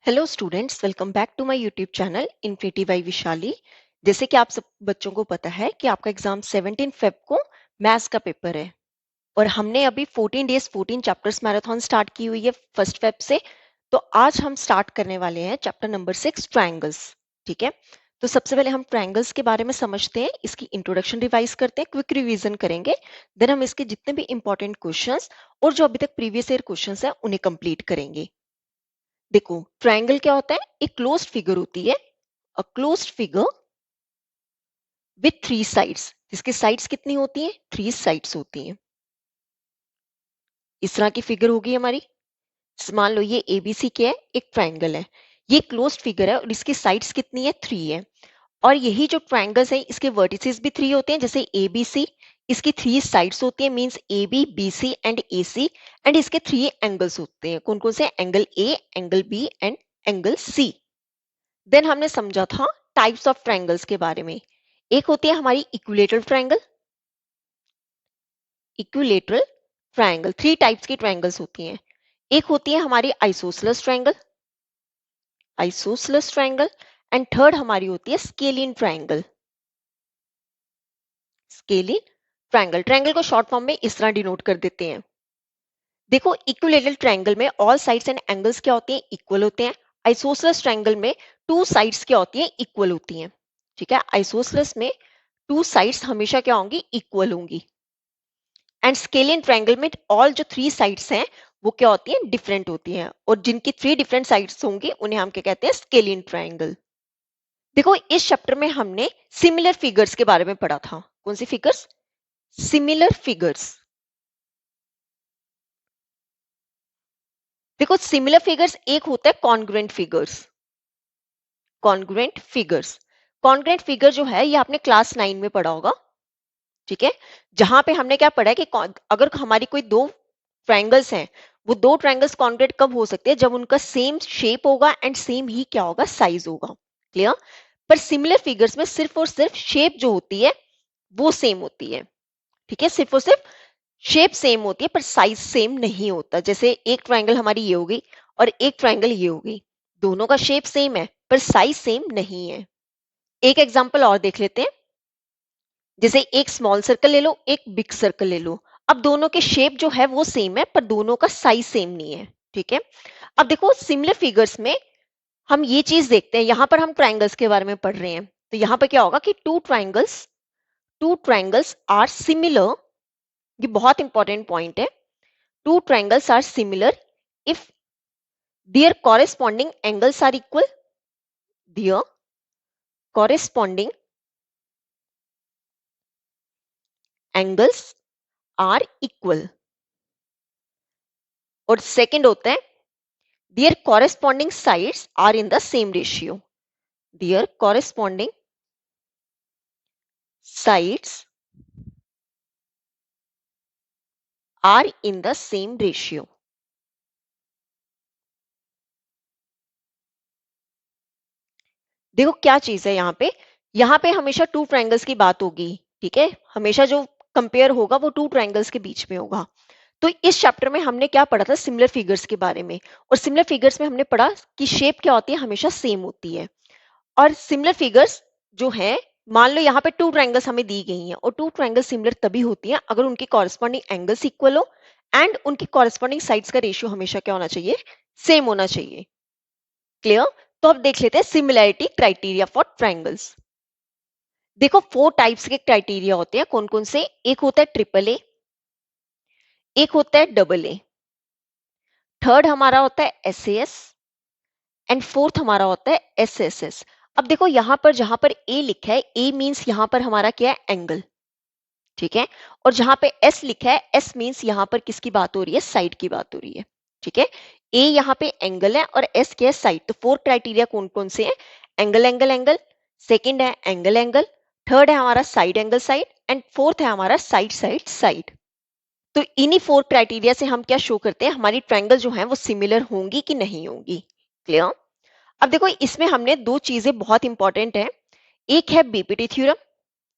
Hello students, welcome back to my YouTube channel infinity by Vishali. जैसे कि आप सब बच्चों को पता है कि आपका एग्जाम 17 फेब को मैथ्स का पेपर है और हमने अभी 14 डेज 14 चैप्टर्स मैराथन स्टार्ट की हुई है फर्स्ट फेब से। तो आज हम स्टार्ट करने वाले हैं चैप्टर नंबर 6 ट्रायंगल्स। ठीक है, तो सबसे पहले हम ट्रायंगल्स के बारे में समझते हैं, इसकी इंट्रोडक्शन रिवाइज करते हैं, क्विक रिवीजन करेंगे। देन हम इसके जितने भी इंपॉर्टेंट क्वेश्चंस और जो अभी तक प्रीवियस ईयर क्वेश्चंस हैं उन्हें कंप्लीट करेंगे। देखो, ट्रायंगल क्या होता है? एक क्लोज्ड फिगर होती है, a closed figure with three sides. जिसकी साइड्स कितनी होती हैं? थ्री साइड्स होती हैं। इस तरह की फिगर होगी हमारी। मान लो ये एबीसी क्या है? एक ट्रायंगल है। ये क्लोज्ड फिगर है और इसकी साइड्स कितनी है? थ्री है। और यही जो ट्रायंगल्स है इसके वर्टिसेस भी थ्री होते हैं, जैसे एबीसी। इसकी थ्री साइड्स होती है, means A B, B C and A C. And इसके थ्री एंगल्स होते हैं। कौन कौन से? Angle A, angle B and angle C. Then हमने समझा था टाइप्स ऑफ ट्रायंगल्स के बारे में। एक होती है हमारी equilateral triangle. Equilateral triangle, three types की ट्रायंगल्स होती हैं। एक होती है हमारी isosceles triangle, isosceles triangle. And third हमारी होती है scalene triangle, scalene triangle. Triangle को शॉर्ट फॉर्म में इस तरह डिनोट कर देते हैं। देखो, इक्विलेटरल ट्रायंगल में ऑल साइड्स एंड एंगल्स क्या होते हैं? इक्वल होते हैं। आइसोसेलेस ट्रायंगल में टू साइड्स क्या होती हैं? इक्वल होती हैं। ठीक है, आइसोसेलेस में टू साइड्स हमेशा क्या होंगी? इक्वल होंगी। एंड स्केलियन ट्रायंगल में ऑल जो थ्री साइड्स हैं वो क्या होती हैं? डिफरेंट होती हैं। और जिनकी थ्री डिफरेंट साइड्स होंगी उन्हें हम क्या कहते हैं? Scalene triangle. देखो, इस चैप्टर में हमने सिमिलर फिगर्स के बारे में पढ़ा था। कौन सी फिगर्स? Similar figures. देखो, सिमिलर फिगर्स एक होता है congruent figures. Congruent figures, congruent figure जो है ये आपने क्लास 9 में पढ़ा होगा। ठीक है, जहां पे हमने क्या पढ़ा है कि अगर हमारी कोई दो ट्रायंगल्स हैं, वो दो ट्रायंगल्स कॉन्ग्रुएंट कब हो सकते हैं? जब उनका सेम शेप होगा एंड सेम ही क्या होगा? साइज होगा। क्लियर? पर सिमिलर फिगर्स में सिर्फ और सिर्फ शेप जो होती है वो सेम होती है। ठीक है, सिर्फ और सिर्फ शेप सेम होती है पर साइज सेम नहीं होता। जैसे एक ट्रायंगल हमारी ये होगी और एक ट्रायंगल ये होगी, दोनों का शेप सेम है पर साइज सेम नहीं है। एक एग्जांपल और देख लेते हैं। जैसे एक स्मॉल सर्कल ले लो, एक बिग सर्कल ले लो। अब दोनों के शेप जो है वो सेम है पर दोनों का साइज सेम नहीं है। ठीक है, अब देखो सिमिलर फिगर्स में हम ये चीज देखते हैं। यहां पर हम ट्रायंगल्स के बारे में पढ़ रहे हैं, तो यहां पर क्या होगा कि टू ट्रायंगल्स आर सिमिलर। ये बहुत इंपॉर्टेंट पॉइंट है। Two triangles are similar if their corresponding angles are equal. Their corresponding angles are equal. और सेकंड होता है their corresponding sides are in the same ratio. Their corresponding sides are in the same ratio. देखो क्या चीज है यहाँ पे हमेशा टू ट्रायंगल्स की बात होगी। ठीक है, हमेशा जो कंपेयर होगा वो टू ट्रायंगल्स के बीच में होगा। तो इस चैप्टर में हमने क्या पढ़ा था? सिमिलर फिगर्स के बारे में। और सिमिलर फिगर्स में हमने पढ़ा कि शेप क्या होती है? हमेशा सेम होती है। और सिमिलर फिगर्स जो है, मान लो यहाँ पे टू ट्रायंगल्स हमें दी गई हैं और टू ट्रायंगल सिमिलर तभी होती हैं अगर उनकी कॉरेस्पॉन्डिंग एंगल्स इक्वल हो एंड उनकी कॉरेस्पॉन्डिंग साइड्स का रेशियो हमेशा क्या होना चाहिए? सेम होना चाहिए। क्लियर? तो अब देख लेते हैं सिमिलैरिटी क्राइटेरिया फॉर ट्रायंगल्स। देखो, फोर टाइप्स के क्राइटेरिया होते हैं। कौन कौन से? एक होता है ट्रिपल ए, एक होता है डबल ए, थर्ड हमारा होता है एसएएस एंड फोर्थ हमारा होता है एसएसएस। अब देखो यहाँ पर जहां पर ए लिखा है, ए मींस यहाँ पर हमारा क्या है? एंगल। ठीक है, और जहां पे एस लिखा है, एस मींस यहाँ पर किसकी बात हो रही है? साइड की बात हो रही है। ठीक है, ए यहाँ पे एंगल है और एस क्या है? साइड। तो फोर क्राइटेरिया कौन कौन से हैं? एंगल एंगल एंगल, सेकंड है एंगल एंगल, थर्ड है हमारा side angle side and fourth है हमारा साइड साइड साइड। तो इन्हीं फोर क्राइटेरिया से हम क्या शो करते हैं? हमारी ट्रायंगल जो है वो सिमिलर होंगी कि नहीं होंगी। क्लियर? अब देखो, इसमें हमने दो चीजें बहुत इंपॉर्टेंट है। एक है बीपीटी थ्योरम।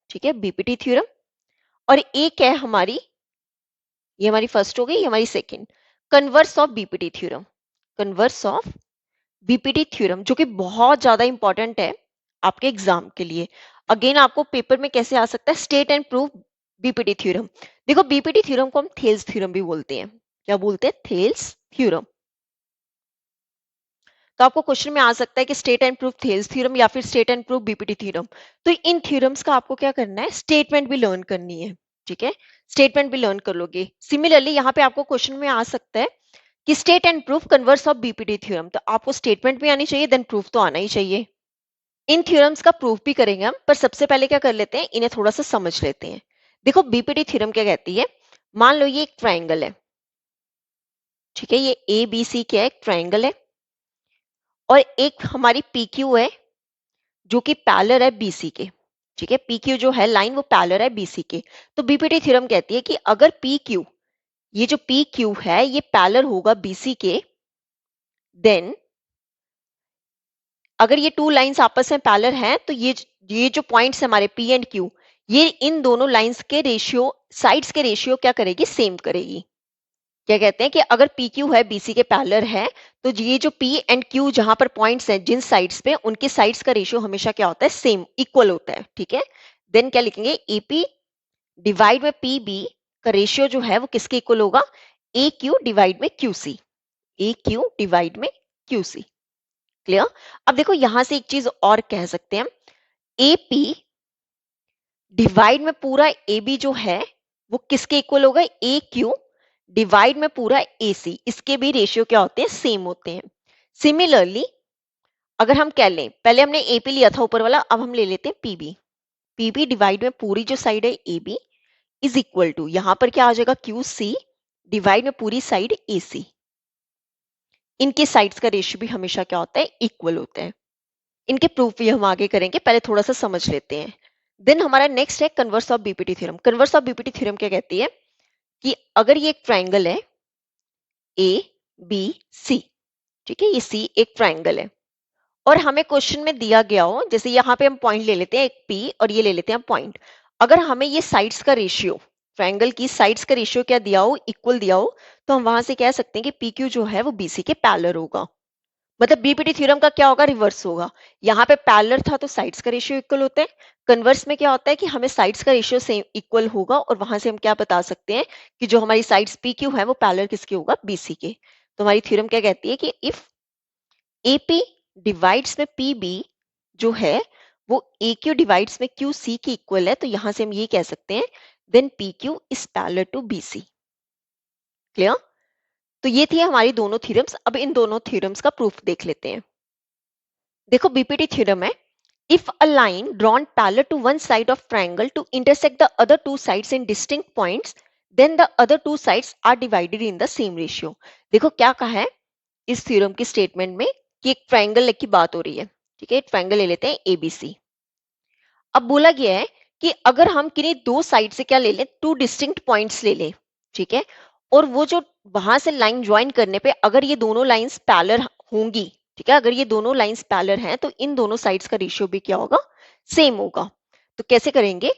ठीक है, बीपीटी थ्योरम। और एक है हमारी, ये हमारी फर्स्ट हो गई, ये हमारी second, converse of BPT theorem. Converse of BPT theorem, जो कि बहुत ज्यादा इंपॉर्टेंट है आपके एग्जाम के लिए। अगेन आपको पेपर में कैसे आ सकता है, state and prove BPT theorem. देखो बीपीटी थ्योरम को हम थेल्स थ्योरम भी बोलते हैं। क्या बोलते हैं? Thales theorem. तो आपको क्वेश्चन में आ सकता है कि state and proof Thales theorem या फिर state and proof BPT theorem. तो इन थ्योरम्स का आपको क्या करना है, स्टेटमेंट भी लर्न करनी है। ठीक है, स्टेटमेंट भी लर्न कर लोगे। सिमिलरली यहाँ पे आपको क्वेश्चन में आ सकता है कि state and proof converse of BPT theorem. तो आपको स्टेटमेंट भी आनी चाहिए, देन प्रूफ तो आना ही चाहिए। इन थ्योरम्स का प्रूफ भी करेंगे हम, पर सबसे पहले क्या कर लेते हैं, इन्हें थोड़ा सा समझ लेते हैं। देखो बीपीटी थ्योरम क्या कहती है, मान लो ये एक ट्राइंगल है। ठीक है, ये ए बी सी क्या है, एक ट्राइंगल है, और एक हमारी पी क्यू है जो कि पैरेलल है बीसी के। ठीक है, पी क्यू जो है लाइन वो पैरेलल है बीसी के। तो बीपीटी थ्योरम कहती है कि अगर पी क्यू, ये जो पी क्यू है ये पैरेलल होगा बीसी के, देन अगर ये टू लाइंस आपस में पैरेलल हैं तो ये जो पॉइंट्स हमारे पी एंड क्यू, ये इन दोनों लाइंस के रेशियो, साइड्स के रेशियो क्या करेगी, सेम करेगी। क्या कहते हैं कि अगर पी क्यू है बीसी के पैरेलल है, तो ये जो पी एंड क्यू जहां पर पॉइंट्स हैं जिन साइड्स पे, उनके साइड्स का रेशियो हमेशा क्या होता है, सेम, इक्वल होता है। ठीक है, देन क्या लिखेंगे, एपी डिवाइड में पी बी का रेशियो जो है वो किसके इक्वल होगा, ए क्यू डिवाइड में क्यू सी। ए क्यू डिवाइड में क्यू सी। क्लियर? अब देखो यहां से एक चीज और कह सकते हैं, ए पी डिवाइड में पूरा ए बी जो है वो किसके इक्वल होगा, ए क्यू डिवाइड में पूरा ए सी। इसके भी रेशियो क्या होते हैं, सेम होते हैं। सिमिलरली अगर हम कह लें, पहले हमने ए पी लिया था ऊपर वाला, अब हम ले लेते हैं पीबी। पीबी डिवाइड में पूरी जो साइड है A B is equal to, यहां पर क्या आ जाएगा, क्यू सी डिवाइड में पूरी साइड ए सी। इनके साइड्स का रेशियो भी हमेशा क्या होता है, इक्वल होता है। इनके प्रूफ भी हम आगे करेंगे, पहले थोड़ा सा समझ लेते हैं। देन हमारा नेक्स्ट है converse of BPT theorem. Converse of BPT theorem क्या कहती है कि अगर ये एक ट्राइंगल है ए बी सी, ठीक है, ये सी एक ट्राइंगल है, और हमें क्वेश्चन में दिया गया हो, जैसे यहाँ पे हम पॉइंट ले लेते हैं एक पी और ये ले लेते हैं पॉइंट, अगर हमें ये साइड्स का रेशियो, ट्राइंगल की साइड्स का रेशियो क्या दिया हो, इक्वल दिया हो, तो हम वहां से कह सकते हैं कि पी क्यू जो है वो बीसी के पैरेलल होगा। मतलब बीपीटी थ्योरम का क्या होगा, रिवर्स होगा। यहाँ पे पैरेलल था तो साइड्स का रेशियो इक्वल होता है, कन्वर्स में क्या होता है कि हमें साइड्स का रेशियो सेम इक्वल होगा, और वहां से हम क्या बता सकते हैं कि जो हमारी साइड्स पी क्यू है वो पैरेलल किसके होगा, बीसी के। तो हमारी थ्योरम क्या कहती है कि इफ एपी डिवाइड्स में पीबी जो है वो ए क्यू डिवाइड्स में क्यू सी के इक्वल है, तो यहां से हम ये कह सकते हैं then P Q is parallel to B C. Clear? तो ये थी हमारी दोनों थ्योरम्स। अब इन दोनों थ्योरम्स का प्रूफ देख लेते हैं। देखो बीपीटी थ्योरम है, if a line drawn parallel to one side of triangle to intersect the other two sides in distinct points, then the other two sides are divided in the same ratio. देखो क्या कहा है इस theorem की statement में कि एक triangle की बात हो रही है। ठीक है, ट्राइंगल ले लेते हैं एबीसी। अब बोला गया है कि अगर हम किन्हीं दो साइड से क्या ले लें, टू डिस्टिंक्ट पॉइंट्स ले लें। ठीक है, और वो जो वहां से लाइन ज्वाइन करने पे अगर ये दोनों लाइंस पैरेलल होंगी, ठीक है, अगर ये दोनों लाइंस पैरेलल हैं तो इन दोनों साइड्स का रेशियो भी क्या होगा, सेम होगा। तो कैसे करेंगे,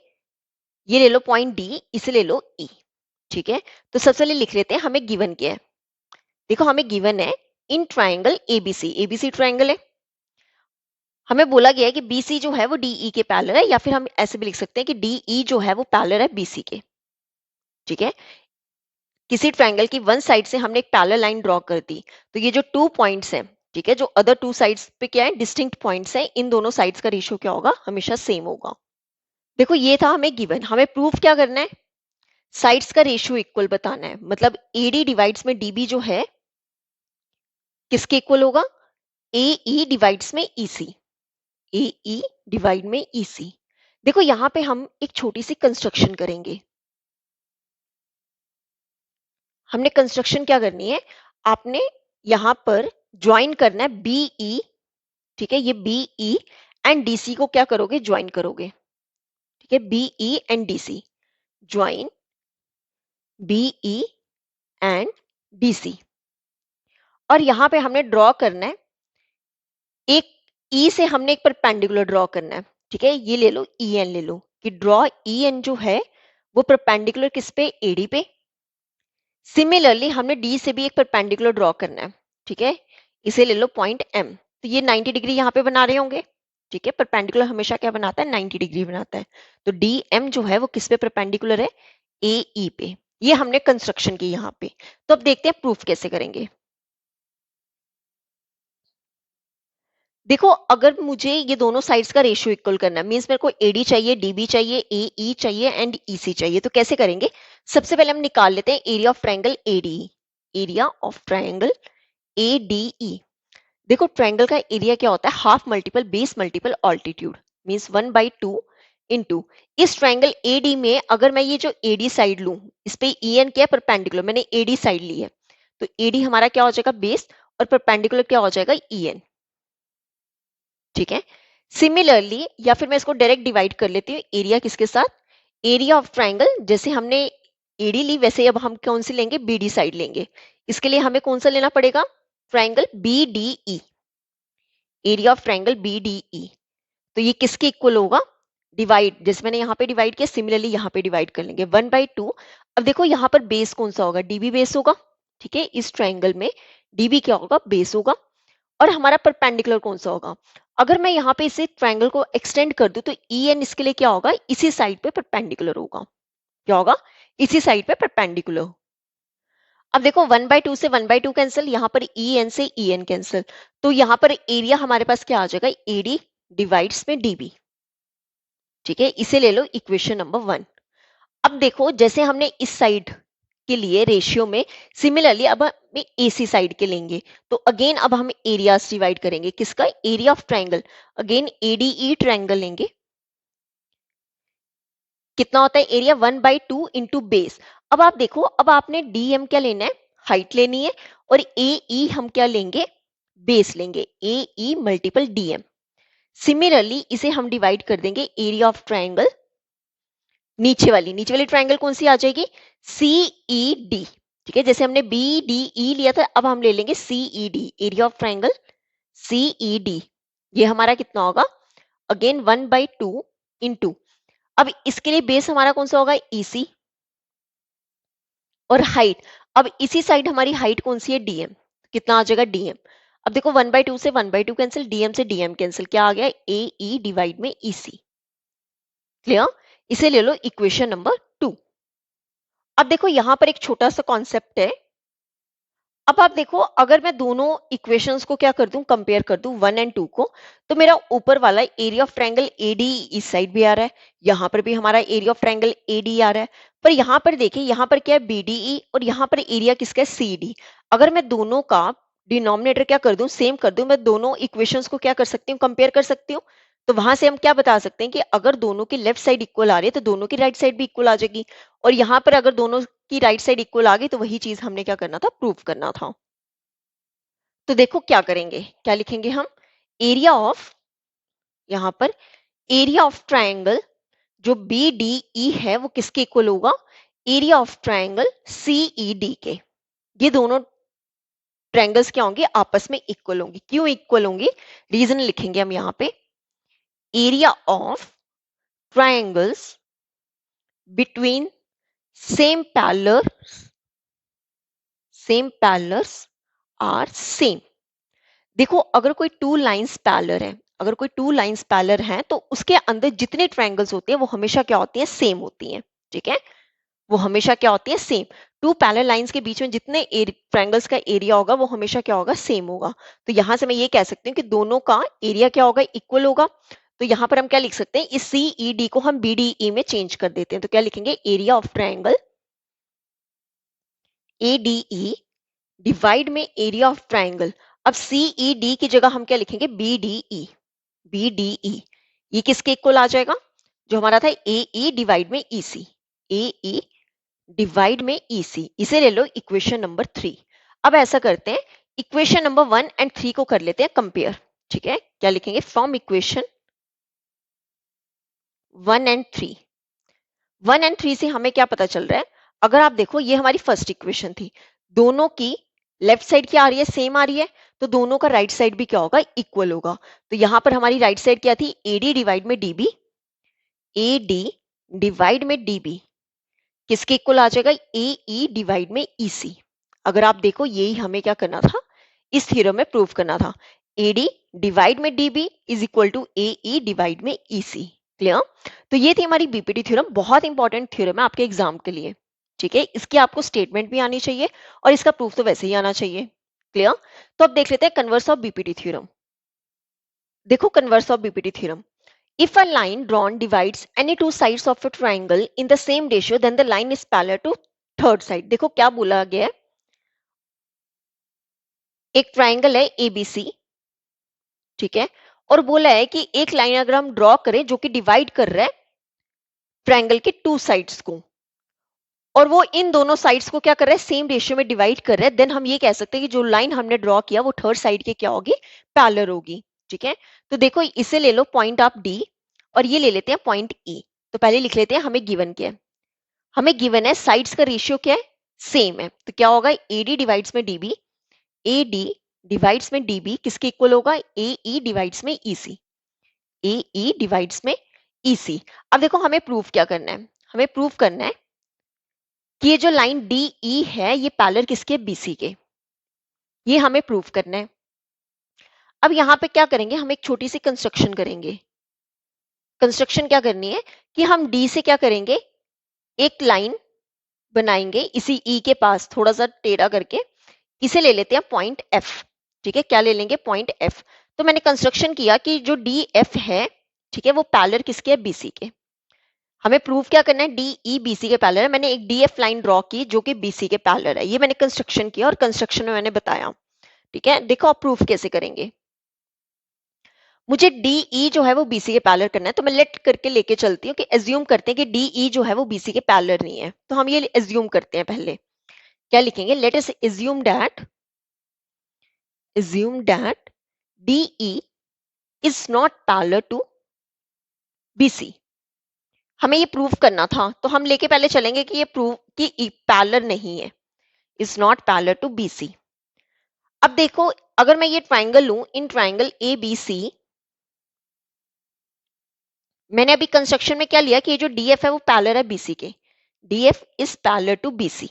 ये ले लो पॉइंट डी, इसे ले लो ई। ठीक है, तो सबसे पहले लिख लेते हैं हमें गिवन क्या है। देखो हमें गिवन है in triangle ABC, ABC triangle है, हमें बोला गया है कि बीसी जो है वो डीई के पैरेलल है, या फिर हम ऐसे भी लिख सकते हैं कि डीई जो है वो पैरेलल है बीसी के। ठीक है, किसी ट्राइंगल की वन साइड से हमने एक पैरेलल लाइन ड्रॉ कर दी, तो ये जो टू पॉइंट्स हैं, ठीक है, जो अदर टू साइड्स पे क्या है, डिस्टिंक्ट पॉइंट्स हैं, इन दोनों साइड्स का रेशियो क्या होगा, हमेशा सेम होगा। देखो ये था हमें गिवन, हमें प्रूफ क्या करना है, साइड्स का रेशियो इक्वल बताना है। मतलब एडी डिवाइड्स में डीबी जो है किसके इक्वल होगा, एई डिवाइड्स में ईसी, एई डिवाइड में ईसी। देखो यहां पे हम एक छोटी सी कंस्ट्रक्शन करेंगे। हमने कंस्ट्रक्शन क्या करनी है, आपने यहां पर ज्वाइन करना है बीई, ठीक है, ये बीई एंड डीसी को क्या करोगे, ज्वाइन करोगे। ठीक है, BE and DC, join BE and DC. और यहां पे हमने ड्रॉ करना है एक ई से, हमने एक परपेंडिकुलर ड्रॉ करना है। ठीक है, ये ले लो ई एन ले लो, कि ड्रॉ ई एन जो है वो परपेंडिकुलर किस पे, एडी पे। सिमिलरली हमने डी से भी एक परपेंडिकुलर ड्रॉ करना है। ठीक है, इसे ले लो पॉइंट एम। तो ये 90 डिग्री यहाँ पे बना रहे होंगे, ठीक है। परपेंडिकुलर हमेशा क्या बनाता है, 90 डिग्री बनाता है। तो डी एम जो है वो किस पे परपेंडिकुलर है, ए ई पे। ये हमने कंस्ट्रक्शन की यहाँ पे। तो अब देखते हैं प्रूफ कैसे करेंगे। देखो अगर मुझे ये दोनों साइड्स का रेशियो इक्वल करना है, मींस मेरे को एडी चाहिए, डीबी चाहिए, ए ई चाहिए एंड ईसी चाहिए, तो कैसे करेंगे। सबसे पहले हम निकाल लेते हैं area of triangle AD. Area of triangle ADE. देखो ट्रायंगल का एरिया क्या होता है, half multiple base multiple altitude, means 1/2 into. इस ट्रायंगल एडी में अगर मैं ये जो एडी साइड लूं, इस पे ई एन क्या है, परपेंडिकुलर, मैंने एडी साइड ली है, तो एडी हमारा क्या हो जाएगा, बेस, और परपेंडिकुलर क्या हो जाएगा, ई एन। ठीक है। सिमिलरली या फिर मैं इसको डायरेक्ट डिवाइड कर लेती हूँ, एरिया किसके साथ, एरिया ऑफ ट्राइंगल, जैसे हमने एडी ली वैसे ही अब हम कौन सी लेंगे, बीडी साइड लेंगे। इसके लिए हमें कौन सा लेना पड़ेगा, triangle BDE. Area of triangle BDE, तो ये किसके इक्वल होगा, डिवाइड, जैसे मैंने यहाँ पे डिवाइड किया, सिमिलरली यहाँ पे डिवाइड कर लेंगे 1/2। अब देखो यहाँ पर बेस कौन सा होगा, डीबी बेस होगा, ठीक है। इस ट्राइंगल में डीबी क्या होगा, बेस होगा। और हमारा परपेंडिकुलर कौन सा होगा, अगर मैं यहाँ पे इसे ट्रायंगल को एक्सटेंड कर दूं तो ई एन इसके लिए क्या होगा, इसी साइड पे परपेंडिकुलर होगा। क्या होगा, इसी साइड पे परपेंडिकुलर। अब देखो 1/2 से 1/2 कैंसिल, यहाँ पर ई एन से ई एन कैंसिल, तो यहाँ पर एरिया हमारे पास क्या आ जाएगा, एडी डिवाइड्स में डीबी। ठीक है, इसे ले लो इक्वेशन नंबर 1। अब देखो जैसे हमने इस साइड के लिए रेशियो में, सिमिलरली अब हम एसी साइड के लेंगे, तो अगेन अब हम एरियाज डिवाइड करेंगे, किसका, area of triangle, again ADE triangle लेंगे। कितना होता है एरिया, 1/2 इंटू बेस। अब आप देखो, अब आपने डीएम क्या लेना है, हाइट लेनी है, और ए ई हम क्या लेंगे, बेस लेंगे, ए ई मल्टीपल डीएम। सिमिलरली इसे हम डिवाइड कर देंगे एरिया ऑफ ट्रायंगल, नीचे वाली ट्रायंगल कौन सी आ जाएगी, सीई डी। ठीक है, जैसे हमने बी डी ई लिया था, अब हम ले लेंगे C E D, area of triangle C E D. ये हमारा कितना होगा, अगेन 1/2 इंटू, अब इसके लिए बेस हमारा कौन सा होगा, ईसी, और हाइट, अब इसी साइड हमारी हाइट कौन सी है, डीएम, कितना आ जाएगा, डीएम। अब देखो 1/2 से 1/2 कैंसिल, डीएम से डीएम कैंसिल, क्या आ गया, ए ई डिवाइड में ईसी। क्लियर, इसे ले लो इक्वेशन नंबर 2। अब देखो यहां पर एक छोटा सा कॉन्सेप्ट है। अब आप देखो अगर मैं दोनों इक्वेशंस को क्या कर दूं, कंपेयर कर दूं 1 एंड 2 को, तो मेरा ऊपर वाला एरिया ऑफ ट्रायंगल एडी इस साइड भी आ रहा है, यहाँ पर भी हमारा एरिया ऑफ ट्रायंगल एडी आ रहा है, पर यहाँ पर देखिए यहाँ पर क्या है, बीडीई, और यहाँ पर एरिया किसका है, सीडी। अगर मैं दोनों का डिनोमिनेटर क्या कर दूं, सेम कर दूं, मैं दोनों इक्वेशंस को क्या कर सकती हूँ, कंपेयर कर सकती हूँ। तो वहां से हम क्या बता सकते हैं कि अगर दोनों की लेफ्ट साइड इक्वल आ रही है तो दोनों की राइट साइड भी इक्वल आ जाएगी, और यहाँ पर अगर दोनों की राइट साइड इक्वल आ गई तो वही चीज हमने क्या करना था, प्रूव करना था। तो देखो क्या करेंगे, क्या लिखेंगे हम, एरिया ऑफ, यहां पर एरिया ऑफ ट्रायंगल जो बी डी ई है वो किसके इक्वल होगा, area of triangle C E D के। ये दोनों ट्रायंगल्स क्या होंगे, आपस में इक्वल होंगे। क्यों इक्वल होंगे, रीजन लिखेंगे हम यहाँ पे, area of triangles between same parallels are same. देखो अगर कोई टू लाइंस पैरेलल है, अगर कोई टू लाइंस पैरेलल हैं तो उसके अंदर जितने ट्रायंगल्स होते हैं वो हमेशा क्या होती हैं, सेम होती हैं। ठीक है, वो हमेशा क्या होती है, सेम। टू पैरेलल लाइंस के बीच में जितने ट्रायंगल्स का एरिया होगा वो हमेशा क्या होगा, सेम होगा। तो यहां से मैं ये कह सकती हूँ कि दोनों का एरिया क्या होगा, इक्वल होगा। तो यहाँ पर हम क्या लिख सकते हैं, इस सीई डी को हम बीडीई में चेंज कर देते हैं, तो क्या लिखेंगे, area of triangle ADE divide में एरिया ऑफ ट्रायंगल। अब सीई डी की जगह हम क्या लिखेंगे, बीडीई। बीडीई ये किसके इक्वल आ जाएगा, जो हमारा था एई डिवाइड में ईसी, एई डिवाइड में ईसी। इसे ले लो इक्वेशन नंबर 3। अब ऐसा करते हैं, इक्वेशन नंबर 1 एंड 3 को कर लेते हैं कंपेयर। ठीक है, क्या लिखेंगे, फ्रॉम इक्वेशन 1 एंड 3। 1 एंड 3 से हमें क्या पता चल रहा है, अगर आप देखो ये हमारी फर्स्ट इक्वेशन थी, दोनों की लेफ्ट साइड क्या आ रही है, सेम आ रही है, तो दोनों का राइट साइड भी क्या होगा, इक्वल होगा। तो यहां पर हमारी राइट साइड क्या थी, एडी डिवाइड में डीबी, एडी डिवाइड में डीबी किसके इक्वल आ जाएगा, ए ई डिवाइड में ईसी। अगर आप देखो यही हमें क्या करना था, इस थ्योरम में प्रूव करना था। एडी डिवाइड में DB is equal to AE divide में ईसी। क्लियर? तो ये थी हमारी बीपीटी थ्योरम, बहुत इंपॉर्टेंट थ्योरम है आपके एग्जाम के लिए। ठीक है, इसकी आपको स्टेटमेंट भी आनी चाहिए और इसका प्रूफ तो वैसे ही आना चाहिए। क्लियर? तो अब देख लेते हैं कन्वर्स ऑफ बीपीटी थ्योरम। देखो converse of BPT theorem, if a line drawn divides any two sides of a triangle in the same ratio then the line is parallel to third side। देखो क्या बोला गया है, एक triangle है ABC, ठीक है, और बोला है कि एक लाइन अगर हम ड्रॉ करें जो कि डिवाइड कर रहा है ट्राइंगल के टू साइड्स को, और वो इन दोनों साइड्स को क्या कर रहा है, सेम रेशियो में डिवाइड कर रहा है, देन हम ये कह सकते हैं कि जो लाइन हमने ड्रॉ किया वो थर्ड साइड के क्या होगी, पैरेलल होगी। ठीक है, तो देखो इसे ले लो पॉइंट आप डी और ये ले लेते हैं पॉइंट ई। तो पहले लिख लेते हैं हमें गिवन क्या है, हमें गिवन है साइड्स का रेशियो क्या है, सेम है, तो क्या होगा एडी डिवाइड्स में डीबी, एडी डिवाइड्स में डीबी किसके इक्वल होगा, एई डिवाइड्स में ईसी, एई डिवाइड्स में ईसी। अब देखो हमें प्रूफ क्या करना है, हमें प्रूफ करना है कि ये जो लाइन डी ई है ये पैरेलल किसके, बीसी के, ये हमें प्रूफ करना है। अब यहाँ पे क्या करेंगे, हम एक छोटी सी कंस्ट्रक्शन करेंगे। कंस्ट्रक्शन क्या करनी है कि हम डी से क्या करेंगे, एक लाइन बनाएंगे इसी ई के पास थोड़ा सा टेढ़ा करके, इसे ले लेते हैं पॉइंट एफ। ठीक है, क्या ले लेंगे, पॉइंट एफ। तो मैंने कंस्ट्रक्शन किया कि जो डी एफ है, ठीक है, वो पैरेलल किसके है, बीसी के। हमें प्रूफ क्या करना है, डी ई बीसी के पैरेलल है। मैंने एक डी एफ लाइन ड्रॉ की जो कि बीसी के पैरेलल है, ये मैंने कंस्ट्रक्शन किया और कंस्ट्रक्शन में मैंने बताया। ठीक है, देखो आप प्रूफ कैसे करेंगे। मुझे डी ई जो है वो बीसी के पैरेलल करना है, तो मैं लेट करके लेके चलती हूँ कि एज्यूम करते हैं कि डी ई जो है वो बीसी के पैरेलल नहीं है, तो हम ये एज्यूम करते हैं। पहले क्या लिखेंगे, let us assume that DE is not parallel to BC। हमें ये प्रूव करना था, तो हम लेके पहले चलेंगे कि ये प्रूव कि पैरेलल नहीं है, is not parallel to BC। अब देखो अगर मैं ये ट्राइंगल लूं, इन ट्राइंगल ABC, मैंने अभी कंस्ट्रक्शन में क्या लिया कि ये जो DF है वो पैरेलल है BC के, DF is parallel to BC।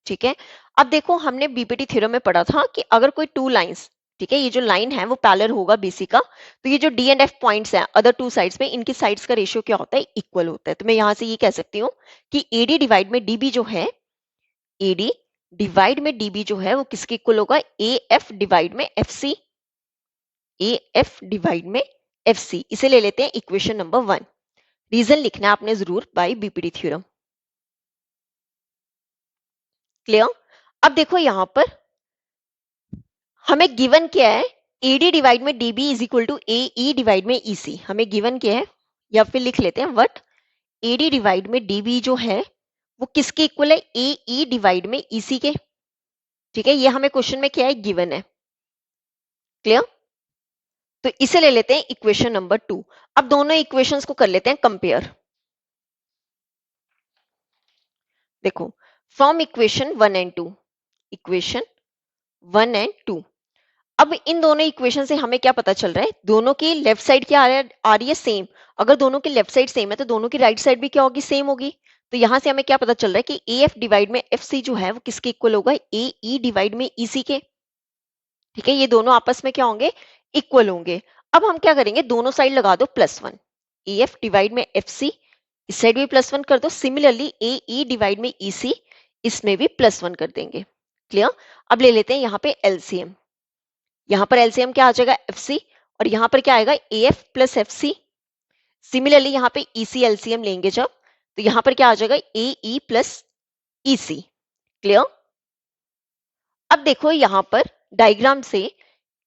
ठीक है, अब देखो हमने बीपीटी थ्योरम में पढ़ा था कि अगर कोई टू लाइंस, ठीक है, ये जो लाइन है वो पैरेलल होगा बीसी का, तो ये जो डी एंड एफ पॉइंट्स हैं अदर टू साइड्स में, इनकी साइड्स का रेशियो क्या होता है, इक्वल होता है। तो मैं यहां से ये कह सकती हूँ कि एडी डिवाइड में डीबी जो है, एडी डिवाइड में डीबी जो है वो किसके इक्वल होगा, ए एफ डिवाइड में F C, A F divide में एफ सी। इसे ले लेते हैं इक्वेशन नंबर 1। रीजन लिखना है आपने जरूर, बाय बीपीटी थ्योरम। क्लियर? अब देखो यहां पर हमें गिवन क्या है, एडी डिवाइड में DB is equal to AE divide में ईसी। हमें गिवन क्या है, या फिर लिख लेते हैं व्हाट, एडी डिवाइड में डीबी जो है वो किसके इक्वल है, एई डिवाइड में ईसी के। ठीक है, ये हमें क्वेश्चन में क्या है, गिवन है। क्लियर? तो इसे ले लेते हैं इक्वेशन नंबर 2। अब दोनों इक्वेशंस को कर लेते हैं कंपेयर। देखो from equation 1 and 2, equation 1 and 2, अब इन दोनों इक्वेशन से हमें क्या पता चल रहा है, दोनों की लेफ्ट साइड क्या आ रही है, सेम। अगर दोनों की लेफ्ट साइड सेम है तो दोनों की राइट साइड भी क्या होगी, सेम होगी। तो यहां से हमें क्या पता चल रहा है कि ए एफ डिवाइड में एफ सी जो है वो किसके इक्वल होगा, ए ई डिवाइड में ई सी के। ठीक है, ये दोनों आपस में क्या होंगे, इक्वल होंगे। अब हम क्या करेंगे, दोनों साइड लगा दो +1, ए एफ डिवाइड में एफ सी, इस साइड भी +1 कर दो। सिमिलरली ए ई डिवाइड में ई सी, इसमें भी +1 कर देंगे। क्लियर? अब ले लेते हैं यहाँ पे एलसीएम। यहां पर एलसीएम क्या आ जाएगा, एफ सी, और यहां पर क्या आएगा, A F plus F C. Similarly यहाँ पे ईसी एलसीएम लेंगे जब, तो यहां पर क्या आ जाएगा, A E plus EC. Clear? अब देखो यहां पर डायग्राम से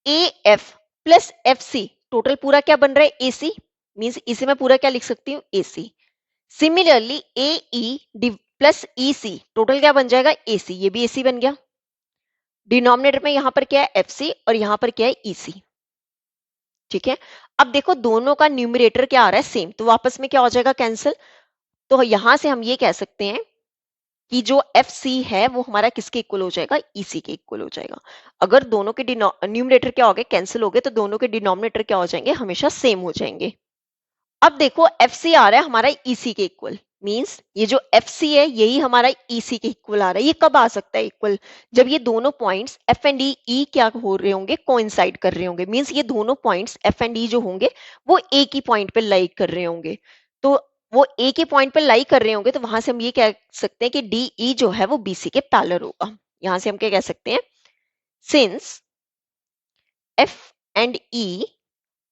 A F plus F C total पूरा क्या बन रहा है, एसी, मीन्स इसे मैं पूरा क्या लिख सकती हूँ, एसी। सिमिलरली ए ई प्लस ईसी टोटल क्या बन जाएगा, एसी, ये भी एसी बन गया। डिनोमिनेटर में यहां पर क्या है, एफ सी, और यहां पर क्या है, ईसी। ठीक है, अब देखो दोनों का न्यूमरेटर क्या आ रहा है, सेम, तो वापस में क्या हो जाएगा, कैंसिल। तो यहां से हम ये कह सकते हैं कि जो एफ सी है वो हमारा किसके इक्वल हो जाएगा, ईसी के इक्वल हो जाएगा। अगर दोनों के न्यूमरेटर क्या हो गए, कैंसिल हो गए, तो दोनों के डिनोमिनेटर क्या हो जाएंगे, हमेशा सेम हो जाएंगे। अब देखो एफ सी आ रहा है हमारा ईसी के इक्वल, मीन्स ये जो एफ सी है यही हमारा ई सी के इक्वल आ रहा है। ये कब आ सकता है इक्वल? जब ये दोनों पॉइंट्स एफ एंड ई क्या हो रहे होंगे, कोइंसाइड कर रहे होंगे। मीन्स ये दोनों पॉइंट्स एफ एंड ई जो होंगे वो एक ही पॉइंट पे लाई कर रहे होंगे। तो वो एक ही पॉइंट पे लाई कर रहे होंगे तो वहां से हम ये कह सकते हैं कि डी ई जो है वो बी सी के पैरेलल होगा। यहां से हम क्या कह सकते हैं, since F and E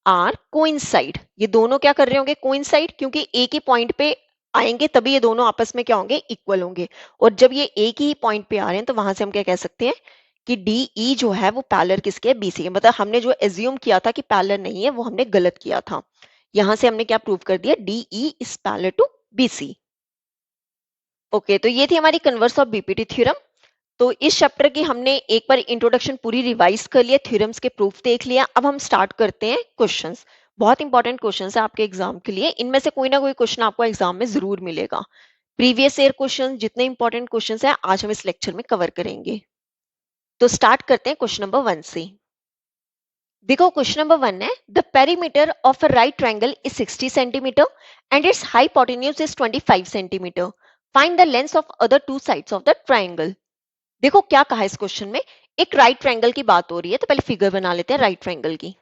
R coincide, ये दोनों क्या कर रहे होंगे, कोइंसाइड, क्योंकि एक ही पॉइंट पे आएंगे तभी ये दोनों आपस में क्या होंगे, इक्वल होंगे। और जब ये एक ही पॉइंट पे आ रहे हैं तो वहां से हम क्या कह सकते हैं कि डी ई जो है वो पैरेलल किसके है, बीसी के। मतलब हमने जो एज्यूम किया था कि पैरेलल नहीं है वो हमने गलत किया था। यहां से हमने क्या प्रूव कर दिया, D E is parallel to BC. Okay, तो ये थी हमारी कन्वर्स ऑफ बीपीटी थ्योरम। तो इस चैप्टर की हमने एक बार इंट्रोडक्शन पूरी रिवाइज कर लिया, थ्योरम्स के प्रूफ देख लिया। अब हम स्टार्ट करते हैं क्वेश्चंस। बहुत इंपॉर्टेंट क्वेश्चंस है आपके एग्जाम के लिए, इनमें से कोई ना कोई क्वेश्चन आपको एग्जाम में जरूर मिलेगा। प्रीवियस ईयर क्वेश्चन जितने इंपॉर्टेंट क्वेश्चंस हैं आज हम इस लेक्चर में कवर करेंगे। तो स्टार्ट करते हैं क्वेश्चन नंबर 1 से। देखो क्वेश्चन नंबर 1 है, the perimeter of a right triangle is 60 centimetre and it's hypotenuse is 25 centimetre. Find the length of other two sides of the triangle. देखो क्या कहा है इस क्वेश्चन में, एक राइट ट्रायंगल की बात हो रही है। तो पहले फिगर बना लेते हैं राइट ट्रायंगल की,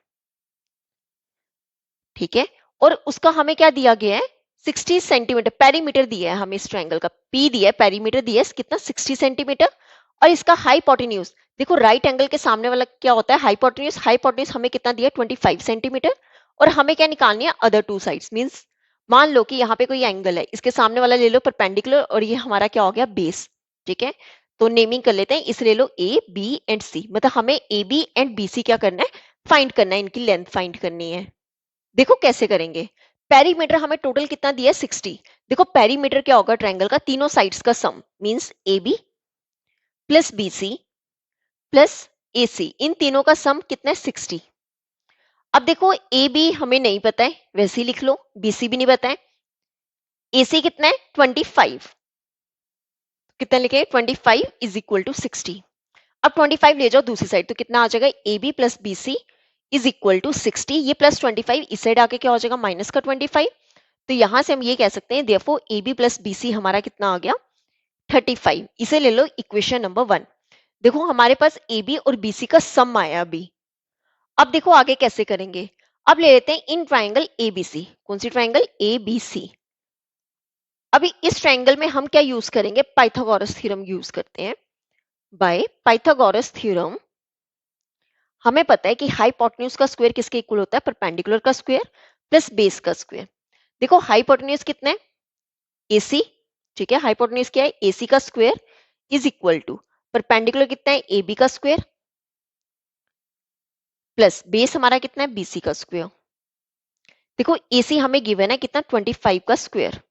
ठीक है। और उसका हमें क्या दिया गया है, 60 सेंटीमीटर पेरीमीटर दिया है हमें इस ट्रायंगल का, पी दिया है, पेरीमीटर दिया है कितना, 60 सेंटीमीटर। और इसका हाइपोटेन्यूज, देखो राइट एंगल के सामने वाला क्या होता है, हाइपोटेन्यूज। हाइपोटेन्यूज हमें कितना दिया है, 25 सेंटीमीटर। और हमें क्या निकालनी है, अदर टू साइड्स। मींस मान लो कि यहाँ पे कोई एंगल है, इसके सामने वाला ले लो परपेंडिकुलर, और ये हमारा क्या हो गया, बेस, ठीक है। तो नेमिंग कर लेते हैं, इसे ले लो ए बी एंड सी। मतलब हमें A B and B C क्या करना है, फाइंड करना है, इनकी लेंथ फाइंड करनी है। देखो कैसे करेंगे, पेरीमीटर हमें टोटल कितना दिया है, 60। देखो पेरीमीटर क्या होगा ट्रायंगल का, तीनों साइड्स का sum, means A B plus B C plus A C, इन तीनों का सम कितना है, 60। अब देखो ए बी हमें नहीं पता है, वैसे ही लिख लो, बी सी भी नहीं पता है, ए सी कितना है 25, कितना लिखे 25 इज इक्वल टू 60। अब 25 ले जाओ दूसरी साइड तो कितना आ जाएगा, A B plus B C is equal to 60। ये प्लस 25 इस साइड आके क्या हो जाएगा, माइनस का 25। तो यहां से हम ये कह सकते हैं therefore A B plus B C हमारा कितना आ गया, 35। इसे ले लो इक्वेशन नंबर 1। देखो हमारे पास ए बी और बी सी का सम आया अभी। अब देखो आगे कैसे करेंगे, अब ले लेते हैं इन ट्राइंगल ए बी सी। कौन सी ट्राइंगल, ए बी सी। अभी इस ट्राइंगल में हम क्या यूज करेंगे, पाइथागोरस थ्योरम यूज करते हैं। बाय पाइथागोरस थ्योरम हमें पता है कि हाइपोटेन्यूज का स्क्वायर किसके इक्वल होता है, परपेंडिकुलर का स्क्वायर प्लस बेस का स्क्वायर। देखो हाइपोटेन्यूज कितना है, AC, ठीक है। हाइपोटेन्यूज क्या है, AC का square is equal to perpendicular कितना है, AB का स्क्वायर प्लस बेस हमारा कितना है, BC का स्क्वायर। देखो AC हमें गिवन है कितना, 25 का स्क्वायर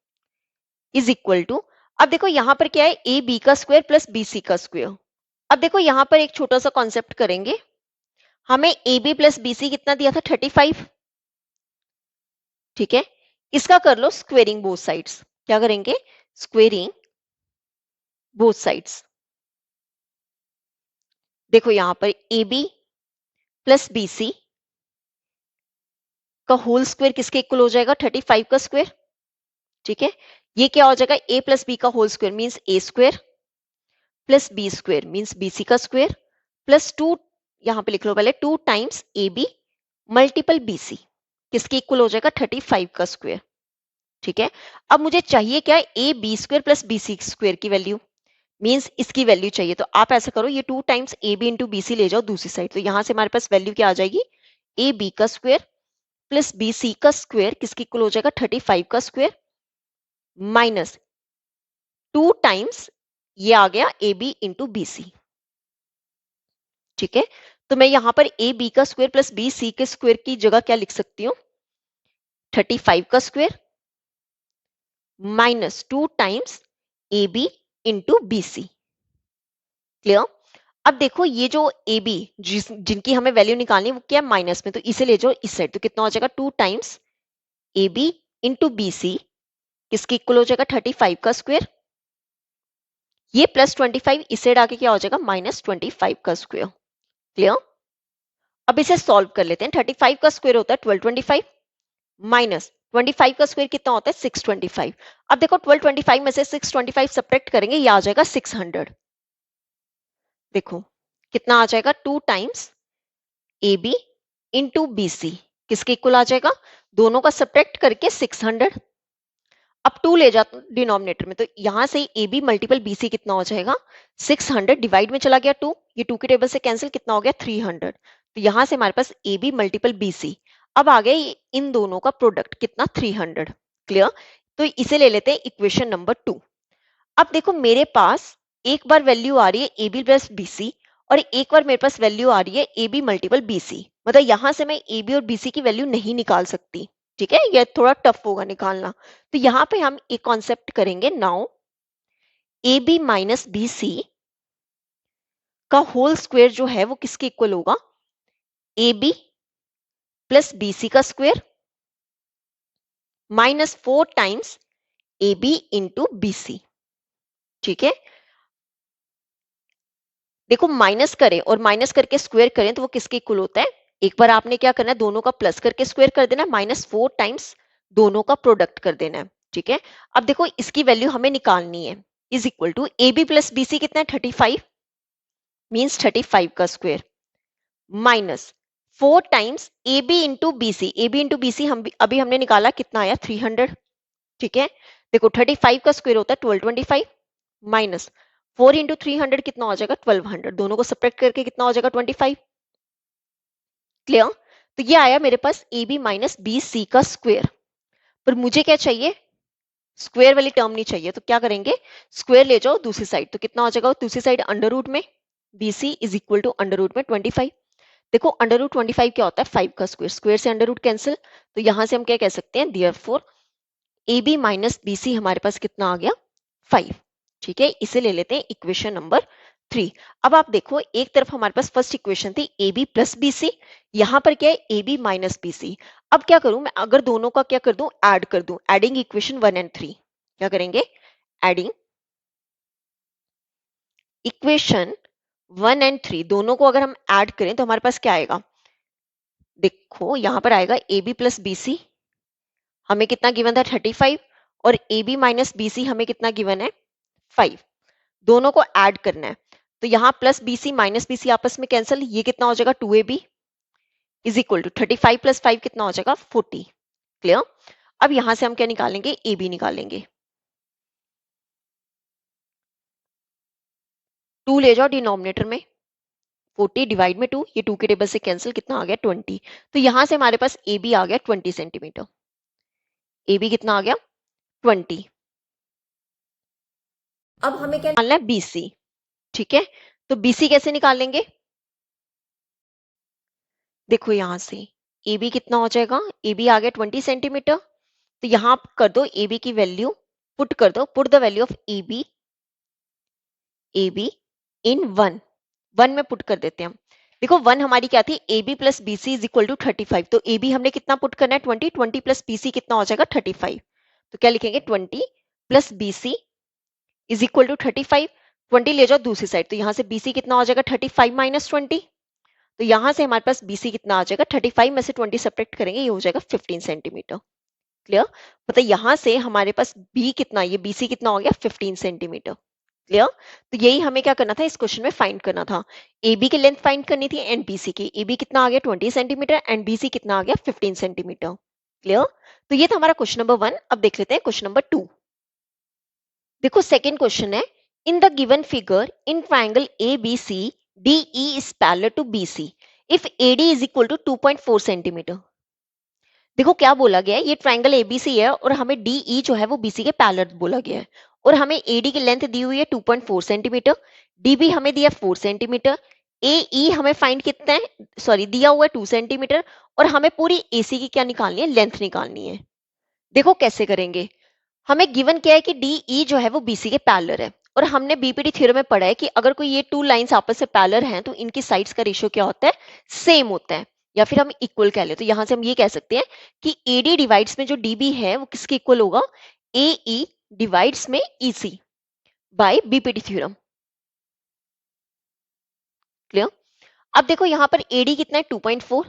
इज इक्वल टू, अब देखो यहां पर क्या है, AB का स्क्वायर प्लस BC का स्क्वायर। अब देखो यहां पर एक छोटा सा कॉन्सेप्ट करेंगे, हमें AB प्लस BC कितना दिया था, 35, ठीक है। इसका कर लो स्क्वेयरिंग बोथ साइड्स। क्या करेंगे, स्क्वेयरिंग बोथ साइड्स। देखो यहां पर AB प्लस BC का होल स्क्वायर किसके इक्वल हो जाएगा, 35 का स्क्वायर, ठीक है। ये क्या हो जाएगा, A प्लस बी का whole square means A square plus B square means BC का स्क्वायर प्लस 2, यहां पे लिख लो पहले 2 टाइम्स AB मल्टीपल BC, किसके इक्वल हो जाएगा, 35 का स्क्वायर, ठीक है। अब मुझे चाहिए क्या, A B square plus B C square की वैल्यू, मीन्स इसकी वैल्यू चाहिए। तो आप ऐसा करो, ये 2 times A B into B C ले जाओ दूसरी साइड, तो यहां से हमारे पास वैल्यू क्या आ जाएगी, ए बी का स्क्वायर प्लस बी सी का स्क्वायर किसकी इक्वल हो जाएगा, 35 का स्क्वायर माइनस 2 टाइम्स ये आ गया A B into B C, ठीक है। तो मैं यहां पर ए बी का स्क्वायर प्लस बी सी के स्क्वायर की जगह क्या लिख सकती हूँ, 35 का square minus 2 times A B into B C. Clear. अब देखो ये जो ए बी जिनकी हमें वैल्यू निकालनी है वो क्या है, माइनस में, तो इसे ले जाओ इस साइड, तो कितना हो जाएगा, 2 times A B into B C किसकी इक्वल हो जाएगा, 35 का स्क्वायर, ये प्लस 25 इस साइड आके क्या हो जाएगा, माइनस 25 का स्क्वायर। क्लियर। अब इसे सॉल्व कर लेते हैं, 35 का स्क्वायर होता है 1225 माइनस 25 का स्क्वायर कितना होता है 625। अब देखो 1225 में से 625 सब्ट्रैक्ट करेंगे, ये आ जाएगा 600। देखो कितना आ जाएगा, 2 times A B into B C, किसके इक्वल आ जाएगा, दोनों का सब्ट्रैक्ट करके 600। अब 2 ले जाता हूं डिनोमिनेटर में, तो यहां से A B multiple B C कितना हो जाएगा 600, डिवाइड में चला गया 2, ये 2 के टेबल से कैंसिल, कितना हो गया 300। तो यहां से हमारे पास A B multiple B C, अब आ गया इन दोनों का प्रोडक्ट कितना 300। क्लियर। तो इसे ले लेते हैं इक्वेशन नंबर 2। अब देखो मेरे पास एक बार वैल्यू आ रही है A B plus B C, और एक बार मेरे पास वैल्यू आ रही है A B multiple B C, मतलब यहां से मैं ए बी और बी सी की वैल्यू नहीं निकाल सकती। ठीक है, यह थोड़ा टफ होगा निकालना। तो यहाँ पे हम एक कॉन्सेप्ट करेंगे, now A B minus B C का होल स्क्वायर जो है वो किसके इक्वल होगा, A B plus B C का square minus 4 times A B into B C. ठीक है, देखो माइनस करें और माइनस करके स्क्वायर करें तो वो किसके इक्वल होता है, एक बार आपने क्या करना है, दोनों का प्लस करके स्क्वायर कर देना है, -4 टाइम्स दोनों का प्रोडक्ट कर देना है। ठीक है, अब देखो इसकी वैल्यू हमें निकालनी है, is equal to A B plus B C कितना है 35, मीन्स 35 का square minus 4 times A B into B C, A B into B C हम अभी हमने निकाला कितना आया 300। ठीक है, देखो 35 का स्क्वायर होता है 1225 माइनस 4 इंटू 300 कितना हो जाएगा 1200, दोनों को सब्ट्रैक्ट करके कितना हो जाएगा 25। क्लियर। तो ये आया मेरे पास A B minus B C का स्क्वायर, पर मुझे क्या चाहिए, स्क्वायर वाली टर्म नहीं चाहिए, तो क्या करेंगे, स्क्वायर ले जाओ दूसरी साइड, तो कितना हो जाएगा दूसरी साइड अंडर रूट में B C is equal to under root में 25। देखो अंडर रूट 25 क्या होता है 5 का स्क्वायर, स्क्वायर से अंडर रूट कैंसिल, तो यहां से हम क्या कह सकते हैं, therefore A B minus B C हमारे पास कितना आ गया 5। ठीक है, इसे ले लेते हैं इक्वेशन नंबर 3। अब आप देखो एक तरफ हमारे पास फर्स्ट इक्वेशन थी A B plus B C, यहां पर क्या है A B minus B C. अब क्या करूं मैं, अगर दोनों का क्या कर दूं, ऐड कर दूं, एडिंग इक्वेशन 1 एंड 3। क्या करेंगे, एडिंग इक्वेशन 1 एंड 3 दोनों को अगर हम ऐड करें तो हमारे पास क्या आएगा, देखो यहां पर आएगा A B plus B C, हमें कितना गिवन था 35, और A B minus B C हमें कितना गिवन है 5, दोनों को ऐड करना है। तो यहाँ plus B C minus B C आपस में कैंसिल, ये कितना हो जाएगा 2ab is equal to 35 plus 5 कितना हो जाएगा 40। क्लियर। अब यहां से हम क्या निकालेंगे, ए बी निकालेंगे, 2 ले जाओ डिनोमिनेटर में, 40 डिवाइड में 2, ये 2 के टेबल से कैंसिल, कितना आ गया 20। तो यहां से हमारे पास ए बी आ गया 20 सेंटीमीटर, ए बी कितना आ गया 20। अब हमें क्या निकालना है बी सी। ठीक है, तो बी सी कैसे निकालेंगे, देखो यहां से ए बी कितना हो जाएगा, ए बी आ गया 20 सेंटीमीटर, तो यहां आप कर दो ए बी की वैल्यू, पुट कर दो, put the value of A be in 1, 1 में पुट कर देते हैं हम। देखो 1 हमारी क्या थी, A B plus B C is equal to 35, तो ए बी हमने कितना पुट करना है 20, 20 प्लस बी सी कितना हो जाएगा 35। तो क्या लिखेंगे 20 plus B C is equal to 35, 20 ले जाओ दूसरी साइड, तो यहां से बी सी कितना हो जाएगा 35 माइनस 20, तो यहां से हमारे पास बी सी कितना आ जाएगा 35 में से 20 सब्ट्रैक्ट करेंगे, ये हो जाएगा 15 सेंटीमीटर। क्लियर, मतलब यहां से हमारे पास बी कितना, ये बी सी कितना हो गया 15 सेंटीमीटर। क्लियर, तो यही हमें क्या करना था इस क्वेश्चन में, फाइंड करना था, ए बी की लेंथ फाइंड करनी थी एंड बी सी की, ए बी कितना आ गया 20 सेंटीमीटर एंड बी सी कितना आ गया 15 सेंटीमीटर। क्लियर, तो ये था हमारा क्वेश्चन नंबर 1। अब देख लेते हैं क्वेश्चन नंबर 2। देखो सेकंड क्वेश्चन है, in the given figure in triangle A B C D E is parallel to B C if A D is equal to 2.4 centimetre. देखो क्या बोला गया है, ये ट्राइंगल एबीसी है और हमें डीई जो है वो बीसी के पैरेलल बोला गया है, और हमें एडी की लेंथ दी हुई है 2.4 सेंटीमीटर, डीबी हमें दिया 4 सेंटीमीटर, एई हमें फाइंड कितना है, सॉरी दिया हुआ है 2 सेंटीमीटर, और हमें पूरी एसी की क्या निकालनी है, लेंथ निकालनी है। देखो कैसे करेंगे, हमें गिवन क्या है कि डीई जो है वो बीसी के पैरेलल है, और हमने बीपीटी थ्योरम में पढ़ा है कि अगर कोई ये टू लाइंस आपस से पैरेलल हैं तो इनकी साइड्स का रेशियो क्या होता है, सेम होता है, या फिर हम इक्वल कह ले, तो यहां से हम ये कह सकते हैं कि एडी डिवाइड्स में जो डीबी है वो किसके इक्वल होगा, एई डिवाइड्स में EC by BPT theorem. Clear. अब देखो यहां पर एडी कितना है 2.4,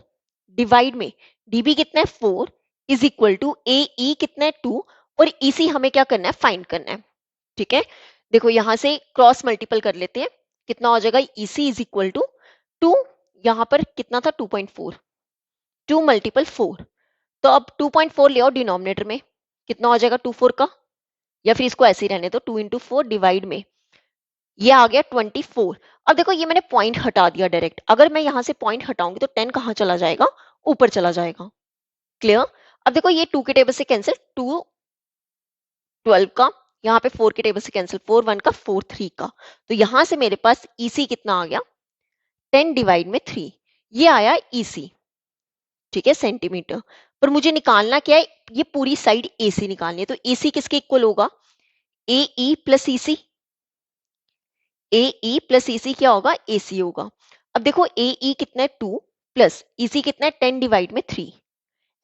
डिवाइड में डीबी कितना है 4, इज इक्वल टू ए ई कितना है 2 और ई सी हमें क्या करना है फाइंड करना है। ठीक है, देखो यहां से क्रॉस मल्टीपल कर लेते हैं, कितना हो जाएगा ई सी इज इक्वल टू 2, यहां पर कितना था 2.4, 2 मल्टीपल 4, तो अब 2.4 ले आओ डिनोमिनेटर में, कितना हो जाएगा 2 4 का, या फिर इसको ऐसे ही रहने दो 2 इंटू 4 डिवाइड में, ये आ गया 24। अब देखो ये मैंने पॉइंट हटा दिया डायरेक्ट, अगर मैं यहां से पॉइंट हटाऊंगी तो 10 कहां चला जाएगा, ऊपर चला जाएगा। क्लियर। अब देखो ये 2 के टेबल से कैंसिल, 2 12 का, यहाँ पे 4 के टेबल से कैंसिल, 4 1 का 4 3 का, तो यहां से मेरे पास ईसी कितना आ गया 10 डिवाइड में 3, ये आया ईसी। ठीक है सेंटीमीटर, पर मुझे निकालना क्या है, ये पूरी साइड एसी निकालनी है, तो एसी किसके इक्वल होगा, ए ई प्लस ईसी, ए ई प्लस ईसी क्या होगा एसी होगा। अब देखो ए ई कितना है 2 प्लस ईसी कितना है 10 डिवाइड में 3,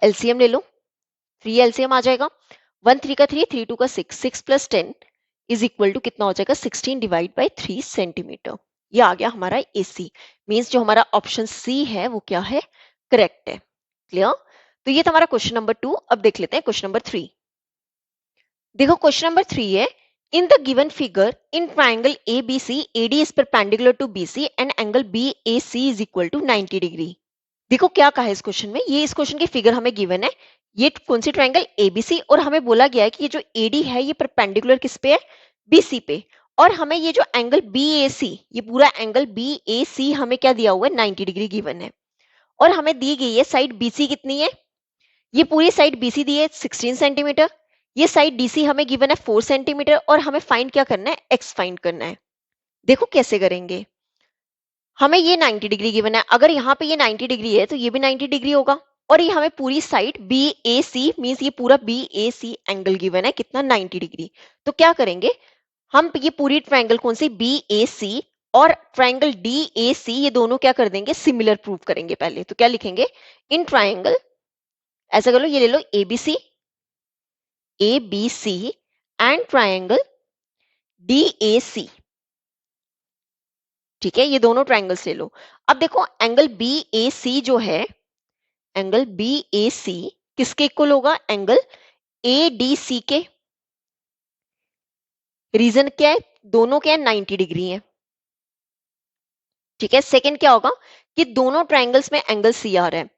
एलसीएम ले लो, 3 एलसीएम आ जाएगा, 1 3 का 3, 3 2 का 6, 6 प्लस 10 इज इक्वल टू कितना हो जाएगा 16 डिवाइड बाई 3 सेंटीमीटर, ये आ गया हमारा एसी। मींस जो हमारा ऑप्शन सी है वो क्या है, करेक्ट है। क्लियर। तो ये था हमारा क्वेश्चन नंबर 2। अब देख लेते हैं क्वेश्चन नंबर 3। देखो क्वेश्चन नंबर 3 है, in the given figure in triangle ABC AD is perpendicular to BC and angle BAC is equal to 90 degree. देखो क्या कहा है इस क्वेश्चन में, ये इस क्वेश्चन की फिगर हमें गिवन है, ये कौन सी ट्राइंगल ABC, और हमें बोला गया है कि ये जो AD है ये परपेंडिकुलर किस पे है, BC पे, और हमें ये जो एंगल BAC, ये पूरा एंगल BAC हमें क्या दिया हुआ है 90 डिग्री गिवन है, और हमें दी गई है साइड BC कितनी है, ये पूरी साइड BC दी है 16 सेंटीमीटर, ये साइड DC हमें गिवन है 4 सेंटीमीटर, और हमें फाइंड क्या करना है, x फाइंड करना है। देखो कैसे करेंगे, हमें ये 90 डिग्री गिवन है, अगर यहाँ पे ये 90 डिग्री है तो ये भी 90 डिग्री होगा, और ये हमें पूरी साइड BAC मींस ये पूरा BAC एंगल गिवन है कितना 90 डिग्री। तो क्या करेंगे, हम ये पूरी ट्रायंगल कौन सी BAC और ट्रायंगल DAC ये दोनों क्या कर देंगे, सिमिलर प्रूव करेंगे। पहले तो क्या लिखेंगे, इन ट्रायंगल, ऐसा कर लो, ये ले लो ABC एंड ट्रायंगल DAC। ठीक है, ये दोनों ट्रायंगल्स ले लो। अब देखो एंगल BAC जो है, एंगल BAC किसके इक्वल होगा, एंगल ADC के। रीजन क्या है, दोनों क्या है 90 डिग्री है। ठीक है, सेकंड क्या होगा कि दोनों ट्रायंगल्स में एंगल सी आ रहा है,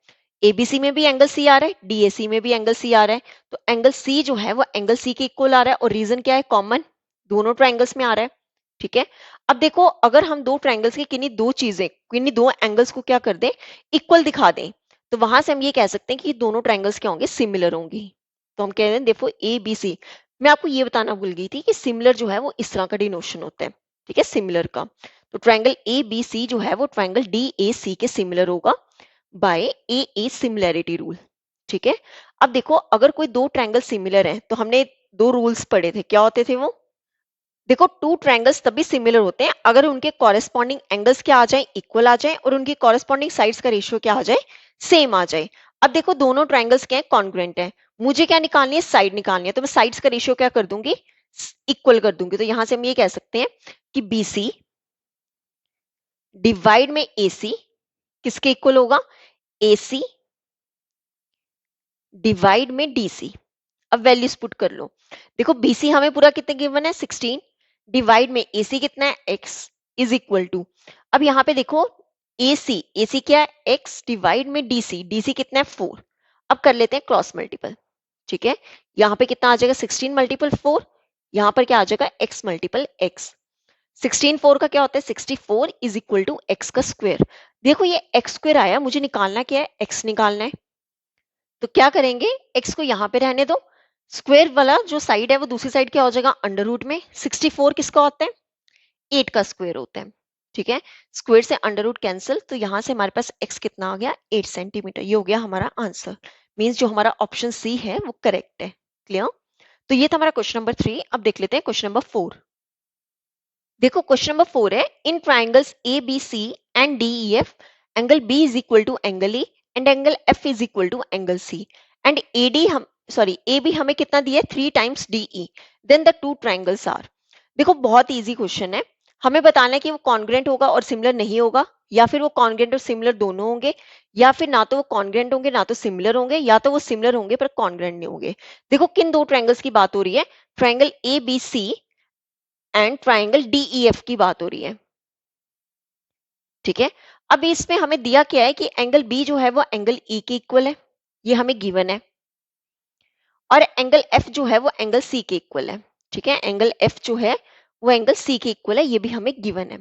एबीसी में भी एंगल सी आ रहा है, डीएसी में भी एंगल सी आ रहा है, तो एंगल सी जो है वो एंगल सी के इक्वल आ रहा है, और रीजन क्या है, कॉमन, दोनों ट्रायंगल्स में आ रहा है। ठीक है, अब देखो अगर हम दो ट्रायंगल्स की किन्हीं दो एंगल्स को क्या कर दें, इक्वल दिखा दें, तो वहां से हम ये कह सकते हैं कि दोनों ट्रायंगल्स क्या होंगे, सिमिलर होंगी। तो हम कह रहे हैं देखो ए बी सी, मैं आपको ये बताना भूल गई थी कि सिमिलर जो है वो इस तरह का डिनोशन होता है। ठीक है, सिमिलर का, तो ट्रायंगल ए बी सी जो है वो ट्रायंगल डी ए सी के सिमिलर होगा by A A similarity rule. ठीक है, अब देखो अगर कोई दो ट्रायंगल सिमिलर हैं तो हमने दो रूल्स पढ़े थे, क्या होते थे वो, देखो टू ट्रायंगल्स तभी सिमिलर होते हैं अगर उनके कॉरेस्पॉन्डिंग एंगल्स क्या आ जाए, इक्वल आ जाए, और उनकी कॉरेस्पॉन्डिंग साइड्स का रेशियो क्या आ जाए, सेम आ जाए। अब देखो दोनों ट्रायंगल्स क्या है, कॉन्ग्रुएंट है, मुझे क्या निकालनी है, साइड निकालनी है, तो मैं साइड्स का रेशियो क्या कर दूंगी, इक्वल कर दूंगी। तो यहां से हम ये कह सकते हैं कि BC डिवाइड में AC किसके इक्वल होगा, AC डिवाइड में DC। अब वैल्यूज पुट कर लो, देखो BC हमें पूरा कितने गिवन है 16, डिवाइड में AC कितना है x इज इक्वल टू, अब यहाँ पे देखो AC क्या है x डिवाइड में DC कितना है 4। अब कर लेते हैं क्रॉस मल्टीपल। ठीक है, यहाँ पे कितना आ जाएगा 16 मल्टीपल 4, यहाँ पर क्या आ जाएगा x मल्टीपल x। 16 4 का क्या होता है 64 इज इक्वल टू x का स्क्वायर। देखो ये x स्क्वायर आया, मुझे निकालना क्या है, x निकालना है, तो क्या करेंगे, x को यहाँ पे रहने दो, स्क्वायर वाला जो साइड है वो दूसरी साइड क्या हो जाएगा अंडर रूट में, 64 किसका होता है 8 का स्क्वायर होता है। ठीक है, स्क्वायर से अंडर रूट कैंसिल, तो यहां से हमारे पास x कितना आ गया 8 सेंटीमीटर, ये हो गया हमारा आंसर। मींस जो हमारा ऑप्शन सी है वो करेक्ट है। क्लियर। तो ये था हमारा क्वेश्चन नंबर 3। अब देख लेते हैं क्वेश्चन नंबर 4। देखो क्वेश्चन नंबर 4 है, in triangles A B C and D E F angle B is equal to angle A and angle F is equal to angle C and A D हम A B हमें कितना दिया है 3 times D E, then the two triangles are. देखो बहुत easy question है, हमें बताना है कि वो कॉन्ग्रेंट होगा और सिमिलर नहीं होगा, या फिर वो कॉन्ग्रेंट और सिमिलर दोनों होंगे, या फिर ना तो वो कॉन्ग्रेंट होंगे ना तो सिमिलर होंगे, या तो वो सिमिलर होंगे पर कॉन्ग्रेंट नहीं होंगे। देखो किन दो ट्रायंगल्स की बात हो रही है, triangle A B C and triangle D E F की बात हो रही है। ठीक है, अब इसमें हमें दिया क्या है कि एंगल बी जो है वो एंगल ई के इक्वल है, ये हमें गिवन है, और एंगल एफ जो है वो एंगल सी के इक्वल है। ठीक है, एंगल एफ जो है वो एंगल सी के इक्वल है, ये भी हमें गिवन है।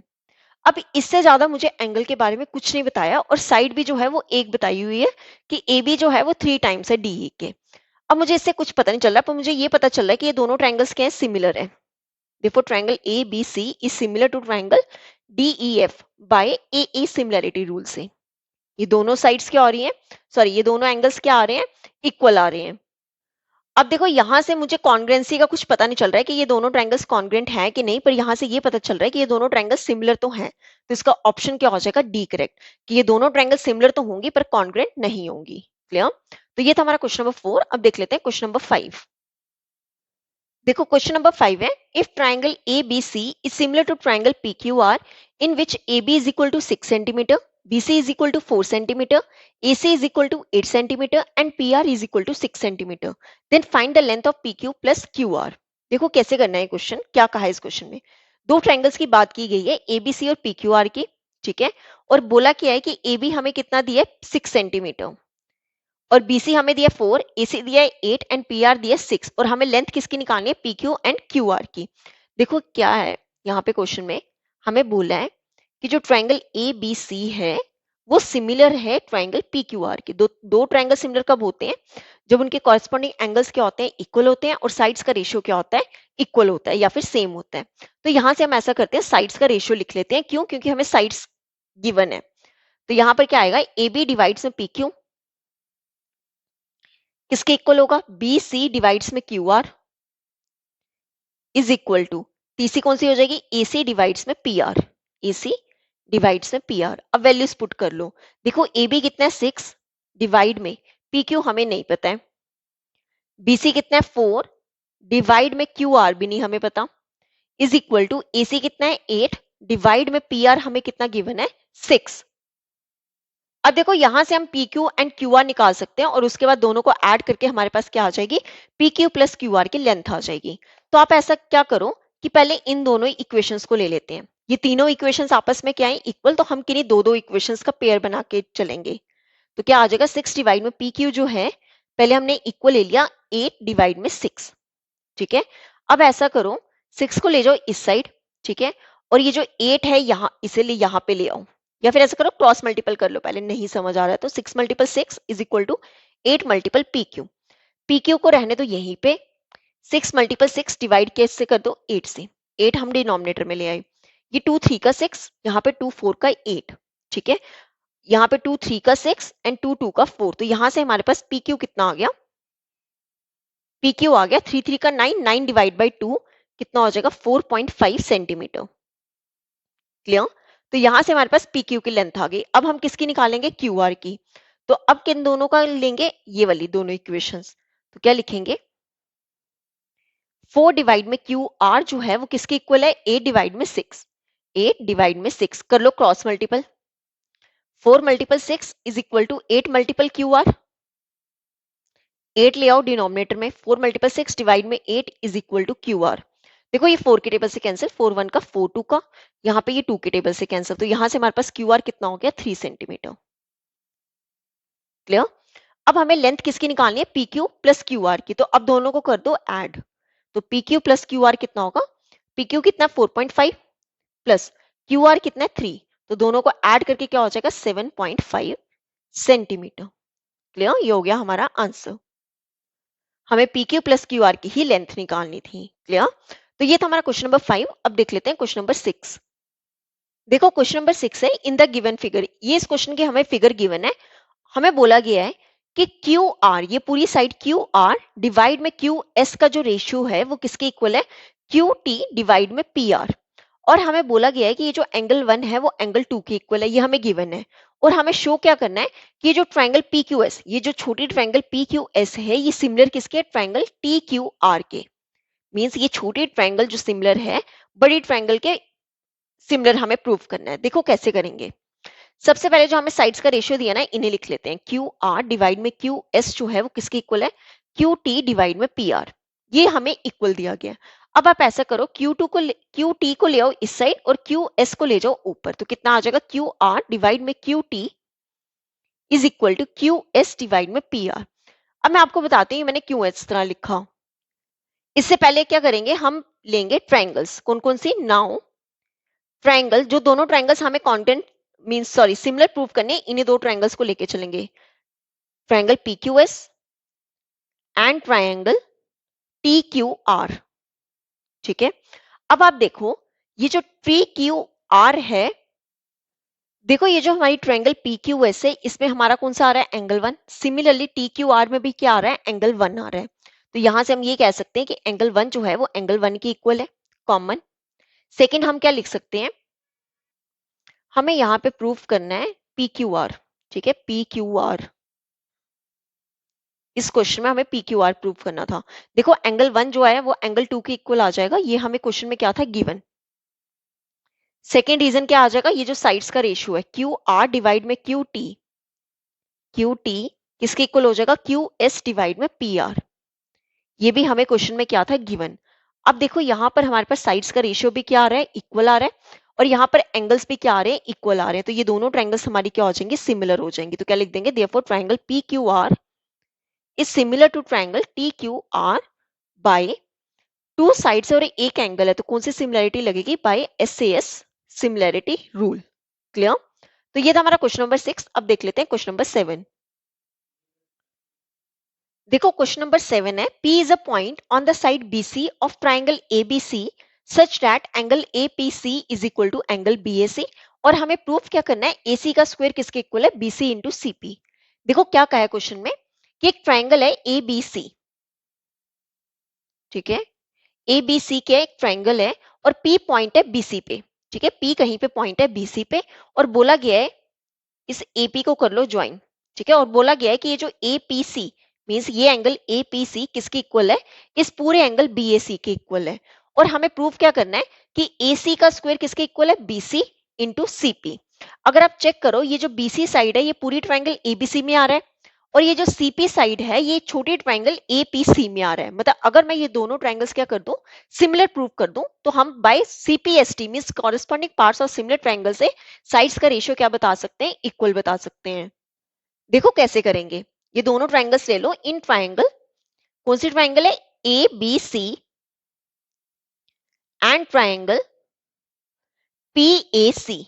अब इससे ज्यादा मुझे एंगल के बारे में कुछ नहीं बताया, और साइड भी जो है वो एक बताई हुई है कि ए बी जो है वो 3 टाइम्स है डी के। अब मुझे इससे कुछ पता नहीं चल रहा, पर मुझे ये पता चल रहा है कि ये दोनों ट्रायंगल्स क्या है, सिमिलर है। Therefore, triangle ABC is similar to triangle DEF by AA similarity rule से। ये दोनों साइड्स क्या हो रही हैं, सॉरी ये दोनों एंगल्स क्या आ रहे हैं, इक्वल आ रहे हैं। अब देखो यहां से मुझे कॉन्ग्रेंसी का कुछ पता नहीं चल रहा है कि ये दोनों ट्रायंगल्स कॉन्ग्रेंट है कि नहीं, पर यहां से ये पता चल रहा है कि ये दोनों ट्रायंगल्स सिमिलर तो हैं। तो इसका ऑप्शन क्या हो जाएगा, डी करेक्ट, कि ये दोनों ट्रायंगल सिमिलर तो होंगी पर कॉन्ग्रेंट नहीं होंगी। क्लियर? तो ये था हमारा क्वेश्चन नंबर 4। अब देख लेते हैं क्वेश्चन नंबर 5। देखो क्वेश्चन नंबर 5 है, if triangle A B C is similar to triangle P Q R in which A B is equal to 6 centimetre, B C is equal to 4 centimetre, A C is equal to 8 centimetre and P R is equal to 6 centimetre, then find the length of P Q plus Q R. देखो कैसे करना है question, क्या कहा है इस question में, दो ट्राइंगल्स की बात की गई है, ए बी सी और पी क्यू आर की। ठीक है, और बोला क्या है कि ए बी हमें कितना दिया है, 6 सेंटीमीटर, और बीसी हमें दिया 4, एसी दिया है 8 एंड पीआर दिया 6, और हमें लेंथ किसकी निकालनी है, पीक्यू एंड क्यूआर की। देखो क्या है यहाँ पे क्वेश्चन में हमें बोला है कि जो ट्रायंगल ए बी सी है वो सिमिलर है ट्रायंगल पी क्यू आर के। दो दो ट्रायंगल सिमिलर कब होते हैं, जब उनके कॉरेस्पॉन्डिंग एंगल्स क्या होते हैं, इक्वल होते हैं, और साइड्स का रेशियो क्या होता है, इक्वल होता है या फिर सेम होता है। तो यहाँ से हम ऐसा करते हैं, साइड्स का रेशियो लिख लेते हैं, क्यों, क्योंकि हमें साइड्स गिवन है। तो यहाँ पर क्या आएगा, ए बी डिवाइड्स में पी क्यू किसके इक्वल होगा, बी सी डिवाइड्स में Q R is equal to, तीसरी कौन सी हो जाएगी, ए सी डिवाइड्स में P R, A C divides में पी आर। अब वैल्यूज पुट कर लो, देखो ए बी कितना है 6 डिवाइड में पी क्यू हमें नहीं पता है, बी सी कितना है 4 डिवाइड में क्यू आर भी नहीं हमें पता, इज इक्वल टू ए सी कितना है 8 डिवाइड में पी आर हमें कितना गिवन है 6। अब देखो यहां से हम P Q and Q R निकाल सकते हैं, और उसके बाद दोनों को ऐड करके हमारे पास क्या आ जाएगी, P Q plus Q are की लेंथ आ जाएगी। तो आप ऐसा क्या करो कि पहले इन दोनों इक्वेशंस को ले लेते हैं, ये तीनों इक्वेशंस आपस में क्या है, इक्वल, तो हम किन्हीं दो दो इक्वेशंस का पेयर बना के चलेंगे। तो क्या आ जाएगा, 6 डिवाइड में पी क्यू जो है, पहले हमने इक्वल ले लिया 8 डिवाइड में 6। ठीक है, अब ऐसा करो 6 को ले जाओ इस साइड, ठीक है, और ये जो 8 है यहाँ, इसे ले यहाँ पे ले आओ, या फिर ऐसा करो क्रॉस मल्टीपल कर लो, पहले नहीं समझ आ रहा है तो 6 multiple 6 is equal to 8 multiple P Q. P Q को रहने दो यहीं पे, 6 मल्टीपल 6 डिवाइड कैसे कर दो 8 से, 8 हम डिनोमिनेटर में ले आए, ये 2 3 का 6, यहाँ पे 2 4 का 8। ठीक है, यहाँ पे 2 3 का 6 एंड 2 2 का 4, तो यहाँ से हमारे पास पी क्यू कितना आ गया, पी क्यू आ गया 3 3 का 9, 9 डिवाइड बाई 2 कितना हो जाएगा 4.5 सेंटीमीटर। क्लियर? तो यहां से हमारे पास पी क्यू की लेंथ आ गई। अब हम किसकी निकालेंगे, क्यू आर की। तो अब किन दोनों का लेंगे, ये वाली दोनों इक्वेशंस। तो क्या लिखेंगे, 4 डिवाइड में क्यू आर जो है वो किसके इक्वल है, 8 डिवाइड में 6, 8 डिवाइड में 6 कर लो cross multiple, 4 multiple 6 is equal to 8 multiple Q R, 8 ले आओ डिनोमिनेटर में, 4 मल्टीपल 6 डिवाइड में 8 is equal to Q R. देखो ये 4 के टेबल से कैंसिल, 4 1 का 4 2 का, यहाँ पे ये 2 के टेबल से कैंसिल, तो यहाँ से हमारे पास क्यू आर कितना हो गया 3 सेंटीमीटर। क्लियर? अब हमें लेंथ किसकी निकालनी है, P Q plus Q are की। तो अब दोनों को कर दो ऐड, तो P Q plus Q are कितना होगा, पी क्यू कितना 4.5 प्लस क्यू आर कितना 3, तो दोनों को ऐड करके क्या हो जाएगा 7.5 सेंटीमीटर। क्लियर? ये हो गया हमारा आंसर। हमें P Q plus Q are की ही लेंथ निकालनी थी। क्लियर? तो ये था हमारा क्वेश्चन नंबर 5। अब देख लेते हैं क्वेश्चन नंबर 6। देखो क्वेश्चन नंबर 6 है, इन द गिवन फिगर, ये इस क्वेश्चन की हमें फिगर गिवन है, हमें बोला गया है कि क्यू आर, ये पूरी साइड क्यू आर डिवाइड में क्यू एस का जो रेशियो है वो किसके इक्वल है, क्यू टी डिवाइड में पी आर। और हमें बोला गया है कि ये जो एंगल 1 है वो एंगल 2 के इक्वल है, ये हमें गिवन है। और हमें शो क्या करना है कि ये जो ट्रायंगल पी क्यू एस, ये जो छोटी ट्रायंगल पी क्यू एस है, ये सिमिलर किसके, ट्रायंगल टी क्यू आर के। मीन्स ये छोटी ट्रायंगल जो सिमिलर है बड़ी ट्रायंगल के सिमिलर हमें प्रूव करना है। देखो कैसे करेंगे। सबसे पहले जो हमें साइड्स का रेशियो दिया ना, इन्हें लिख लेते हैं। क्यू आर डिवाइड में क्यू एस जो है वो किसके इक्वल है, क्यू टी डिवाइड में पी आर। ये हमें इक्वल दिया गया। अब आप ऐसा करो, क्यू टी को ले आओ इस साइड और क्यू एस को ले जाओ ऊपर, तो कितना आ जाएगा, क्यू आर डिवाइड में Q T is equal to Q S divide में पी आर। अब मैं आपको बताती हूँ मैंने क्यों इस तरह लिखा। इससे पहले क्या करेंगे, हम लेंगे ट्रायंगल्स। कौन कौन सी, नाउ ट्रायंगल, जो दोनों ट्रायंगल्स हमें content means sorry similar prove करने, इन्हीं दो ट्रायंगल्स को लेके चलेंगे। Triangle PQS and triangle TQR। ठीक है, अब आप देखो ये जो TQR है, देखो ये जो हमारी ट्रायंगल PQS है, इसमें हमारा कौन सा आ रहा है, एंगल 1। सिमिलरली TQR में भी क्या आ रहा है, एंगल 1 आ रहा है। तो यहां से हम ये कह सकते हैं कि एंगल 1 जो है वो एंगल 1 के इक्वल है, कॉमन। सेकेंड हम क्या लिख सकते हैं, हमें यहाँ पे प्रूफ करना है PQR। ठीक है, PQR, इस क्वेश्चन में हमें PQR प्रूफ करना था। देखो एंगल 1 जो है वो एंगल 2 के इक्वल आ जाएगा, ये हमें क्वेश्चन में क्या था, गिवन। सेकेंड रीजन क्या आ जाएगा, ये जो साइड्स का रेशियो है QR डिवाइड में QT, QT किसके इक्वल हो जाएगा, QS डिवाइड में PR। ये भी हमें क्वेश्चन में क्या था, गिवन। अब देखो यहाँ पर हमारे पास साइड्स का रेशियो भी क्या आ रहा है, इक्वल आ रहा है, और यहाँ पर एंगल्स भी क्या आ रहे हैं, इक्वल आ रहे हैं। तो ये दोनों ट्रायंगल्स हमारी क्या हो जाएंगे, सिमिलर हो जाएंगे। तो क्या लिख देंगे, therefore triangle PQR is similar to triangle TQR by, two sides और एक एंगल है, तो कौन सी सिमिलरिटी लगेगी, by SAS similarity rule. Clear. तो ये था हमारा क्वेश्चन नंबर 6। अब देख लेते हैं क्वेश्चन नंबर 7। देखो क्वेश्चन नंबर 7 है, P is a point on the side BC of triangle ABC such that angle APC is equal to angle BAC। और हमें प्रूफ क्या करना है, AC का स्क्वायर किसके इक्वल है, BC इंटू CP। देखो क्या कहा है क्वेश्चन में कि एक ट्राइंगल है ABC। ठीक है, ABC के एक ट्राइंगल है और P पॉइंट है BC पे। ठीक है, P कहीं पे पॉइंट है BC पे, और बोला गया है इस AP को कर लो ज्वाइन। ठीक है, और बोला गया है कि ये जो APC मींस ये एंगल APC किसके इक्वल है, इस पूरे एंगल BAC के इक्वल है। और हमें प्रूफ क्या करना है कि AC का स्क्वायर किसके इक्वल है, BC इंटू CP। अगर आप चेक करो, ये जो BC साइड है ये पूरी ट्राइंगल ABC में आ रहा है, और ये जो CP साइड है ये छोटी ट्राइंगल APC में आ रहा है। मतलब अगर मैं ये दोनों ट्राइंगल्स क्या कर दूं, सिमिलर प्रूव कर दूं, तो हम by CPST means corresponding parts of similar triangle से साइड्स का रेशियो क्या बता सकते हैं, इक्वल बता सकते हैं। देखो कैसे करेंगे, ये दोनों ट्राइंगल्स ले लो इन ट्राइंगल, कौन सी ट्राइंगल है, ABC एंड ट्राइंगल PAC।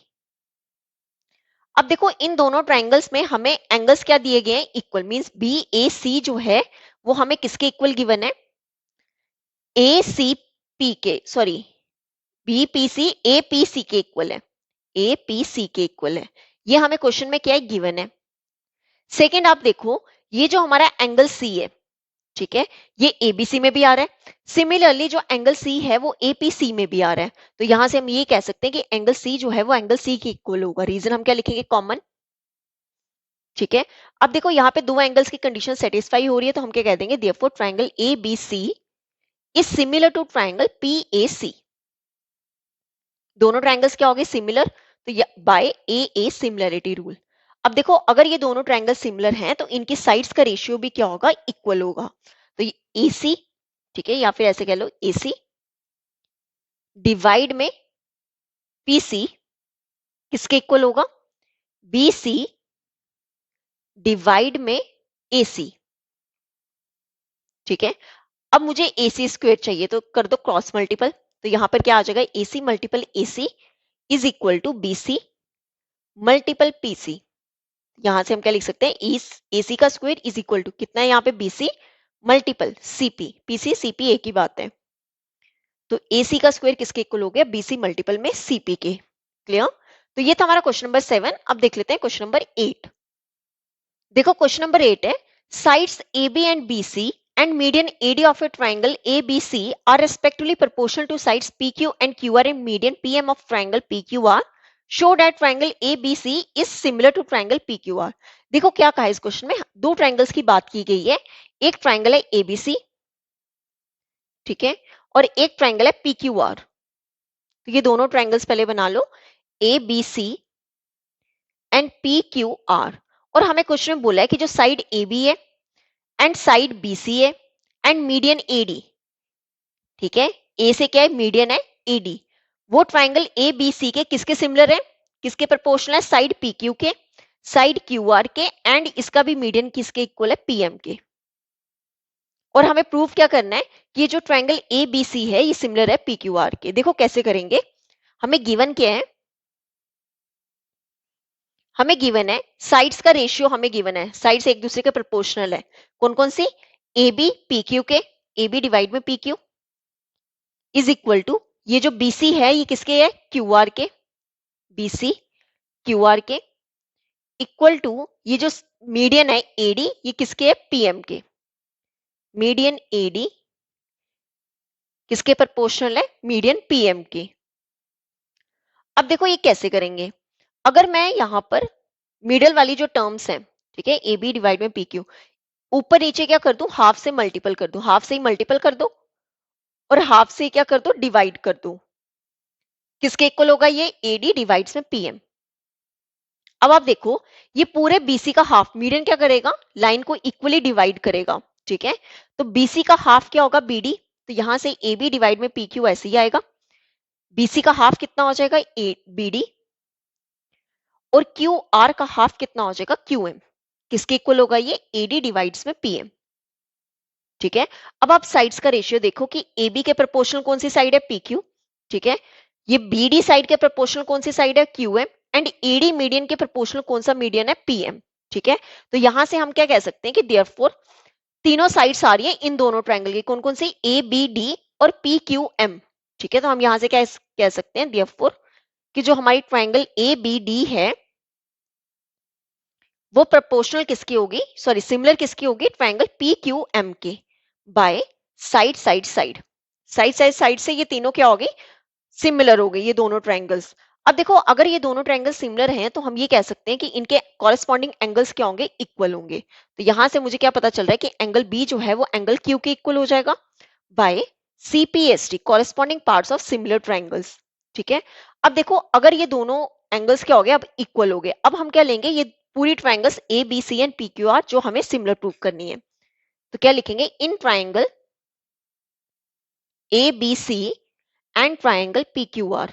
अब देखो इन दोनों ट्राइंगल्स में हमें एंगल्स क्या दिए गए हैं, इक्वल मींस BAC जो है वो हमें किसके इक्वल गिवन है, ACP के, सॉरी BPC APC के इक्वल है, APC के इक्वल है। ये हमें क्वेश्चन में क्या है, गिवन है। सेकेंड आप देखो, ये जो हमारा एंगल C है, ठीक है, ये ABC में भी आ रहा है। सिमिलरली जो एंगल C है वो APC में भी आ रहा है। तो यहां से हम ये कह सकते हैं कि एंगल C जो है वो एंगल C के इक्वल होगा। रीजन हम क्या लिखेंगे, कॉमन। ठीक है, अब देखो यहाँ पे दो एंगल्स की कंडीशन सेटिस्फाई हो रही है, तो हम क्या कह देंगे, therefore triangle ABC is similar to triangle PAC। दोनों ट्राइंगल्स क्या हो गए, सिमिलर, तो बाय AA सिमिलरिटी रूल। अब देखो अगर ये दोनों ट्राइंगल सिमिलर हैं तो इनकी साइड्स का रेशियो भी क्या होगा, इक्वल होगा। तो ये AC, ठीक है, या फिर ऐसे कह लो AC डिवाइड में PC किसके इक्वल होगा, BC डिवाइड में AC। ठीक है, अब मुझे AC स्क्वायर चाहिए, तो कर दो क्रॉस मल्टीपल। तो यहां पर क्या आ जाएगा, AC multiple AC is equal to BC multiple PC। यहां से हम क्या लिख सकते हैं, AC का स्क्वायर इज इक्वल टू कितना है यहाँ पे, BC multiple CP। PC CP एक ही बात है, तो AC का स्क्वायर किसके इक्वल हो गया, BC मल्टीपल में CP के। क्लियर। तो ये था हमारा क्वेश्चन नंबर 7। अब देख लेते हैं क्वेश्चन नंबर 8। देखो क्वेश्चन नंबर 8 है, sides AB and BC and median AD of a triangle ABC are respectively proportional to sides PQ and QR and median PM of triangle PQR. Show that triangle ABC is similar to triangle PQR। देखो क्या कहा है इस question में, दो triangles की बात की गई है। एक ट्राइंगल है ABC, ठीक है, और एक ट्राइंगल है PQR। तो ये दोनों ट्रायंगल्स पहले बना लो, A B C and P Q R. और हमें क्वेश्चन में बोला है कि जो साइड ए बी है एंड साइड बी सी है एंड मीडियन ए डी, ठीक है, ए से क्या है, मीडियन है ए डी, वो ट्राइंगल ए बी सी के किसके सिमिलर है, किसके प्रोपोर्शनल है, साइड पी क्यू के, साइड क्यू आर के, एंड इसका भी मीडियन किसके इक्वल है, पीएम के। और हमें प्रूव क्या करना है कि ये जो ट्राइंगल ए बी सी है ये सिमिलर है पी क्यू आर के। देखो कैसे करेंगे, हमें गिवन क्या है, हमें गिवन है साइड्स का रेशियो, हमें गिवन है साइड्स एक दूसरे के प्रोपोर्शनल है, कौन कौन सी, ए बी पी क्यू के, ए बी डिवाइड में P Q is equal to, ये जो BC है ये किसके है, QR के, BC QR के, इक्वल टू ये जो मीडियन है AD ये किसके है, PM के, मीडियन AD किसके प्रोपोर्शनल है, मीडियन PM के। अब देखो ये कैसे करेंगे, अगर मैं यहां पर मिडल वाली जो टर्म्स है, ठीक है, AB डिवाइड में PQ, ऊपर नीचे क्या कर दूं, हाफ से मल्टीपल कर दूं, हाफ से ही मल्टीपल कर दो और हाफ से क्या कर दो, डिवाइड कर दो, किसके इक्वल होगा ये, AD डिवाइड्स में PM। अब आप देखो ये पूरे BC का हाफ, मीडियन क्या करेगा, लाइन को इक्वली डिवाइड करेगा, ठीक है, तो BC का हाफ क्या होगा, BD, तो यहां से AB डिवाइड में PQ ऐसे ही आएगा, BC का हाफ कितना हो जाएगा, BD, और QR का हाफ कितना हो जाएगा, QM, किसके इक्वल होगा ये, AD डिवाइड्स में PM, ठीक है। अब आप साइड्स का रेशियो देखो कि AB के प्रोपोर्शनल कौन सी साइड है, PQ, ठीक है, ये BD साइड के प्रोपोर्शनल कौन सी साइड है, QM, एंड AD मीडियन के प्रोपोर्शनल कौन सा मीडियन है, PM, ठीक है। तो यहां से हम क्या कह सकते हैं कि देयरफॉर तीनों साइड्स आ रही है इन दोनों ट्रायंगल की, कौन कौन सी, ABD और PQM, ठीक है। तो हम यहां से क्या कह सकते हैं, देयरफॉर कि जो हमारी ट्रायंगल ABD है वो प्रोपोर्शनल किसकी होगी, सॉरी सिमिलर किसकी होगी, ट्रायंगल PQM के, by side side side, side side side से ये तीनों क्या होगी, सिमिलर हो गई ये दोनों ट्रायंगल्स। अब देखो अगर ये दोनों ट्रायंगल सिमिलर हैं तो हम ये कह सकते हैं कि इनके कॉरेस्पॉन्डिंग एंगल्स क्या होंगे, इक्वल होंगे। तो यहां से मुझे क्या पता चल रहा है कि एंगल बी जो है वो एंगल क्यू के इक्वल हो जाएगा by CPST, corresponding parts of similar triangles, ठीक है। अब देखो अगर ये दोनों एंगल्स क्या हो गए, अब इक्वल हो गए, अब हम क्या लेंगे, ये पूरी ट्रायंगल्स ABC एंड PQR जो हमें सिमिलर प्रूव करनी है, तो क्या लिखेंगे, in triangle ABC and triangle PQR,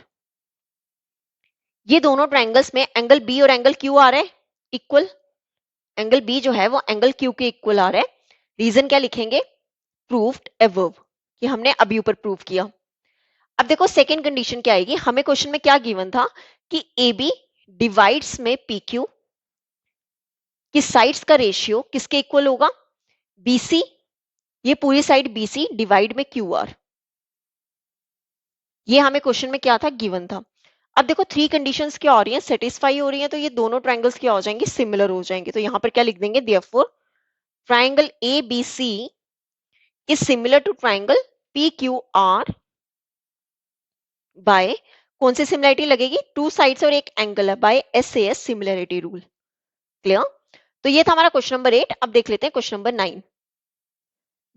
ये दोनों ट्रायंगल्स में एंगल बी और एंगल क्यू आ रहा है इक्वल, एंगल बी जो है वो एंगल क्यू के इक्वल आ रहा है। रीजन क्या लिखेंगे, प्रूव्ड अबव, कि हमने अभी ऊपर प्रूव किया। अब देखो सेकंड कंडीशन क्या आएगी, हमें क्वेश्चन में क्या गिवन था कि AB डिवाइड्स में PQ की साइड्स का रेशियो किसके इक्वल होगा, BC, ये पूरी साइड BC डिवाइड में QR, ये हमें क्वेश्चन में क्या था, गिवन था। अब देखो थ्री कंडीशंस क्या हो रही हैं, सेटिस्फाई हो रही हैं, तो ये दोनों ट्रायंगल्स क्या हो जाएंगे, सिमिलर हो जाएंगे। तो यहां पर क्या लिख देंगे, therefore triangle ABC is similar to triangle PQR by, कौन सी सिमिलरिटी लगेगी, टू साइड्स और एक एंगल है, by SAS similarity rule. Clear. तो ये था हमारा क्वेश्चन नंबर 8। अब देख लेते हैं क्वेश्चन नंबर 9।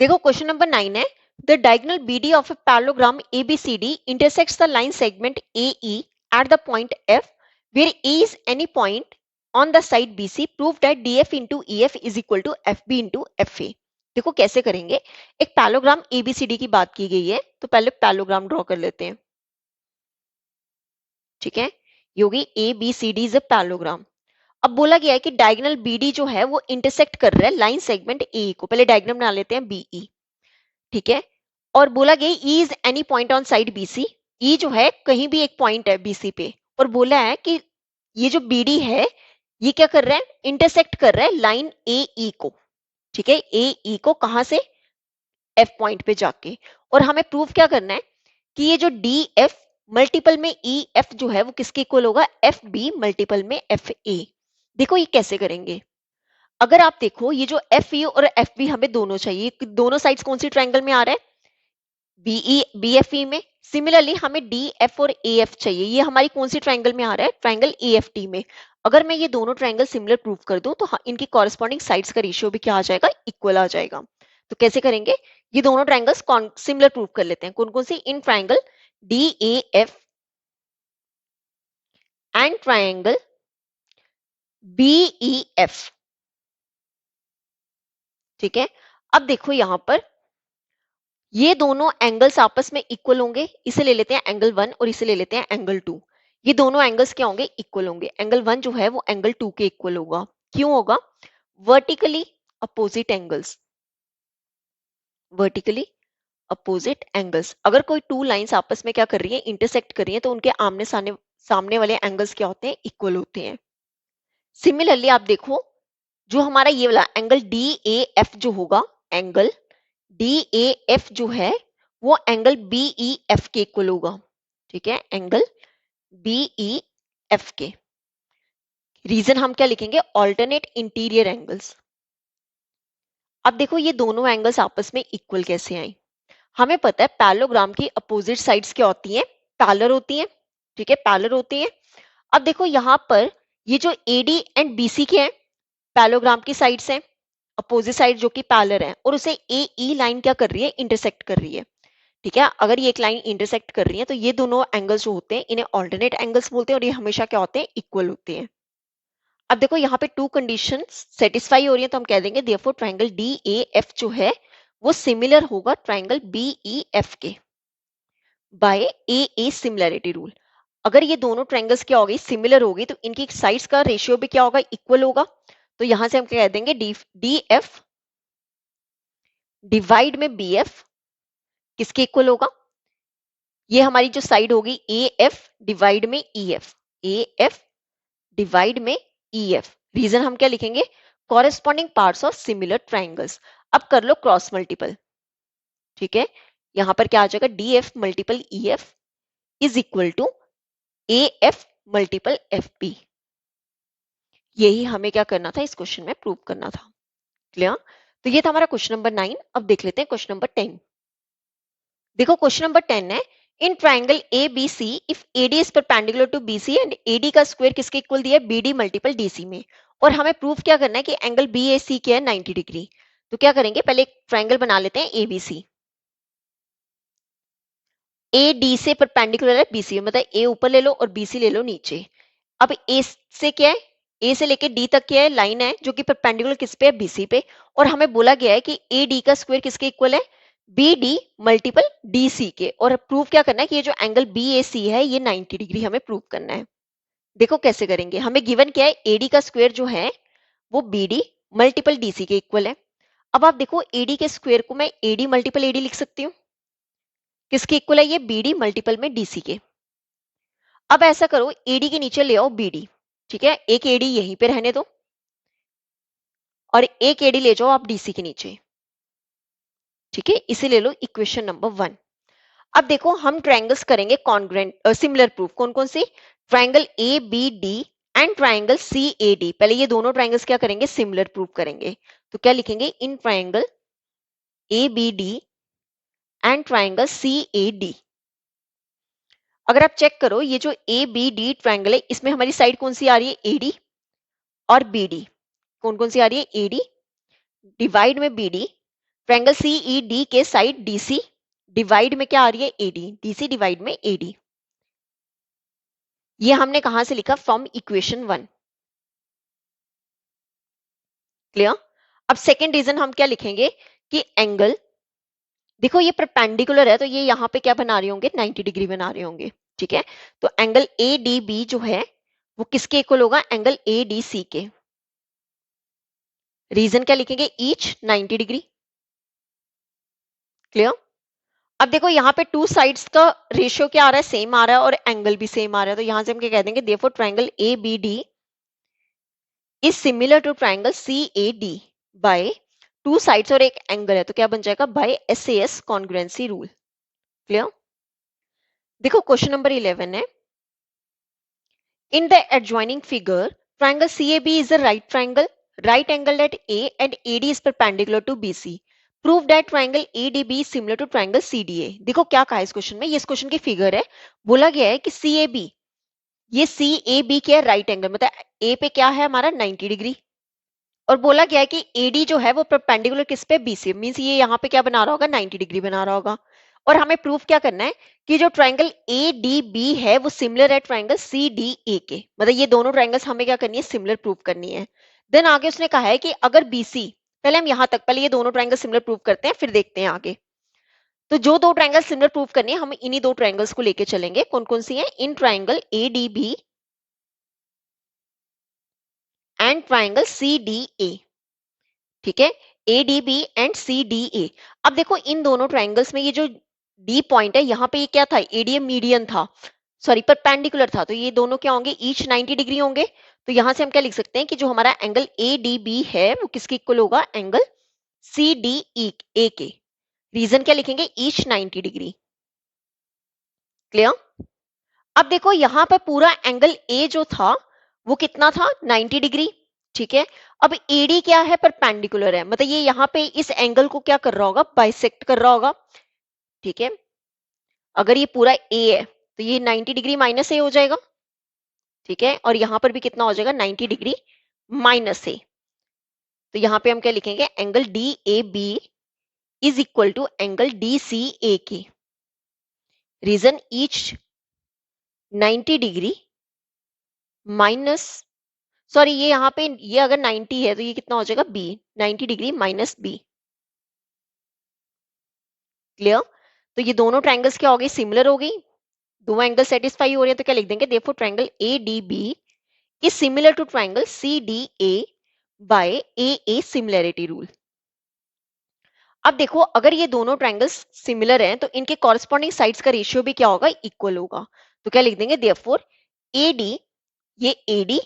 देखो क्वेश्चन नंबर 9 है, the diagonal BD of a parallelogram ABCD intersects the line segment AE at the point F where A is any point on the side BC. Prove that DF into EF is equal to FB into FA. देखो कैसे करेंगे, एक parallelogram ABCD की बात की गई है, तो पहले पैलोग्राम ड्रॉ कर लेते हैं, ठीक है, ये होगी ABCD इज अ पैलोग्राम। अब बोला गया है कि डायगोनल BD जो है वो इंटरसेक्ट कर रहा है लाइन सेगमेंट AE को, पहले डायग्राम बना लेते हैं BE, ठीक है। और बोला गया E is any point on side BC, ई जो है कहीं भी एक पॉइंट है BC पे, और बोला है कि ये जो BD है ये क्या कर रहा है, इंटरसेक्ट कर रहा है लाइन AE को, ठीक है, AE को कहां से, F पॉइंट पे जाके। और हमें प्रूफ क्या करना है कि ये जो DF मल्टीपल में EF जो है वो किसके इक्वल होगा, FB मल्टीपल में FA। देखो ये कैसे करेंगे, अगर आप देखो ये जो FE और FB हमें दोनों चाहिए, दोनों साइड्स कौन सी ट्रायंगल में आ रहा है, BE BFE में। सिमिलरली हमें DF और AF चाहिए, ये हमारी कौन सी ट्रायंगल में आ रहा है, ट्रायंगल AFT में। अगर मैं ये दोनों ट्रायंगल सिमिलर प्रूव कर दूं तो इनकी कॉरेस्पॉन्डिंग साइड्स का रेशियो भी क्या आ जाएगा, इक्वल आ जाएगा। तो कैसे करेंगे, ये दोनों ट्रायंगल्स सिमिलर प्रूव कर लेते हैं, कौन कौन सी, in triangle DAF and triangle BEF। ठीक है, अब देखो यहां पर ये दोनों एंगल्स आपस में इक्वल होंगे। इसे ले लेते हैं एंगल 1 और इसे ले लेते हैं एंगल 2। ये दोनों एंगल्स क्या होंगे? इक्वल होंगे। एंगल 1 जो है वो एंगल 2 के इक्वल होगा। क्यों होगा? Vertically opposite angles, vertically opposite angles. अगर कोई टू लाइंस आपस में क्या कर रही है? इंटरसेक्ट कर रही है, तो उनके आमने सामने वाले एंगल्स क्या होते हैं? इक्वल होते हैं। सिमिलरली आप देखो, जो हमारा ये वाला एंगल DAF जो होगा, एंगल DAF जो है वो एंगल BEF के इक्वल होगा। ठीक है, एंगल BEF के। रीजन हम क्या लिखेंगे? Alternate interior angles. अब देखो ये दोनों एंगल्स आपस में इक्वल कैसे आए? हमें पता है पैरेललोग्राम की अपोजिट साइड्स क्या होती हैं? पैरेलल होती हैं। ठीक है, पैरेलल होती हैं। अब देखो यहाँ पर ये जो AD एंड BC के हैं, पैरेललोग्राम की साइड्स हैं, अपोजिट साइड जो कि पैरेलल है, और उसे AE लाइन क्या कर रही है? इंटरसेक्ट कर रही है। ठीक है, अगर ये एक लाइन इंटरसेक्ट कर रही है तो ये दोनों एंगल्स जो होते हैं इन्हें ऑल्टरनेट एंगल्स बोलते हैं, और ये हमेशा क्या होते हैं? इक्वल होते हैं। अब देखो यहाँ पे टू कंडीशंस सेटिस्फाई हो रही है, तो हम कह देंगे देयरफॉर ट्रायंगल DAF जो है वो सिमिलर होगा ट्रायंगल BEF के बाय AA सिमिलैरिटी रूल। अगर ये दोनों ट्रायंगल्स क्या होगी? सिमिलर होगी, तो इनकी साइड्स का रेशियो भी क्या होगा? इक्वल होगा। तो यहां से हम क्या कह देंगे? DF डिवाइड में BF किसके इक्वल होगा? ये हमारी जो साइड होगी AF डिवाइड में EF, AF डिवाइड में EF। रीजन हम क्या लिखेंगे? Corresponding parts of similar triangles. अब कर लो क्रॉस मल्टीपल। ठीक है, यहां पर क्या आ जाएगा? DF multiple EF is equal to AF multiple FP। यही हमें क्या करना था? इस क्वेश्चन में प्रूव करना था। क्लियर? तो ये था हमारा क्वेश्चन नंबर 9। अब देख लेते हैं क्वेश्चन नंबर 10। देखो क्वेश्चन नंबर 10 है, in triangle ABC if AD is perpendicular to BC and AD का स्क्वायर किसके इक्वल दिया है? BD मल्टीपल DC में। और हमें प्रूफ क्या करना है कि एंगल BAC क्या है? 90 डिग्री। तो क्या करेंगे? पहले एक ट्राइंगल बना लेते हैं ABC। AD से परपेंडिकुलर है BC, मतलब A ऊपर ले लो और BC ले लो नीचे। अब A से क्या है? A से लेके D तक क्या है? लाइन है जो कि परपेंडिकुलर किस पे है? BC पे। और हमें बोला गया है कि AD का स्क्वायर किसके इक्वल है? BD मल्टीपल DC के। और प्रूफ क्या करना है कि ये जो एंगल BAC है ये 90 डिग्री हमें प्रूव करना है। देखो कैसे करेंगे? हमें गिवन क्या है? AD का स्क्वायर जो है वो BD मल्टीपल DC के इक्वल है। अब आप देखो AD के स्क्वायर को मैं AD मल्टीपल AD लिख सकती हूँ। किसके इक्वल है ये? BD मल्टीपल में DC के। अब ऐसा करो, AD के नीचे ले आओ BD। ठीक है, एक AD यहीं पे रहने दो और एक AD ले जाओ आप DC के नीचे। ठीक है, इसे ले लो इक्वेशन नंबर 1। अब देखो हम ट्रायंगल्स करेंगे कॉन्ग्रुएंट सिमिलर प्रूफ। कौन कौन सी? Triangle ABD and triangle CAD। पहले ये दोनों ट्रायंगल्स क्या करेंगे? सिमिलर प्रूफ करेंगे। तो क्या लिखेंगे? In triangle ABD and triangle CAD। अगर आप चेक करो ये जो ABD ट्रायंगल है इसमें हमारी साइड कौन सी आ रही है? AD और BD। कौन कौन सी आ रही है? AD डिवाइड में BD। ट्रायंगल CED के साइड DC डिवाइड में क्या आ रही है? AD। DC डिवाइड में AD। ये हमने कहां से लिखा? From equation 1। क्लियर? अब सेकेंड रीजन हम क्या लिखेंगे कि एंगल, देखो ये परपेंडिकुलर है तो ये यहां पे क्या बना रहे होंगे? 90 डिग्री बना रहे होंगे। ठीक है, तो एंगल ADB जो है वो किसके इक्वल होगा? एंगल ADC के। रीजन क्या लिखेंगे? Each 90 degree. क्लियर? अब देखो यहाँ पे टू साइड्स का रेशियो क्या आ रहा है? सेम आ रहा है और एंगल भी सेम आ रहा है। तो यहां से हम क्या कह देंगे? Therefore triangle ABD is similar to triangle CAD by two sides और एक एंगल है, तो क्या बन जाएगा? By SAS congruency rule. Clear? देखो क्वेश्चन नंबर 11 है, in the adjoining figure triangle CAB is a right angle at A and AD is perpendicular to BC. Prove that triangle ADB is similar to triangle CDA. देखो क्या कहा है इस question में? ये इस क्वेश्चन की फिगर है। बोला गया है कि CAB, ये CAB क्या है? राइट एंगल, मतलब A पे क्या है हमारा? 90 डिग्री। और बोला गया है कि AD जो है वो परपेंडिकुलर किस पे? BC। मींस ये यहाँ पे क्या बना रहा होगा? 90 डिग्री बना रहा होगा। और हमें प्रूफ क्या करना है कि जो ट्रायंगल ए डी बी है वो सिमिलर है ट्रायंगल सी डी ए के, मतलब ये दोनों ट्रायंगल्स हमें क्या करनी है, सिमिलर प्रूफ करनी है। देन आगे उसने कहा है कि अगर बीसी, पहले हम यहां तक पहले ये दोनों ट्रायंगल सिमिलर प्रूफ करते हैं, फिर देखते हैं आगे। तो जो दो ट्रायंगल सिमिलर प्रूफ करनी है हम इन्हीं दो ट्रायंगल्स को लेके चलेंगे। कौन कौन सी हैं? In triangle A D B and triangle C D A. ठीक है, A D B and C D A. अब देखो इन दोनों ट्रायंगल्स में ये जो डी पॉइंट है यहाँ पे ये क्या था, एडीएम मीडियन था, सॉरी परपेंडिकुलर था, तो ये दोनों क्या होंगे, ईच 90 डिग्री होंगे। तो यहां से हम क्या लिख सकते हैं कि जो हमारा एंगल ए डी बी है वो किसके इक्वल होगा, एंगल सी डी ए के। रीजन क्या लिखेंगे, ईच 90 डिग्री। क्लियर? अब देखो यहां पर पूरा एंगल ए जो था वो कितना था, 90 डिग्री। ठीक है, अब एडी क्या है, परपेंडिकुलर है, मतलब ये यहाँ पे इस एंगल को क्या कर रहा होगा, बाइसेक्ट कर रहा होगा। ठीक है, अगर ये पूरा ए है तो ये 90 डिग्री माइनस ए हो जाएगा। ठीक है, और यहां पर भी कितना हो जाएगा, 90 डिग्री माइनस ए। तो यहां पे हम क्या लिखेंगे, angle D A B is equal to angle D C A की। Reason, each 90 degree minus, sorry ये यहाँ पे ये अगर 90 है तो ये कितना हो जाएगा, B, 90 degree minus B. Clear? तो ये दोनों ट्रायंगल्स क्या हो गई, सिमिलर हो गई, दो एंगल सेटिस्फाई हो रहे हैं, तो क्या लिख देंगे, therefore triangle A D B is similar to triangle C D A by A similarity rule. अब देखो अगर ये दोनों ट्रायंगल्स सिमिलर हैं तो इनके कॉरेस्पॉन्डिंग साइड्स का रेशियो भी क्या होगा, इक्वल होगा। तो क्या लिख देंगे, देयरफॉर एडी, ये एडी,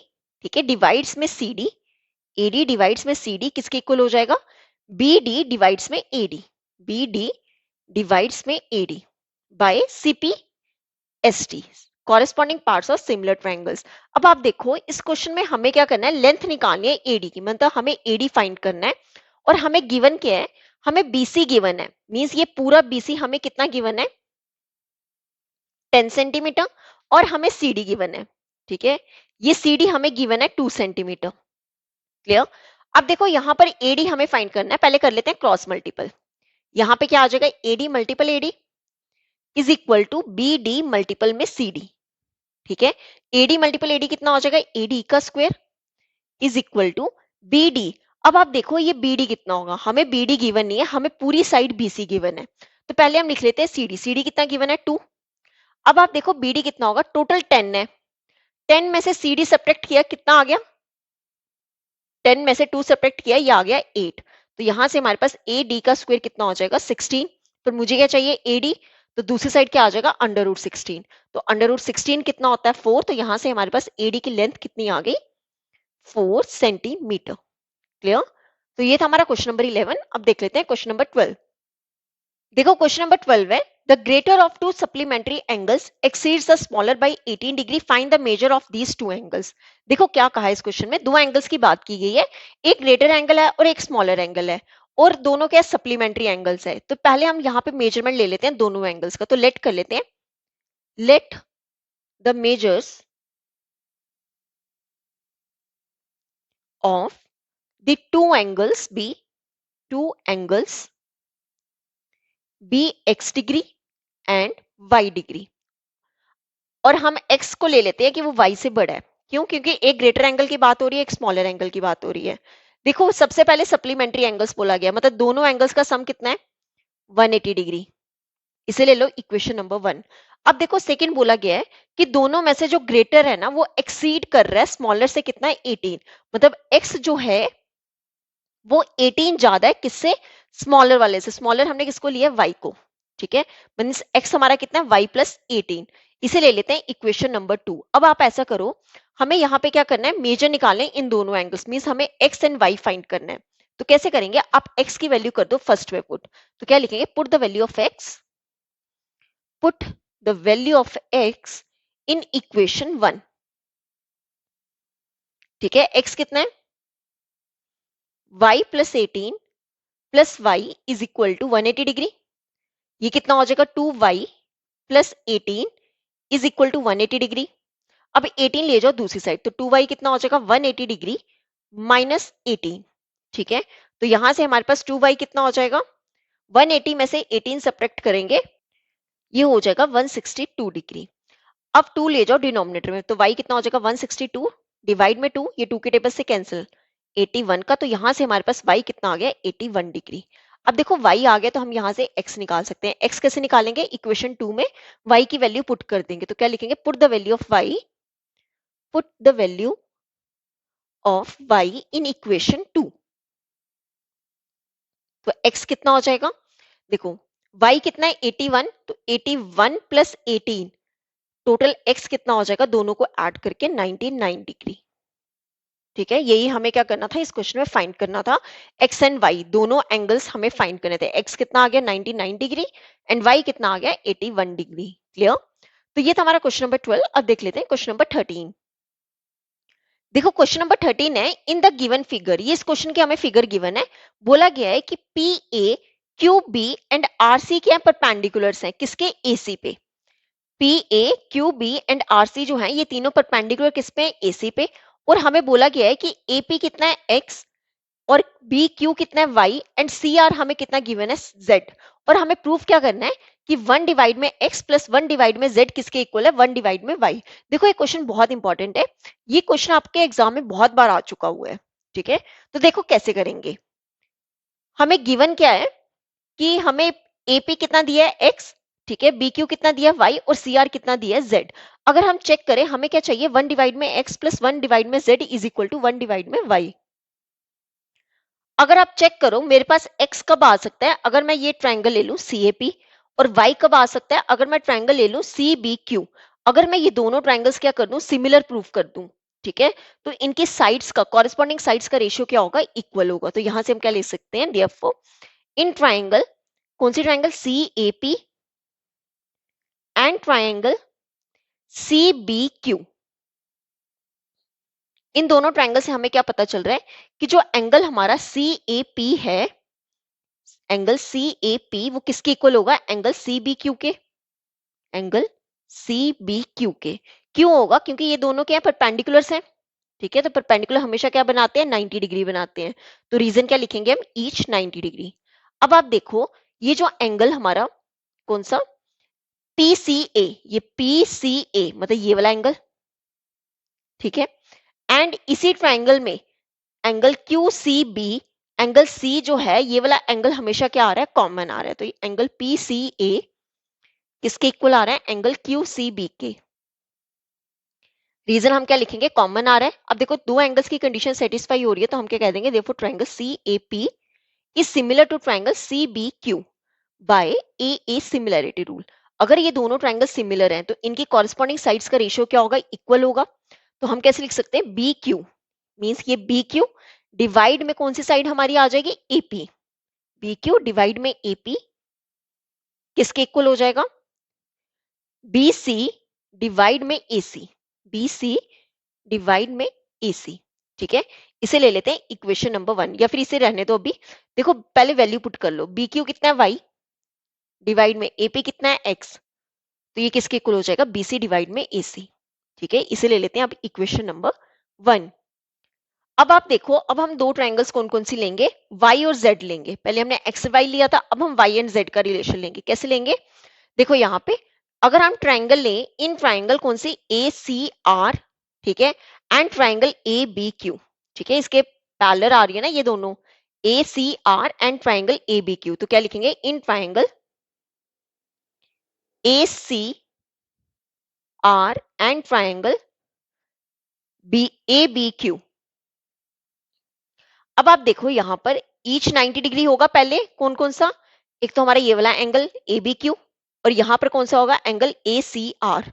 ठीक है, डिवाइड्स में सीडी, एडी डिवाइड्स में सीडी किसके इक्वल हो जाएगा, बीडी डिवाइड्स में एडी, बीडी डिवाइड्स में AD by CP ST, corresponding parts of similar triangles. अब आप देखो इस क्वेश्चन में हमें क्या करना है, लेंथ निकालनी है एडी की, मतलब हमें एडी फाइंड करना है। और हमें गिवन क्या है, हमें बीसी गिवन है, मींस ये पूरा बीसी हमें कितना गिवन है, 10 सेंटीमीटर, और हमें सीडी गिवन है। ठीक है, ये सीडी हमें गिवन है 2 सेंटीमीटर। क्लियर? अब देखो यहां पर एडी हमें फाइंड करना है, पहले कर लेते हैं क्रॉस मल्टीपल। यहां पे क्या आ जाएगा, AD multiple AD is equal to B D multiple में सी डी। ठीक है, एडी मल्टीपल एडी कितना हो जाएगा, एडी का square is equal to B D. अब आप देखो ये बी डी कितना होगा, हमें बी डी गिवन नहीं है, हमें पूरी साइड बीसी गिवन है। तो पहले हम लिख लेते हैं सीडी, सीडी कितना गिवन है, 2। अब आप देखो बी डी कितना होगा, टोटल 10 है, 10 में से सीडी सब्ट्रैक्ट किया कितना आ गया, 10 में से 2 सब्ट्रैक्ट किया, ये आ गया 8। तो यहां से हमारे पास ए डी का स्क्वायर कितना हो जाएगा, 16। पर मुझे क्या चाहिए, ए डी, तो दूसरी साइड क्या आ जाएगा, अंडर रूट 16। तो अंडर रूट 16 कितना होता है, 4। तो यहां से हमारे पास एडी की लेंथ कितनी आ गई, 4 सेंटीमीटर। क्लियर? तो ये था हमारा क्वेश्चन नंबर 11। अब देख लेते हैं क्वेश्चन नंबर 12। देखो क्वेश्चन नंबर 12 है, the greater of to supplementary angles exceeds the smaller by 18 degree, find the measure of these two angles. देखो क्या कहा है इस क्वेश्चन में, दो एंगल्स की बात की गई है, एक ग्रेटर एंगल है और एक स्मॉलर एंगल है, और दोनों क्या सप्लीमेंट्री एंगल्स है। तो पहले हम यहाँ पे मेजरमेंट ले लेते हैं दोनों एंगल्स का, तो लेट कर लेते हैं, let the measures of the two angles be x degree and y degree। और हम x को ले लेते हैं कि वो y से बड़ा है, क्यों, क्योंकि एक ग्रेटर एंगल की बात हो रही है, एक स्मॉलर एंगल की बात हो रही है। देखो सबसे पहले सप्लीमेंट्री एंगल्स बोला गया, मतलब दोनों एंगल्स का सम कितना है, 180 डिग्री, इसे ले लो इक्वेशन नंबर 1। अब देखो सेकंड बोला गया है कि दोनों में से जो ग्रेटर है ना वो एक्सीड कर रहा है स्मॉलर से, कितना है, 18, मतलब x जो है वो 18 ज्यादा है किससे, स्मॉलर वाले से। स्मॉलर हमने किसको लिया, y को। ठीक है, मींस x हमारा कितना है, y प्लस 18। इसे ले लेते हैं इक्वेशन नंबर 2। अब आप ऐसा करो, हमें यहाँ पे क्या करना है, मेजर निकालने इन दोनों एंगल्स, मींस हमें x एंड y फाइंड करना है। तो कैसे करेंगे, आप x की वैल्यू कर दो फर्स्ट में पुट, तो क्या लिखेंगे, put the value of x, put the value of x in equation 1। ठीक है, x कितना है, y plus 18 plus y is equal to 180 degree, ये कितना हो जाएगा, 2y plus 18 is equal to 180 degree. अब 18 ले जाओ दूसरी साइड, तो 2y कितना हो जाएगा, 180 डिग्री माइनस 18। ठीक है, तो यहां से हमारे पास 2y कितना हो जाएगा, 180 में से 18 सब्ट्रैक्ट करेंगे ये हो जाएगा 162 डिग्री। अब 2 ले जाओ डिनोमिनेटर में, तो y कितना हो जाएगा 162 डिवाइड में 2, ये 2 के टेबल से कैंसिल, 81 का, तो यहां से हमारे पास y कितना आ गया 81 डिग्री। अब देखो y आ गया तो हम यहां से x निकाल सकते हैं। x कैसे निकालेंगे, इक्वेशन 2 में y की वैल्यू पुट कर देंगे, तो क्या लिखेंगे, put the value of y, put the value of y in equation 2। तो x कितना हो जाएगा, देखो y कितना है 81, तो 81 प्लस 18, टोटल x कितना हो जाएगा, दोनों को ऐड करके 99 डिग्री। ठीक है, यही हमें क्या करना था इस क्वेश्चन में, फाइंड करना था x एंड y दोनों एंगल्स हमें फाइंड करने थे। x कितना आ गया 99 डिग्री एंड y कितना आ गया 81 डिग्री। क्लियर। तो ये था हमारा क्वेश्चन नंबर 12। अब देख लेते हैं क्वेश्चन नंबर 13। देखो क्वेश्चन नंबर 13 है, इन द गिवन फिगर, ये इस क्वेश्चन की हमें फिगर गिवन है, बोला गया है कि P A Q B and R C क्या परपेंडिकुलर्स हैं, किसके, एसी पे। P A Q B and R C जो है ये तीनों परपेंडिकुलर किस पे, एसी पे। और हमें बोला गया है कि एपी कितना है एक्स और बी क्यू कितना है वाई एंड सी आर हमें कितना गिवन है जेड। और हमें प्रूफ क्या करना है कि 1 डिवाइड में x प्लस 1 डिवाइड में z किसके इक्वल है, 1 डिवाइड में y। देखो ये क्वेश्चन बहुत इंपॉर्टेंट है, ये क्वेश्चन आपके एग्जाम में बहुत बार आ चुका हुआ है। ठीक है, तो देखो कैसे करेंगे। हमें गिवन क्या है कि हमें एपी कितना दिया है x, ठीक है, बी क्यू कितना दिया है y और सी आर कितना दिया है z। अगर हम चेक करें हमें क्या चाहिए, 1 डिवाइड में x प्लस 1 डिवाइड में z is equal to 1 divide में y। अगर आप चेक करो मेरे पास x कब आ सकता है, अगर मैं ये ट्रायंगल ले लूं CAP, और y कब आ सकता है अगर मैं ट्रायंगल ले लूं CBQ। अगर मैं ये दोनों ट्रायंगल्स क्या कर दूं, सिमिलर प्रूफ कर दूं, ठीक है, तो इनके साइड्स का, कॉरेस्पॉन्डिंग साइड्स का रेशियो क्या होगा, इक्वल होगा। तो यहां से हम क्या ले सकते हैं, देयरफॉर इन ट्रायंगल, कौन सी triangle, CAP and triangle CBQ, इन दोनों ट्रायंगल से हमें क्या पता चल रहा है कि जो एंगल हमारा CAP है, एंगल CAP वो किसके इक्वल होगा, एंगल CBQ के, एंगल CBQ के। क्यों होगा, क्योंकि ये दोनों क्या है, परपेंडिकुलर्स हैं। ठीक है, तो परपेंडिकुलर हमेशा क्या बनाते हैं, 90 डिग्री बनाते हैं। तो रीजन क्या लिखेंगे हम, ईच 90 डिग्री। अब आप देखो ये जो एंगल हमारा कौन सा, PCA, ये PCA मतलब ये वाला एंगल, ठीक है, एंड इसी ट्राइंगल में एंगल QCB, एंगल C जो है ये वाला एंगल हमेशा क्या आ रहा है, कॉमन आ रहा है। तो ये एंगल PCA किसके इक्वल आ रहा है, एंगल QCB के। रीजन हम क्या लिखेंगे, कॉमन आ रहा है। अब देखो दो एंगल्स की कंडीशन सेटिस्फाई हो रही है, तो हम क्या कह देंगे, देखो triangle CAP is similar to triangle CBQ by AA similarity rule. अगर ये दोनों ट्राइंगल सिमिलर हैं तो इनकी कॉरेस्पॉन्डिंग साइड्स का रेशियो क्या होगा, इक्वल होगा। तो हम कैसे लिख सकते हैं, BQ मींस ये BQ डिवाइड में कौन सी साइड हमारी आ जाएगी, AP। BQ डिवाइड में AP किसके इक्वल हो जाएगा, BC डिवाइड में AC, BC डिवाइड में AC। ठीक है, इसे ले लेते हैं इक्वेशन नंबर 1, या फिर इसे रहने दो अभी। देखो पहले वैल्यू पुट कर लो, BQ कितना है y डिवाइड में AP कितना है x, तो ये किसके इक्वल हो जाएगा, BC डिवाइड में AC। ठीक है, इसे ले लेते हैं अब इक्वेशन नंबर 1। अब आप देखो, अब हम दो ट्रायंगल्स कौन कौन सी लेंगे, y और z लेंगे। पहले हमने x y लिया था, अब हम y एंड z का रिलेशन लेंगे। कैसे लेंगे, देखो यहाँ पे अगर हम ट्रायंगल लें, इन ट्रायंगल कौन सी, ACR, ठीक है, एंड ट्रायंगल ABQ, ठीक है, इसके पैरेलल आ रही है ना ये दोनों, ACR एंड ट्रायंगल ABQ। तो क्या लिखेंगे, in triangle ACR and triangle ABQ। अब आप देखो यहां पर ईच 90 डिग्री होगा, पहले कौन कौन सा, एक तो हमारा ये वाला एंगल ABQ, और यहां पर कौन सा होगा, एंगल ACR।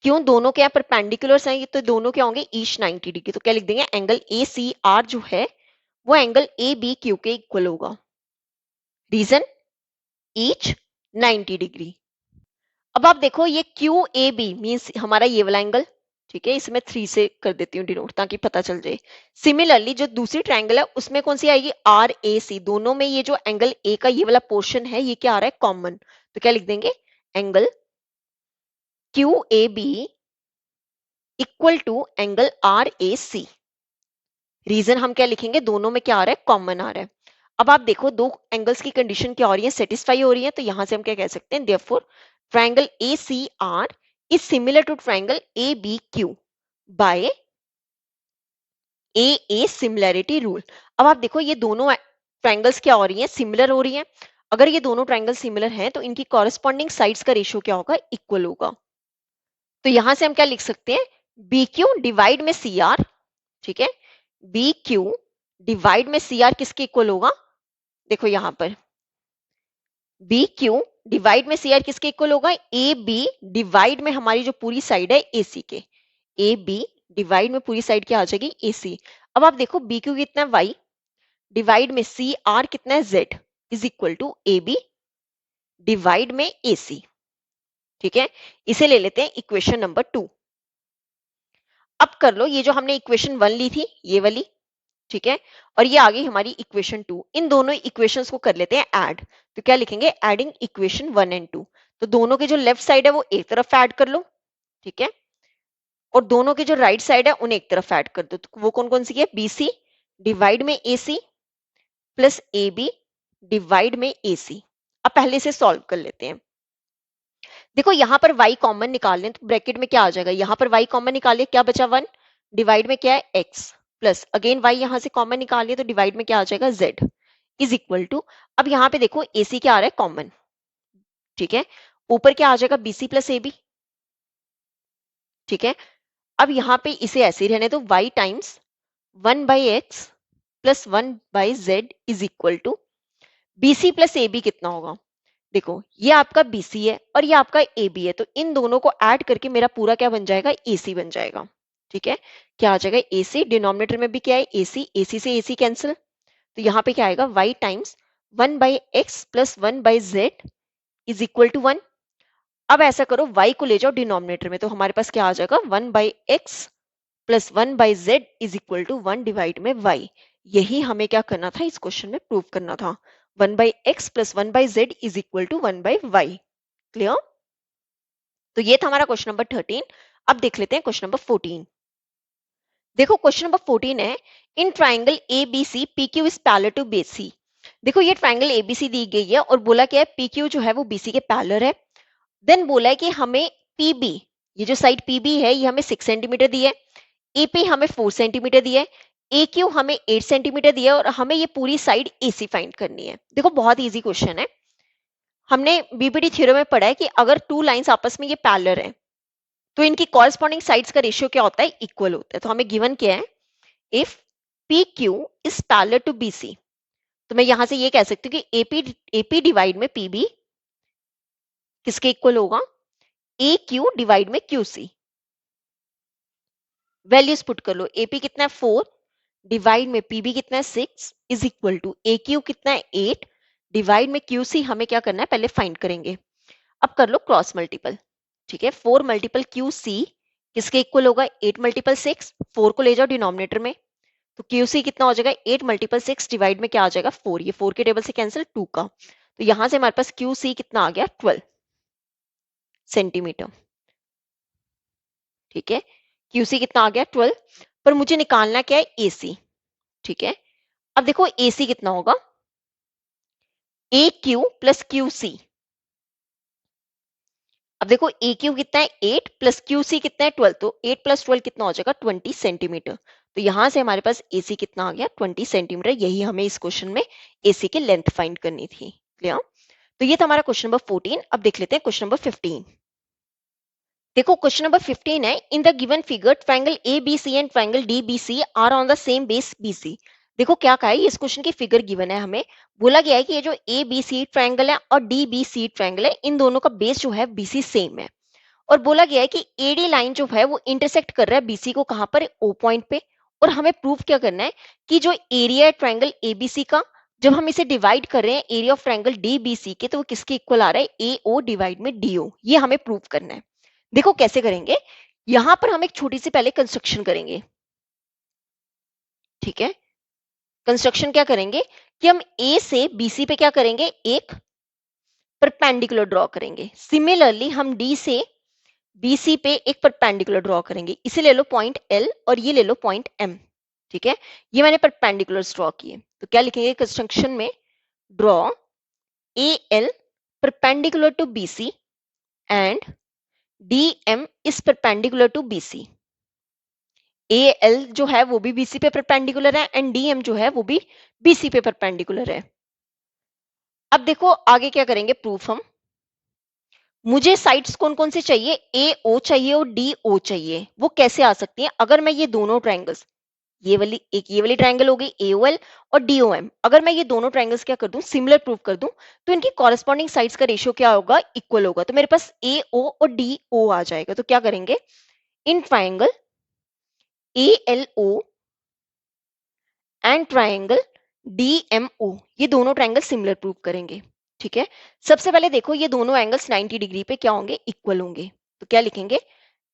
क्यों, दोनों क्या परपेंडिकुलर्स हैं, ये तो दोनों क्या होंगे, ईच 90 डिग्री। तो क्या लिख देंगे, एंगल ACR जो है वो एंगल ABQ के इक्वल होगा। Reason, each 90 degree. अब आप देखो ये QAB मींस हमारा ये वाला एंगल, ठीक है, इसे मैं 3 से कर देती हूँ डिनोट ताकि पता चल जाए। सिमिलरली जो दूसरी ट्रायंगल है उसमें कौन सी आएगी, RAC। दोनों में ये जो एंगल A का ये वाला पोर्शन है ये क्या आ रहा है, कॉमन। तो क्या लिख देंगे, angle QAB equal to angle RAC। Reason हम क्या लिखेंगे, दोनों में क्या आ रहा है, कॉमन आ रहा है। अब आप देखो दो एंगल्स की कंडीशन क्या हो रही है, सेटिस्फाई हो रही है, तो यहां से हम क्या कह सकते हैं, therefore triangle ACR is similar to triangle ABQ by AA similarity rule. अब आप देखो ये दोनों ट्राइंगल्स क्या हो रही हैं, सिमिलर हो रही हैं। अगर ये दोनों ट्राइंगल सिमिलर हैं तो इनकी कॉरेस्पॉन्डिंग साइड्स का रेशियो क्या होगा, इक्वल होगा। तो यहां से हम क्या लिख सकते हैं, BQ डिवाइड में CR, ठीक है, BQ डिवाइड में CR किसके इक्वल होगा, देखो यहां पर BQ डिवाइड में CR किसके इक्वल होगा, AB डिवाइड में हमारी जो पूरी साइड है AC के, AB डिवाइड में पूरी साइड क्या आ जाएगी, AC। अब आप देखो BQ कितना है Y डिवाइड में CR कितना है Z is equal to AB divide में AC, ठीक है। इसे ले लेते हैं इक्वेशन नंबर 2। अब कर लो ये जो हमने इक्वेशन 1 ली थी ये वाली, ठीक है, और ये आ गई हमारी इक्वेशन 2। इन दोनों इक्वेशंस को कर लेते हैं ऐड। तो क्या लिखेंगे, एडिंग इक्वेशन 1 एंड 2। तो दोनों के जो लेफ्ट साइड है वो एक तरफ ऐड कर लो, ठीक है, और दोनों के जो राइट साइड है उन्हें एक तरफ ऐड कर दो। तो वो कौन कौन सी है, BC डिवाइड में AC प्लस AB डिवाइड में AC। अब पहले से सॉल्व कर लेते हैं। देखो यहां पर y कॉमन निकाल लें तो ब्रैकेट में क्या आ जाएगा, यहां पर y कॉमन निकालिए, क्या बचा 1 डिवाइड में क्या है x प्लस अगेन y यहां से कॉमन निकालिए तो डिवाइड में क्या आ जाएगा z इज इक्वल टू। अब यहाँ पे देखो AC क्या आ रहा है कॉमन, ठीक है, ऊपर क्या आ जाएगा BC प्लस AB, ठीक है। अब यहाँ पे इसे ऐसे ही रहने दो, y times 1 by x plus 1 by z is equal to BC plus AB कितना होगा, देखो ये आपका BC है और ये आपका AB है, तो इन दोनों को ऐड करके मेरा पूरा क्या बन जाएगा, AC बन जाएगा, ठीक है। क्या आ जाएगा AC, डिनोमिनेटर में भी क्या है AC, AC से AC कैंसिल, तो यहाँ पे क्या आएगा y times 1 by x plus 1 by z is equal to 1। अब ऐसा करो y को ले जाओ डिनोमिनेटर में, तो हमारे पास क्या आ जाएगा 1 by x plus 1 by z is equal to 1 divide में y। यही हमें क्या करना था, इस क्वेश्चन में प्रूव करना था। 1 by x plus 1 by z is equal to 1 by y. Clear. तो ये था हमारा क्वेश्चन नंबर 13। अब देख लेते हैं क्वेश्चन नंबर 14। देखो क्वेश्चन नंबर 14 है, in triangle ABC PQ is parallel to BC। देखो ये ट्राइंगल ABC दी गई है और बोला क्या है, PQ जो है वो BC के पैरेलल है। देन बोला है कि हमें PB, ये जो साइड PB है ये हमें 6 सेंटीमीटर दी है, AP हमें 4 सेंटीमीटर दिया है, AQ हमें 8 सेंटीमीटर दिया है और हमें ये पूरी साइड AC फाइंड करनी है। देखो बहुत इजी क्वेश्चन है, हमने BPT थ्योरम में पढ़ा है कि अगर टू लाइंस आपस में ये पैरेलल है तो इनकी कॉरेस्पॉन्डिंग साइड्स का रेशियो क्या होता है, इक्वल होता है। तो हमें गिवन क्या है, if PQ is parallel to BC, तो मैं यहां से ये कह सकती हूँ कि AP डिवाइड में PB किसके इक्वल होगा, AQ डिवाइड में QC। वैल्यूज पुट कर लो, AP कितना है 4 डिवाइड में PB कितना है 6 इज इक्वल टू AQ कितना है 8 डिवाइड में QC हमें क्या करना है, पहले फाइंड करेंगे। अब कर लो क्रॉस मल्टीपल, ठीक है, 4 मल्टीपल QC किसके इक्वल होगा, 8 मल्टीपल 6, 4 को ले जाओ डिनोमिनेटर में, तो QC कितना हो जाएगा 8 मल्टीपल 6 डिवाइड में क्या आ जाएगा 4, ये 4 के टेबल से कैंसिल 2 का, तो यहां से हमारे पास QC कितना आ गया 12 सेंटीमीटर, ठीक है। QC कितना आ गया 12, पर मुझे निकालना क्या है AC, ठीक है। अब देखो AC कितना होगा, AQ प्लस QC। अब देखो AQ कितना है 8 प्लस QC कितना है 12, तो 8 प्लस 12 कितना हो जाएगा 20 सेंटीमीटर। तो यहां से हमारे पास AC कितना आ गया 20 सेंटीमीटर। यही हमें इस क्वेश्चन में AC की लेंथ फाइंड करनी थी। क्लियर। तो ये था हमारा क्वेश्चन नंबर 14। अब देख लेते हैं क्वेश्चन नंबर 15। देखो क्वेश्चन नंबर 15 है, in the given figure triangle ABC and triangle DBC are on the same base BC। देखो क्या कहा है, इस क्वेश्चन की फिगर गिवन है, हमें बोला गया है कि ये जो ABC ट्रायंगल है और DBC ट्रायंगल है, इन दोनों का बेस जो है BC सेम है, और बोला गया है कि AD लाइन जो है वो इंटरसेक्ट कर रहा है BC को, कहां पर, O पॉइंट पे। और हमें प्रूफ क्या करना है कि जो एरिया है ट्रायंगल ABC का, जब हम इसे डिवाइड कर रहे हैं एरिया ऑफ ट्रायंगल DBC के, तो वो किसके इक्वल आ रहा है, AO डिवाइड में DO। ये हमें प्रूफ करना है। देखो कैसे करेंगे, यहां पर हम एक छोटी सी पहले कंस्ट्रक्शन करेंगे, ठीक है। कंस्ट्रक्शन क्या करेंगे कि हम A से BC पे क्या करेंगे, एक परपेंडिकुलर ड्रॉ करेंगे। सिमिलरली हम D से BC पे एक परपेंडिकुलर ड्रॉ करेंगे। इसे ले लो पॉइंट L और ये ले लो पॉइंट M, ठीक है। ये मैंने परपेंडिकुलर्स ड्रॉ किए, तो क्या लिखेंगे कंस्ट्रक्शन में, draw AL perpendicular to BC and DM is perpendicular to BC। AL जो है वो भी BC पे परपेंडिकुलर है एंड DM जो है वो भी BC पे परपेंडिकुलर है। अब देखो आगे क्या करेंगे प्रूफ हम। मुझे साइड्स कौन कौन से चाहिए, AO चाहिए और DO चाहिए। वो कैसे आ सकती हैं, अगर मैं ये दोनों ट्रायंगल्स, ये वाली ट्रायंगल हो गई AOL और DOM, अगर मैं ये दोनों ट्रायंगल्स क्या कर दूं, सिमिलर प्रूव कर दूं, तो इनकी कॉरेस्पॉन्डिंग साइड्स का रेशियो क्या होगा, इक्वल होगा। तो मेरे पास AO और DO आ जाएगा। तो क्या करेंगे, in triangle ALO and triangle DMO, ये दोनों ट्रायंगल सिमिलर प्रूव करेंगे। ठीक है, सबसे पहले देखो ये दोनों एंगल्स 90 डिग्री पे क्या होंगे, इक्वल होंगे। तो क्या लिखेंगे,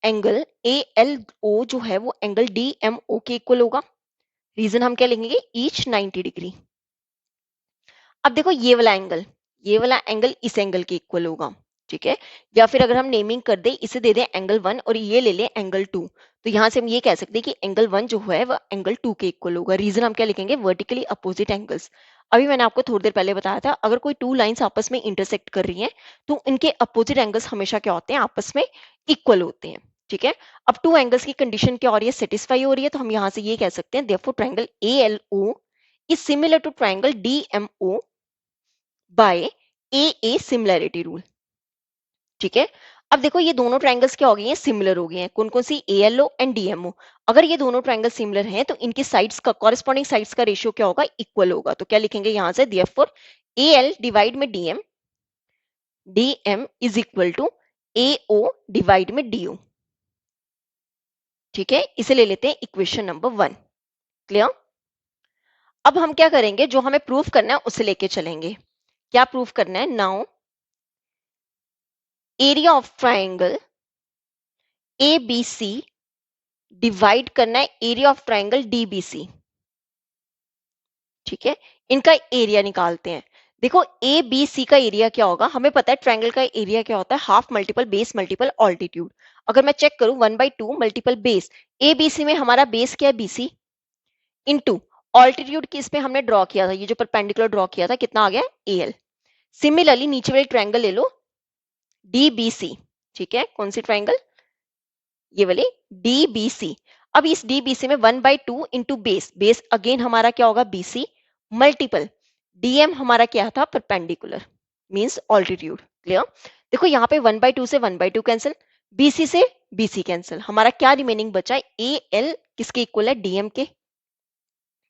एंगल ALO जो है वो एंगल DMO के इक्वल होगा। रीजन हम क्या लिखेंगे, ईच 90 डिग्री। अब देखो ये वाला एंगल इस एंगल के इक्वल होगा। ठीक है, या फिर अगर हम नेमिंग कर दे, इसे दे दें एंगल 1 और ये ले लें एंगल 2, तो यहां से हम ये कह सकते हैं कि एंगल 1 जो है वो एंगल 2 के इक्वल होगा। रीजन हम क्या लिखेंगे, वर्टिकली अपोजिट एंगल्स। अभी मैंने आपको थोड़ी देर पहले बताया था, अगर कोई टू लाइंस आपस में इंटरसेक्ट कर रही हैं तो इनके अपोजिट एंगल्स हमेशा क्या होते हैं, आपस में इक्वल होते हैं। ठीक है, अब टू एंगल्स की कंडीशन क्या हो रही है, सेटिस्फाई हो रही है, तो हम यहां से ये कह सकते हैं therefore triangle ALO is similar to triangle DMO by AA similarity rule. ठीक है, अब देखो ये दोनों ट्रायंगल्स क्या हो गए हैं, सिमिलर हो गए हैं। कौन कौन सी, ALO एंड DMO। अगर ये दोनों ट्रायंगल सिमिलर हैं तो इनकी साइड्स का, कॉरेस्पॉन्डिंग साइड्स का रेशियो क्या होगा, इक्वल होगा। तो क्या लिखेंगे यहां से, देयरफॉर AL डिवाइड में DM is equal to AO divide में DO। ठीक है, इसे ले लेते हैं इक्वेशन नंबर 1। क्लियर। अब हम क्या करेंगे, जो हमें प्रूफ करना है उसे लेके चलेंगे। क्या प्रूफ करना है, now area of triangle ABC divide करना है एरिया ऑफ ट्रायंगल DBC। ठीक है, इनका एरिया निकालते हैं। देखो ABC का एरिया क्या होगा, हमें पता है ट्रायंगल का एरिया क्या होता है, half multiple base multiple altitude. अगर मैं चेक करूं 1/2 मल्टीपल बेस, ABC में हमारा बेस क्या है, BC, इनटू ऑल्टीट्यूड किस पे हमने ड्रॉ किया था, ये जो परपेंडिकुलर ड्रॉ किया था, कितना आ गया, AL। सिमिलरली नीचे वाली ट्रायंगल ले लो DBC। ठीक है, कौन सी ट्रायंगल, ये वाली DBC। अब इस DBC में 1/2 इंटू बेस, बेस अगेन हमारा क्या होगा, BC मल्टीपल DM हमारा क्या था, परपेंडिकुलर मींस ऑल्टीट्यूड। क्लियर। देखो यहाँ पे 1/2 से 1/2 कैंसिल, BC से BC कैंसिल, हमारा क्या रिमेनिंग बचा है, AL किसके इक्वल है, DM के।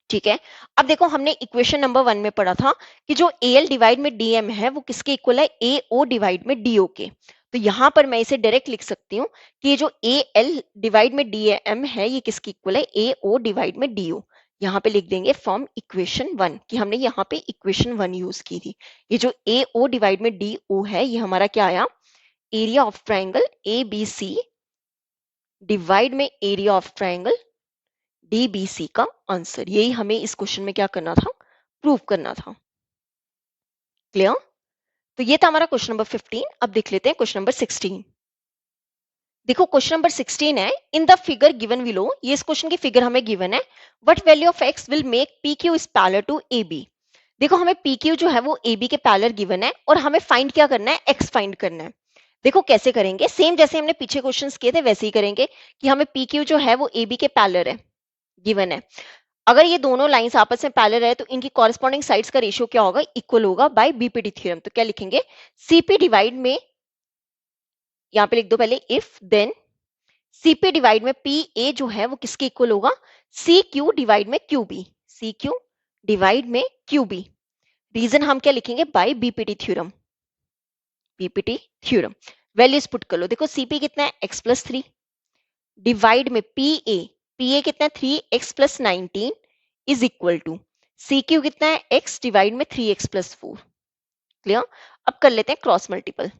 ठीक है, अब देखो हमने इक्वेशन नंबर 1 में पढ़ा था कि जो AL डिवाइड में DM है वो किसके इक्वल है, AO डिवाइड में DO के। तो यहां पर मैं इसे डायरेक्ट लिख सकती हूँ कि ये जो AL डिवाइड में DM है ये किसके इक्वल है, AO डिवाइड में DO। यहाँ पे लिख देंगे फ्रॉम इक्वेशन 1 कि हमने यहाँ पे इक्वेशन 1 यूज की थी। ये जो AO डिवाइड में DO है ये हमारा क्या आया, area of triangle ABC divide में एरिया ऑफ ट्राइंगल DBC का आंसर। यही हमें इस क्वेश्चन में क्या करना था, प्रूव करना था। क्लियर। तो ये था हमारा क्वेश्चन नंबर 15। अब देख लेते हैं क्वेश्चन नंबर 16। देखो क्वेश्चन नंबर 16 है, in the figure given below, ये इस क्वेश्चन की फिगर हमें गिवन है, what value of x will make PQ is parallel to AB। देखो हमें PQ जो है वो AB के पैरेलल गिवन है और हमें फाइंड क्या करना है, x फाइंड करना है। देखो कैसे करेंगे, सेम जैसे हमने पीछे क्वेश्चंस किए थे वैसे ही करेंगे कि हमें PQ जो है वो AB के पैरेलल है, गिवन है। अगर ये दोनों लाइंस आपस में पैरेलल है तो इनकी कॉरेस्पॉन्डिंग साइड्स का रेशियो क्या होगा, इक्वल होगा बाय बीपीटी थ्योरम। तो क्या लिखेंगे, सीपी डिवाइड में, यहाँ पे लिख दो पहले इफ देन सीपी डिवाइड में पी ए जो है वो किसके इक्वल होगा, सी क्यू डिवाइड में Q B, C Q divide में क्यू बी। रीजन हम क्या लिखेंगे, by BPT theorem, BPT theorem. Values put कर लो, देखो सीपी कितना है, x+3 डिवाइड में पी ए कितना है, 3x+19 is equal to C Q कितना है, x डिवाइड में 3x+4। क्लियर। अब कर लेते हैं क्रॉस मल्टीपल,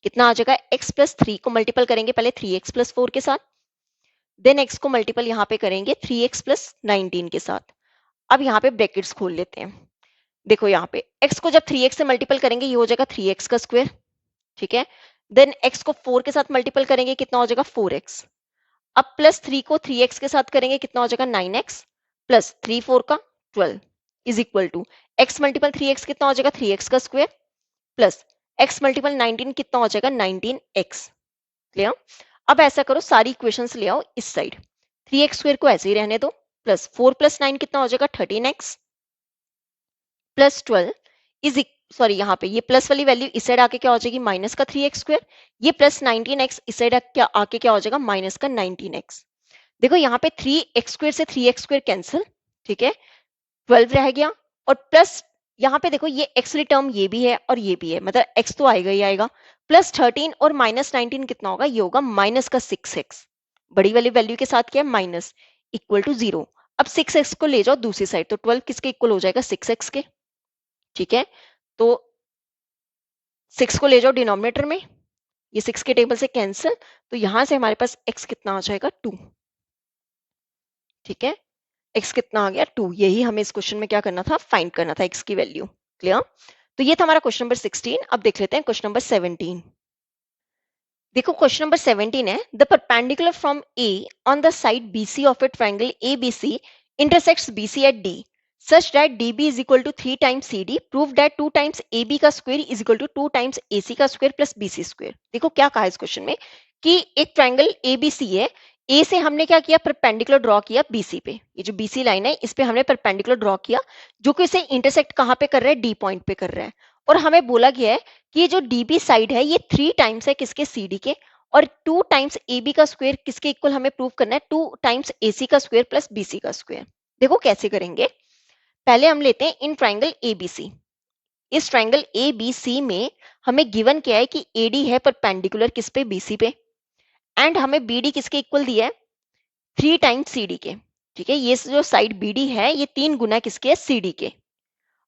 कितना आ जाएगा, x+3 को मल्टीपल करेंगे पहले 3x+4 के साथ, देन x को मल्टीपल यहाँ पे करेंगे 3x+19 के साथ। अब यहाँ पे ब्रैकेट्स खोल लेते हैं। देखो यहाँ पे x को जब 3x से मल्टीपल करेंगे ये हो जाएगा 3x का स्क्वायर। ठीक है, देन x को 4 के साथ मल्टीपल करेंगे कितना हो जाएगा, 4x। अब +3 को 3x के साथ करेंगे कितना हो जाएगा, 9x प्लस 3 4 का 12 is equal to x multiple 3x कितना हो जाएगा, 3x का स्क्वायर प्लस x मल्टीपल 19 कितना हो जाएगा 19x। क्लियर। अब ऐसा करो सारी इक्वेशंस ले आओ इस साइड, 3x स्क्वायर को ऐसे ही रहने दो, प्लस 4 प्लस 9 कितना हो जाएगा 13x, प्लस 12 इज, सॉरी यहाँ पे ये प्लस वाली वैल्यू इस साइड आके क्या हो जाएगी माइनस का 3x स्क्वायर, ये प्लस 19x इस साइड आके क्या हो जाएगा माइनस का 19x। देखो यहाँ पे 3x स्क्वायर से 3x स्क्वायर कैंसिल, ठीक है, 12 रह गया, और प्लस यहाँ पे देखो ये x वाली टर्म ये भी है और ये भी है, मतलब x तो आएगा ही आएगा, प्लस 13 और माइनस 19 कितना होगा, ये होगा माइनस का 6x, बड़ी वाली वैल्यू के साथ क्या है माइनस, इक्वल टू 0। अब 6x को ले जाओ दूसरी साइड, तो 12 किसके इक्वल हो जाएगा 6x के, ठीक है। तो 6 को ले जाओ डिनोमिनेटर में, ये 6 के टेबल से कैंसिल, तो यहां से हमारे पास x कितना आ जाएगा 2, ठीक है, x कितना आ गया 2। यही हमें इस क्वेश्चन में क्या करना था, फाइंड करना था x की वैल्यू। क्लियर। तो ये था हमारा क्वेश्चन नंबर 16। अब देख लेते हैं क्वेश्चन नंबर 17। देखो क्वेश्चन नंबर 17 है, the perpendicular from A on the side BC of a triangle ABC intersects BC at D such that DB is equal to 3 times CD, prove that 2 times AB का square is equal to 2 times AC का square plus BC square. देखो क्या कहा है इस question में कि एक ट्रायंगल ABC है, ए से हमने क्या किया परपेंडिकुलर ड्रॉ किया BC पे, ये जो BC लाइन है इस पे हमने परपेंडिकुलर ड्रॉ किया, जो कि इसे इंटरसेक्ट कहाँ पे कर रहा है D पॉइंट पे कर रहा है, और हमें बोला गया है कि ये जो DB साइड है ये 3 टाइम्स है किसके CD के, और 2 टाइम्स AB का स्क्वायर किसके इक्वल हमें प्रूव करना है 2 टाइम्स AC का स्क्वायर प्लस BC का स्क्वायर। देखो कैसे करेंगे, पहले हम लेते हैं इन ट्राइंगल ABC। इस ट्राइंगल ABC में हमें गिवन क्या है कि AD है परपेंडिकुलर किस पे BC पे, एंड हमें BD किसके इक्वल दिया है 3 टाइम्स CD के, ठीक है। ये जो साइड BD है ये 3 गुना किसके है CD के।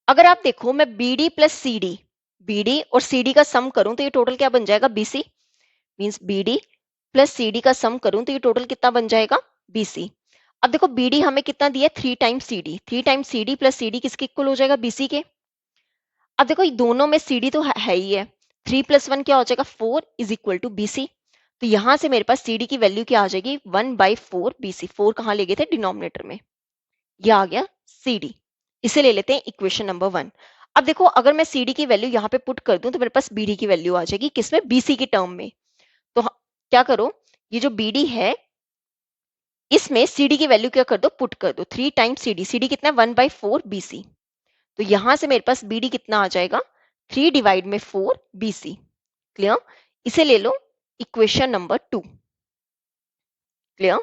अगर आप देखो मैं BD प्लस CD, BD और CD का सम करूं तो ये टोटल क्या बन जाएगा BC, means BD plus CD का सम करूं तो ये टोटल कितना बन जाएगा BC। अब देखो BD हमें कितना दिया 3 times CD, 3 times CD plus CD किसके इक्वल हो जाएगा BC के। अब देखो दोनों में CD तो है ही है, 3 प्लस 1 क्या हो जाएगा 4 इज इक्वल टू BC। तो यहां से मेरे पास CD की वैल्यू क्या आ जाएगी 1/4 BC, 4 कहां ले गए थे डिनोमिनेटर में, ये आ गया CD। इसे ले लेते हैं इक्वेशन नंबर 1। अब देखो अगर मैं CD की वैल्यू यहाँ पे पुट कर दूं तो मेरे पास BD की वैल्यू आ जाएगी किसमें BC की टर्म में। तो क्या करो, ये जो BD है इसमें CD की वैल्यू क्या कर दो पुट कर दो, 3 टाइम्स CD, CD कितना है 1/4 BC। तो यहां से मेरे पास BD कितना आ जाएगा 3 डिवाइड में 4 BC। क्लियर। इसे ले लो इक्वेशन नंबर 2। क्लियर।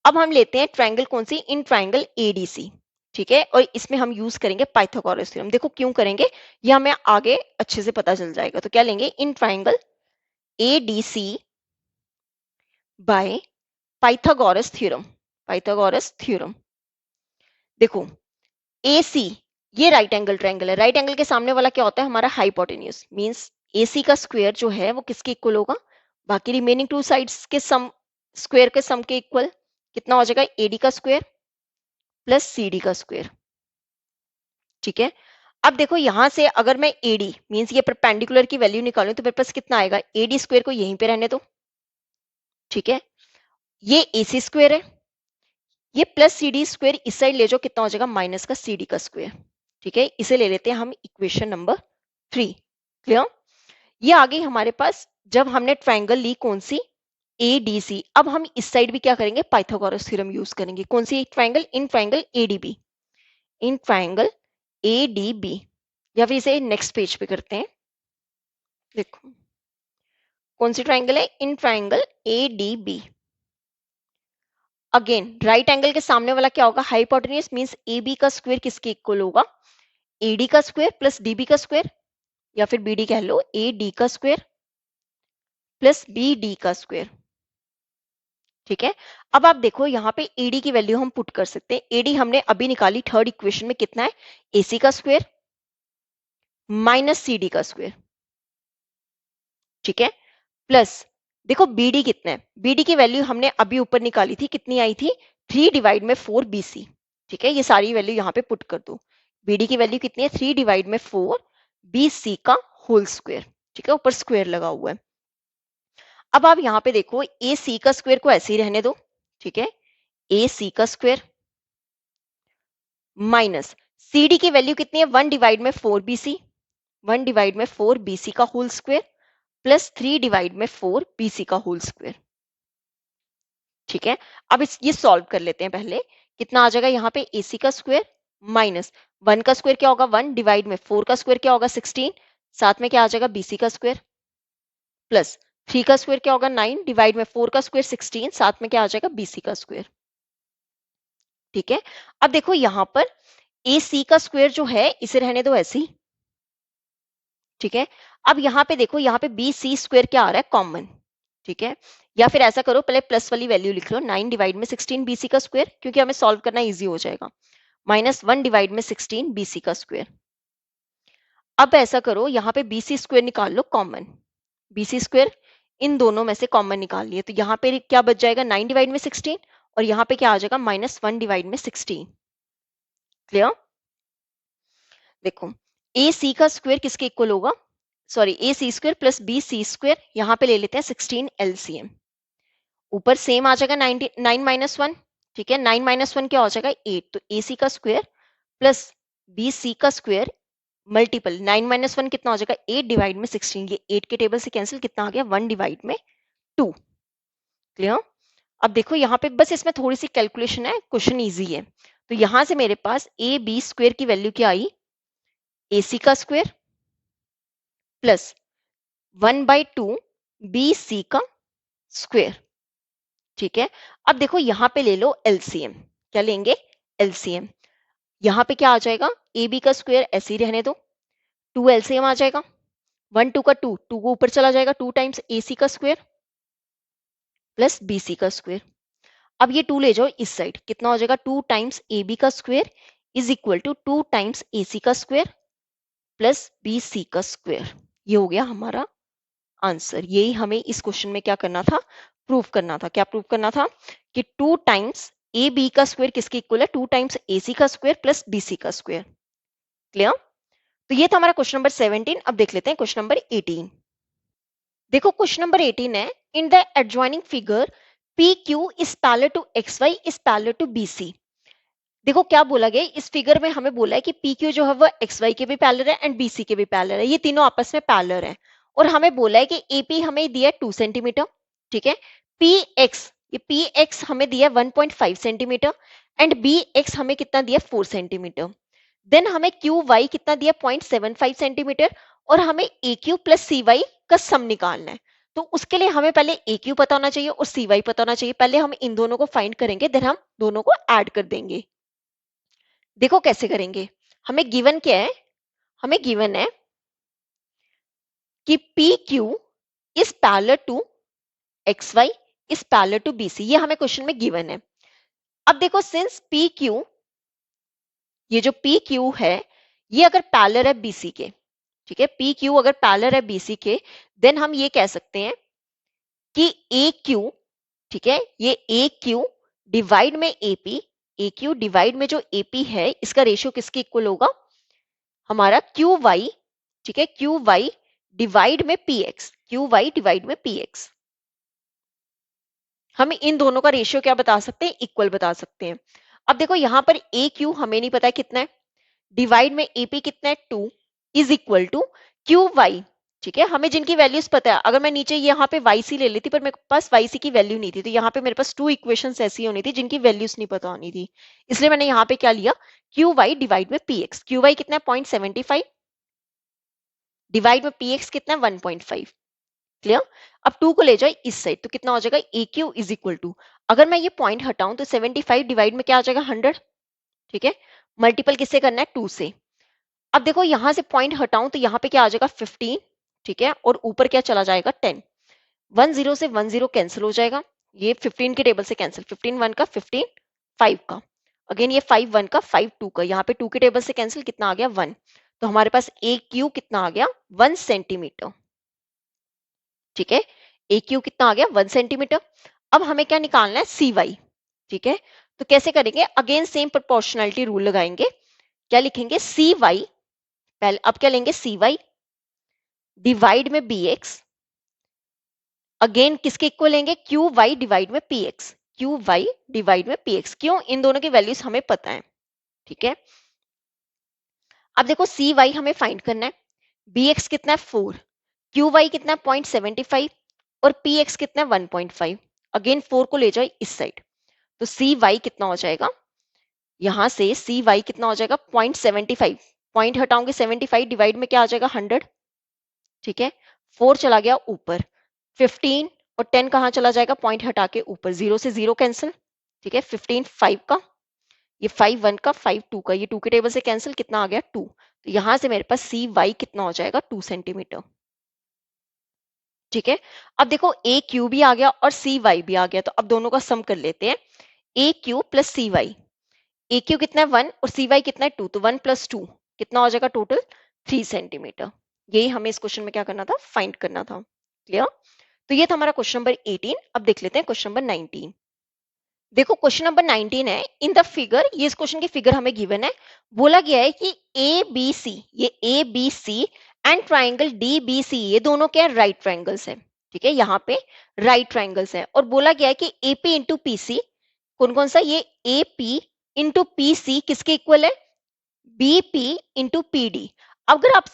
अब हम लेते हैं ट्रायंगल कौन सी, इन ट्रायंगल ADC, ठीक है, और इसमें हम यूज करेंगे पाइथागोरस थ्योरम। देखो क्यों करेंगे ये हमें आगे अच्छे से पता चल जाएगा। तो क्या लेंगे in triangle ADC by Pythagoras theorem, Pythagoras theorem. देखो AC ये राइट एंगल ट्रायंगल है, राइट एंगल के सामने वाला क्या होता है हमारा हाइपोटेन्यूज, मींस AC का स्क्वायर जो है वो किसके इक्वल होगा बाकी रिमेनिंग टू साइड्स के सम, स्क्वायर के सम के इक्वल, कितना हो जाएगा AD का स्क्वायर प्लस CD का स्क्वायर, ठीक है। अब देखो यहां से अगर मैं AD मींस ये परपेंडिकुलर की वैल्यू निकालूं तो मेरे पास कितना आएगा AD स्क्वायर को यहीं पे रहने दो, ठीक है, ये AC स्क्वायर है, ये प्लस CD स्क्वायर इस साइड ले जाओ कितना हो जाएगा माइनस का CD का स्क्वायर, ठीक है। इसे ले लेते हैं हम इक्वेशन नंबर 3। क्लियर। ये आ गई हमारे पास जब हमने ट्रायंगल ली कौन सी ADC। अब हम इस साइड भी क्या करेंगे पाइथागोरस थ्योरम यूज करेंगे, कौन सी triangle in triangle ADB, in triangle ADB, या फिर इसे नेक्स्ट पेज पे करते हैं। देखो कौन सी ट्रायंगल है इन triangle ADB। Again right angle के सामने वाला क्या होगा हाइपोटेन्यूज, मींस AB का स्क्वायर किसके इक्वल होगा AD का स्क्वायर प्लस DB का स्क्वायर, या फिर BD कह लो AD का स्क्वायर प्लस BD का स्क्वायर, ठीक है। अब आप देखो यहाँ पे AD की वैल्यू हम पुट कर सकते हैं, AD हमने अभी निकाली थर्ड इक्वेशन में कितना है AC का स्क्वायर माइनस CD का स्क्वायर, ठीक है, प्लस देखो BD कितना है, BD की वैल्यू हमने अभी ऊपर निकाली थी कितनी आई थी 3 डिवाइड में 4 BC, ठीक है। ये सारी वैल्यू यहाँ पे पुट कर दो, BD की वैल्यू कितनी है 3 डिवाइड में 4 BC का होल स्क्वायर, ठीक है, ऊपर स्क्वायर लगा हुआ है। अब आप यहाँ पे देखो AC का स्क्वायर को ऐसे ही रहने दो, ठीक है, AC का स्क्वायर माइनस CD की वैल्यू कितनी है 1 डिवाइड में 4 BC, 1 डिवाइड में 4 BC का होल स्क्वायर प्लस 3 डिवाइड में 4 BC का होल स्क्वायर। ठीक है, अब ये सॉल्व कर लेते हैं पहले। कितना आ जाएगा यहाँ पे AC का स्क्वायर माइनस 1 का स्क्वायर क्या होगा 1 डिवाइड में 4 का स्क्वायर क्या होगा 16, साथ में क्या आ जाएगा BC का स्क्वायर प्लस 3 का स्क्वायर क्या होगा 9 डिवाइड में 4 का स्क्वायर 16, साथ में क्या आ जाएगा BC का स्क्वायर। ठीक है, अब देखो यहाँ पर AC का स्क्वायर जो है इसे रहने दो ऐसे ही। ठीक है, अब यहाँ पे देखो यहाँ पे BC स्क्वायर क्या आ रहा है कॉमन। ठीक है, या फिर ऐसा करो पहले प्लस वाली वैल्यू लिख लो 9 डिवाइड में 16 BC का स्क्वायर, क्योंकि हमें सॉल्व करना इजी हो जाएगा, माइनस 1 डिवाइड में 16 BC का स्क्वायर। अब ऐसा करो यहाँ पे BC स्क्वायर निकाल लो कॉमन, BC स्क्वायर इन दोनों में से कॉमन निकाल लिए, तो यहाँ पे क्या बच जाएगा 9 डिवाइड में 16 और यहाँ पे क्या आ जाएगा माइनस 1 डिवाइड में 16। क्लियर? देखो AC का स्क्वायर किसके इक्वल होगा, sorry AC square plus BC square, यहाँ पे ले लेते हैं 16 LCM, ऊपर सेम आ जाएगा 9 माइनस 1। ठीक है, 9 माइनस 1 क्या हो जाएगा 8, तो AC का स्क्वायर प्लस BC का स्क्वायर मल्टीपल 9 माइनस 1 कितना हो जाएगा 8 डिवाइड में 16, ये 8 के टेबल से कैंसिल, कितना आ गया 1 डिवाइड में 2। क्लियर? अब देखो यहाँ पे बस इसमें थोड़ी सी कैलकुलेशन है, क्वेश्चन इजी है। तो यहां से मेरे पास AB स्क्वायर की वैल्यू क्या आई, AC का स्क्वायर प्लस 1/2 BC का स्क्वायर। ठीक है, अब देखो यहाँ पे ले लो LCM, क्या लेंगे LCM, यहाँ पे क्या आ जाएगा AB का स्क्वायर ऐसे ही रहने दो, 2 LCM आ जाएगा, 1 2 का 2 2 को ऊपर चला जाएगा, 2 टाइम्स AC का स्क्वायर प्लस BC का स्क्वायर। अब ये 2 ले जाओ इस साइड, कितना हो जाएगा 2 टाइम्स AB का square is equal to 2 times AC का स्क्वायर प्लस BC का स्क्वायर। ये हो गया हमारा आंसर। यही हमें इस क्वेश्चन में क्या करना था, प्रूव करना था। क्या प्रूव करना था कि 2 टाइम्स AB का स्क्वायर किसके इक्वल है, 2 टाइम्स AC का स्क्वायर प्लस BC का स्क्वायर। क्लियर? तो ये था हमारा क्वेश्चन नंबर 17। अब देख लेते हैं क्वेश्चन नंबर 18। देखो क्वेश्चन नंबर 18 है, in the adjoining figure PQ is parallel to XY is parallel to BC। देखो क्या बोला गया इस फिगर में, हमें बोला है कि PQ जो है वो XY के भी पैरेलल है एंड BC के भी पैरेलल है, ये तीनों आपस में पैरेलल है। और हमें बोला है कि AP हमें दिया है 2 सेंटीमीटर। ठीक है, ये PX हमें दिया है 1.5 सेंटीमीटर एंड BX हमें कितना दिया 4 सेंटीमीटर। देन हमें QY कितना दिया 0.75 सेंटीमीटर और हमें AQ प्लस CY का सम निकालना है। तो उसके लिए हमें पहले AQ पता होना चाहिए और CY पता होना चाहिए। पहले हम इन दोनों को फाइंड करेंगे, देन हम दोनों को ऐड कर देंगे। देखो कैसे करेंगे, हमें गिवन क्या है, हमें गिवन है कि PQ is parallel to XY is parallel to BC, ये हमें क्वेश्चन में गिवन है। अब देखो सिंस PQ, ये जो PQ है ये अगर पैरेलल है BC के, ठीक है, PQ अगर पैरेलल है BC के, देन हम ये कह सकते हैं कि AQ, ठीक है, ये AQ डिवाइड में AP, AQ डिवाइड में जो AP है इसका रेशियो किसके इक्वल होगा, हमारा QY, ठीक है, QY डिवाइड में PX, QY डिवाइड में PX। हम इन दोनों का रेशियो क्या बता सकते हैं, इक्वल बता सकते हैं। अब देखो यहां पर AQ हमें नहीं पता है कितना है, डिवाइड में AP कितना है 2 इज इक्वल टू QY, ठीक है, हमें जिनकी वैल्यूज पता है, अगर मैं नीचे यहाँ पे YC ले लेती पर मेरे पास YC की वैल्यू नहीं थी, तो यहाँ पे मेरे पास 2 इक्वेशंस ऐसी होनी थी जिनकी वैल्यूज नहीं पता होनी थी, इसलिए मैंने यहाँ पे क्या लिया QY डिवाइड में PX। QY कितना है 0.75 डिवाइड में PX कितना है 1.5। क्लियर? अब 2 को ले जाए इस साइड, तो कितना हो जाएगा AQ इज इक्वल टू, अगर मैं ये पॉइंट हटाऊं तो 75 डिवाइड में क्या आ जाएगा 100, ठीक है, मल्टीपल किससे करना है 2 से। अब देखो यहां से पॉइंट हटाऊं तो यहाँ पे क्या आ जाएगा 15, ठीक है, और ऊपर क्या चला जाएगा 10, 10 से 10 कैंसिल हो जाएगा, ये 15 के टेबल से कैंसिल, 15 1 का 15 5 का, अगेन ये 5 1 का 5 2 का, यहाँ पे 2 के टेबल से कैंसिल, कितना आ गया 1, तो हमारे पास AQ कितना आ गया 1 सेंटीमीटर। ठीक है, AQ कितना आ गया 1 सेंटीमीटर। अब हमें क्या निकालना है CY, ठीक है, तो कैसे करेंगे, अगेन सेम प्रोपोर्शनलिटी रूल लगाएंगे, क्या लिखेंगे CY, पहले अब क्या लेंगे CY डिवाइड में BX, अगेन किसके इक्वल लेंगे QY डिवाइड में PX, QY डिवाइड में PX, क्यों, इन दोनों की वैल्यूज हमें पता है। ठीक है, अब देखो CY हमें फाइंड करना है, बी एक्स कितना है 4, क्यू वाई कितना है 0.75 और पी एक्स कितना है 1.5। अगेन 4 को ले जाओ इस साइड, तो सी वाई कितना हो जाएगा, यहां से सी वाई कितना हो जाएगा 0.75, पॉइंट हटाओगे 75 डिवाइड में क्या आ जाएगा 100। ठीक है, 4 चला गया ऊपर, 15 और 10 कहाँ चला जाएगा, पॉइंट हटा के ऊपर, 0 से 0 कैंसिल। ठीक है, 15 5 का, ये 5 1 का, 5 2 का, ये 2 के टेबल से कैंसिल, कितना आ गया 2। तो यहां से मेरे पास सी वाई कितना हो जाएगा 2 सेंटीमीटर। ठीक है, अब देखो ए क्यू भी आ गया और सी वाई भी आ गया, तो अब दोनों का सम कर लेते हैं। ए क्यू प्लस सी वाई, ए क्यू कितना है 1 और सी वाई कितना है 2, तो 1 प्लस 2 कितना हो जाएगा टोटल 3 सेंटीमीटर। यही हमें इस क्वेश्चन में क्या करना था, फाइंड करना था। क्लियर। तो ये था हमारा क्वेश्चन नंबर 18। अब देख लेते हैं क्वेश्चन नंबर 19। देखो क्वेश्चन नंबर 19 है, इन द फिगर, ये इस क्वेश्चन की फिगर हमें गिवन है, बोला गया है कि ए बी सी, ये A B C and triangle D B C, ये दोनों क्या राइट ट्राइंगल्स है। ठीक है, यहाँ पे राइट ट्राइंगल्स है और बोला गया है कि एपी इंटू पीसी, कौन कौन सा, ये एपी इंटू पीसी किसके इक्वल है, बीपी इंटू पीडी। अगर आप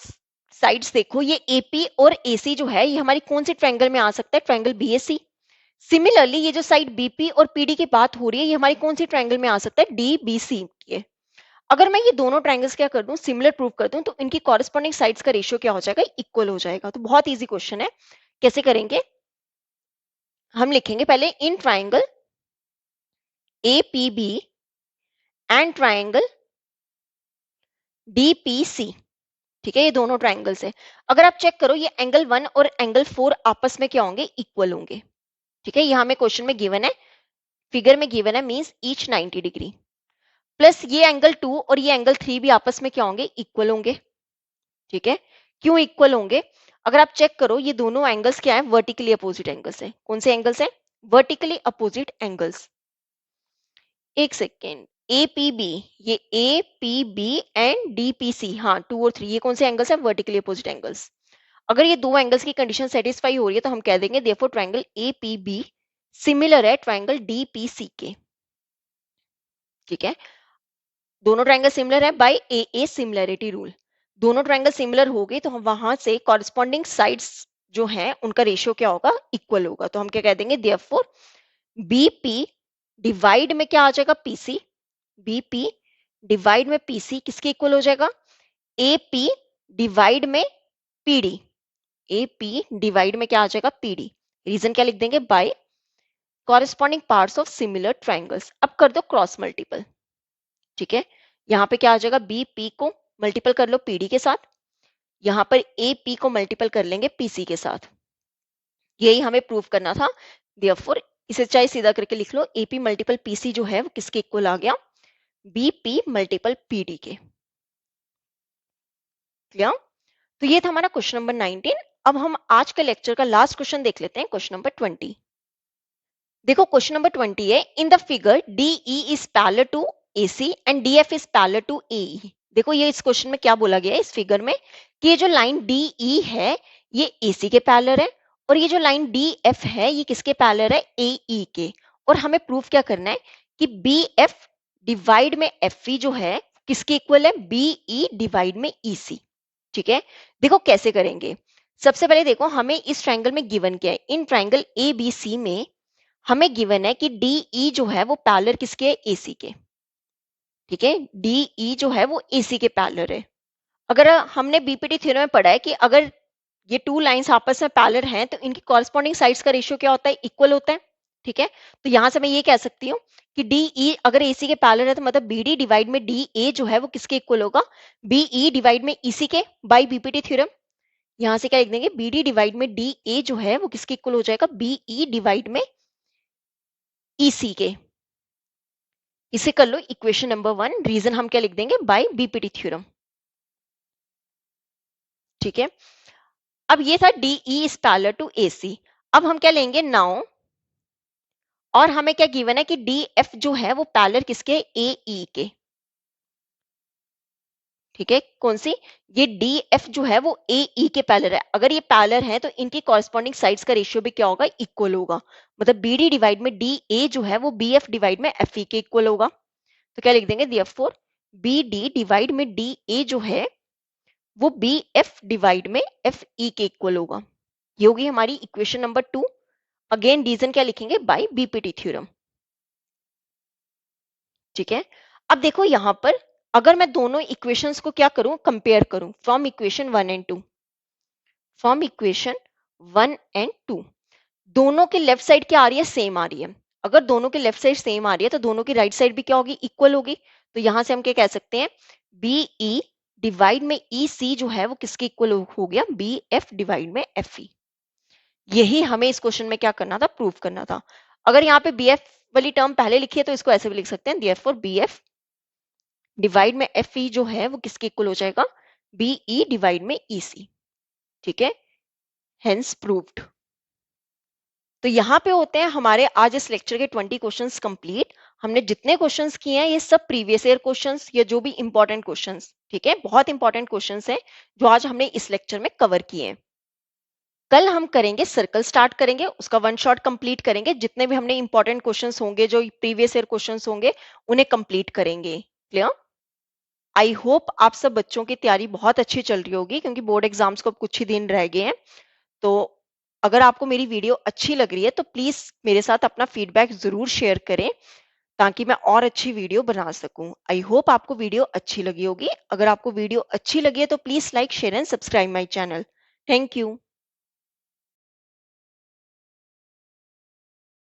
साइड्स देखो, ये एपी और एसी जो है ये हमारी कौन सी ट्राइंगल में आ सकता है, ट्राइंगल बीएसी। सिमिलरली ये जो साइड बीपी और पीडी की बात हो रही है, ये हमारी कौन सी ट्राइंगल में आ सकता है, डीबीसी की। अगर मैं ये दोनों ट्राइंगल्स क्या कर दूं, सिमिलर प्रूव कर दूं, तो इनकी कॉरेस्पॉन्डिंग साइड्स का रेशियो क्या हो जाएगा, इक्वल हो जाएगा। तो बहुत इजी क्वेश्चन है, कैसे करेंगे, हम लिखेंगे पहले in triangle APB and triangle DPC. ठीक है, ये दोनों ट्राइंगल्स है। अगर आप चेक करो, ये एंगल 1 और एंगल 4 आपस में क्या होंगे, इक्वल होंगे। ठीक है, यहाँ हमें क्वेश्चन में गिवन है, फिगर में गिवन है, मींस ईच 90 डिग्री, प्लस ये एंगल 2 और ये एंगल 3 भी आपस में क्या होंगे, इक्वल होंगे। ठीक है, क्यों इक्वल होंगे, अगर आप चेक करो, ये दोनों एंगल्स क्या है, वर्टिकली अपोजिट एंगल्स है। कौन से एंगल्स है, वर्टिकली अपोजिट एंगल्स। एक सेकेंड, ए पी बी, ये A P B and D P C, हाँ 2 और 3, ये कौन से एंगल्स है, वर्टिकली अपोजिट एंगल्स। अगर ये दो एंगल्स की कंडीशन सेटिस्फाई हो रही है, तो हम कह देंगे therefore triangle A P B similar है ट्रायंगल डी पी सी के। ठीक है, दोनों ट्रायंगल सिमिलर है by A A similarity rule. दोनों ट्रायंगल सिमिलर हो गए तो हम वहां से कॉरेस्पॉन्डिंग साइड्स जो है उनका रेशियो क्या होगा, इक्वल होगा। तो हम क्या कह देंगे, देयरफॉर बीपी डिवाइड में क्या आ जाएगा, पीसी, बीपी डिवाइड में पीसी किसके इक्वल हो जाएगा, एपी डिवाइड में पीडी, एपी डिवाइड में क्या आ जाएगा, पीडी। रीजन क्या लिख देंगे, by corresponding parts of similar triangles. अब कर दो क्रॉस मल्टीपल। ठीक है, यहाँ पे क्या आ जाएगा, बीपी को मल्टीपल कर लो पीडी के साथ, यहाँ पर एपी को मल्टीपल कर लेंगे पीसी के साथ। यही हमें प्रूव करना था। देयरफॉर इसे चाहे सीधा करके लिख लो, एपी मल्टीपल पीसी जो है वो किसके इक्वल आ गया, बीपी मल्टीपल पीडी के। क्लियर। तो ये था हमारा क्वेश्चन नंबर 19। अब हम आज के लेक्चर का लास्ट क्वेश्चन देख लेते हैं, क्वेश्चन नंबर 20। देखो क्वेश्चन नंबर 20 है, in the figure DE is parallel to AC and DF is parallel to AE. देखो ये इस क्वेश्चन में क्या बोला गया है, इस फिगर में कि ये जो लाइन डीई है ये एसी के पैरेलल है, और ये जो लाइन डीएफ है ये किसके पैरेलल है, एई के। और हमें प्रूफ क्या करना है कि बीएफ डिवाइड में एफई जो है किसके इक्वल है, बीई डिवाइड में ईसी। ठीक है, देखो कैसे करेंगे। सबसे पहले देखो हमें इस ट्रायंगल में गिवन क्या है, इन ट्रायंगल ए बी सी में हमें गिवन है कि डीई जो है वो पैरेलल किसके है, एसी के। ठीक है, डीई जो है वो एसी के पैरेलल है। अगर हमने बीपीटी थ्योरम में पढ़ा है कि अगर ये टू लाइंस आपस में पैरेलल हैं तो इनकी कॉरेस्पॉन्डिंग साइड्स का रेशियो क्या होता है, इक्वल होता है। ठीक है, तो यहां से मैं ये कह सकती हूँ कि डीई अगर एसी के पैरेलल है तो मतलब बीडी डिवाइड में डी जो है वो किसके इक्वल होगा, बीई डिवाइड में ईसी के, बाय बीपीटी थ्योरम। यहां से क्या लिख देंगे, बीडी डिवाइड में डी जो है वो किसके इक्वल हो जाएगा, बीई डिवाइड में ईसी के। इसे कर लो इक्वेशन नंबर 1। रीजन हम क्या लिख देंगे, बाय बीपीटी थ्योरम। ठीक है, अब ये था DE is parallel to AC. अब हम क्या लेंगे नाउ, और हमें क्या गिवन है कि डीएफ जो है वो पैरेलल किसके, एई के। ठीक है, कौन सी, ये डीएफ जो है वो एई के पैरेलल है। अगर ये पैरेलल है तो इनकी कॉरेस्पॉन्डिंग साइड्स का रेशियो भी क्या होगा, इक्वल होगा। मतलब बीडी डिवाइड में डी जो है वो बीएफ डिवाइड में एफई के इक्वल होगा। तो क्या लिख देंगे, देयरफॉर बीडी डिवाइड में डी जो है वो बी एफ डिवाइड में एफ ई के इक्वल होगा। ये होगी हमारी इक्वेशन नंबर 2। अगेन रीजन क्या लिखेंगे, बाय बीपीटी थ्योरम। ठीक है, अब देखो यहां पर अगर मैं दोनों इक्वेशंस को क्या करूं, कंपेयर करूं from equation 1 and 2, from equation 1 and 2 दोनों की लेफ्ट साइड क्या आ रही है, सेम आ रही है। अगर दोनों की लेफ्ट साइड सेम आ रही है तो दोनों की राइट साइड भी क्या होगी, इक्वल होगी। तो यहां से हम क्या कह सकते हैं, बी ई डिवाइड में ई सी जो है वो किसके इक्वल हो गया, बी एफ डिवाइड में एफ ई। यही हमें इस क्वेश्चन में क्या करना था, प्रूव करना था। अगर यहाँ पे बी एफ वाली टर्म पहले लिखी है तो इसको ऐसे भी लिख सकते हैं, therefore बी एफ डिवाइड में एफ ई जो है वो किसके इक्वल हो जाएगा, बी ई डिवाइड में ई सी। ठीक है, हेंस प्रूव्ड। तो यहाँ पे होते हैं हमारे आज इस लेक्चर के 20 क्वेश्चंस कंप्लीट। हमने जितने क्वेश्चंस किए हैं ये सब प्रीवियस ईयर क्वेश्चंस या जो भी इंपॉर्टेंट क्वेश्चंस, ठीक है, बहुत इंपॉर्टेंट क्वेश्चंस हैं जो आज हमने इस लेक्चर में कवर किए हैं। कल हम करेंगे सर्कल, स्टार्ट करेंगे उसका वन शॉट कंप्लीट करेंगे। जितने भी हमने इंपॉर्टेंट क्वेश्चंस होंगे, जो प्रीवियस ईयर क्वेश्चंस होंगे, उन्हें कंप्लीट करेंगे। क्लियर? आई होप आप सब बच्चों की तैयारी बहुत अच्छी चल रही होगी, क्योंकि बोर्ड एग्जाम्स को अब कुछ ही दिन रह गए हैं। तो अगर आपको मेरी वीडियो अच्छी लग रही है तो प्लीज मेरे साथ अपना फीडबैक जरूर शेयर करें, ताकि मैं और अच्छी वीडियो बना सकूं। आई होप आपको वीडियो अच्छी लगी होगी। अगर आपको वीडियो अच्छी लगी है तो please like, share and subscribe my channel. Thank you.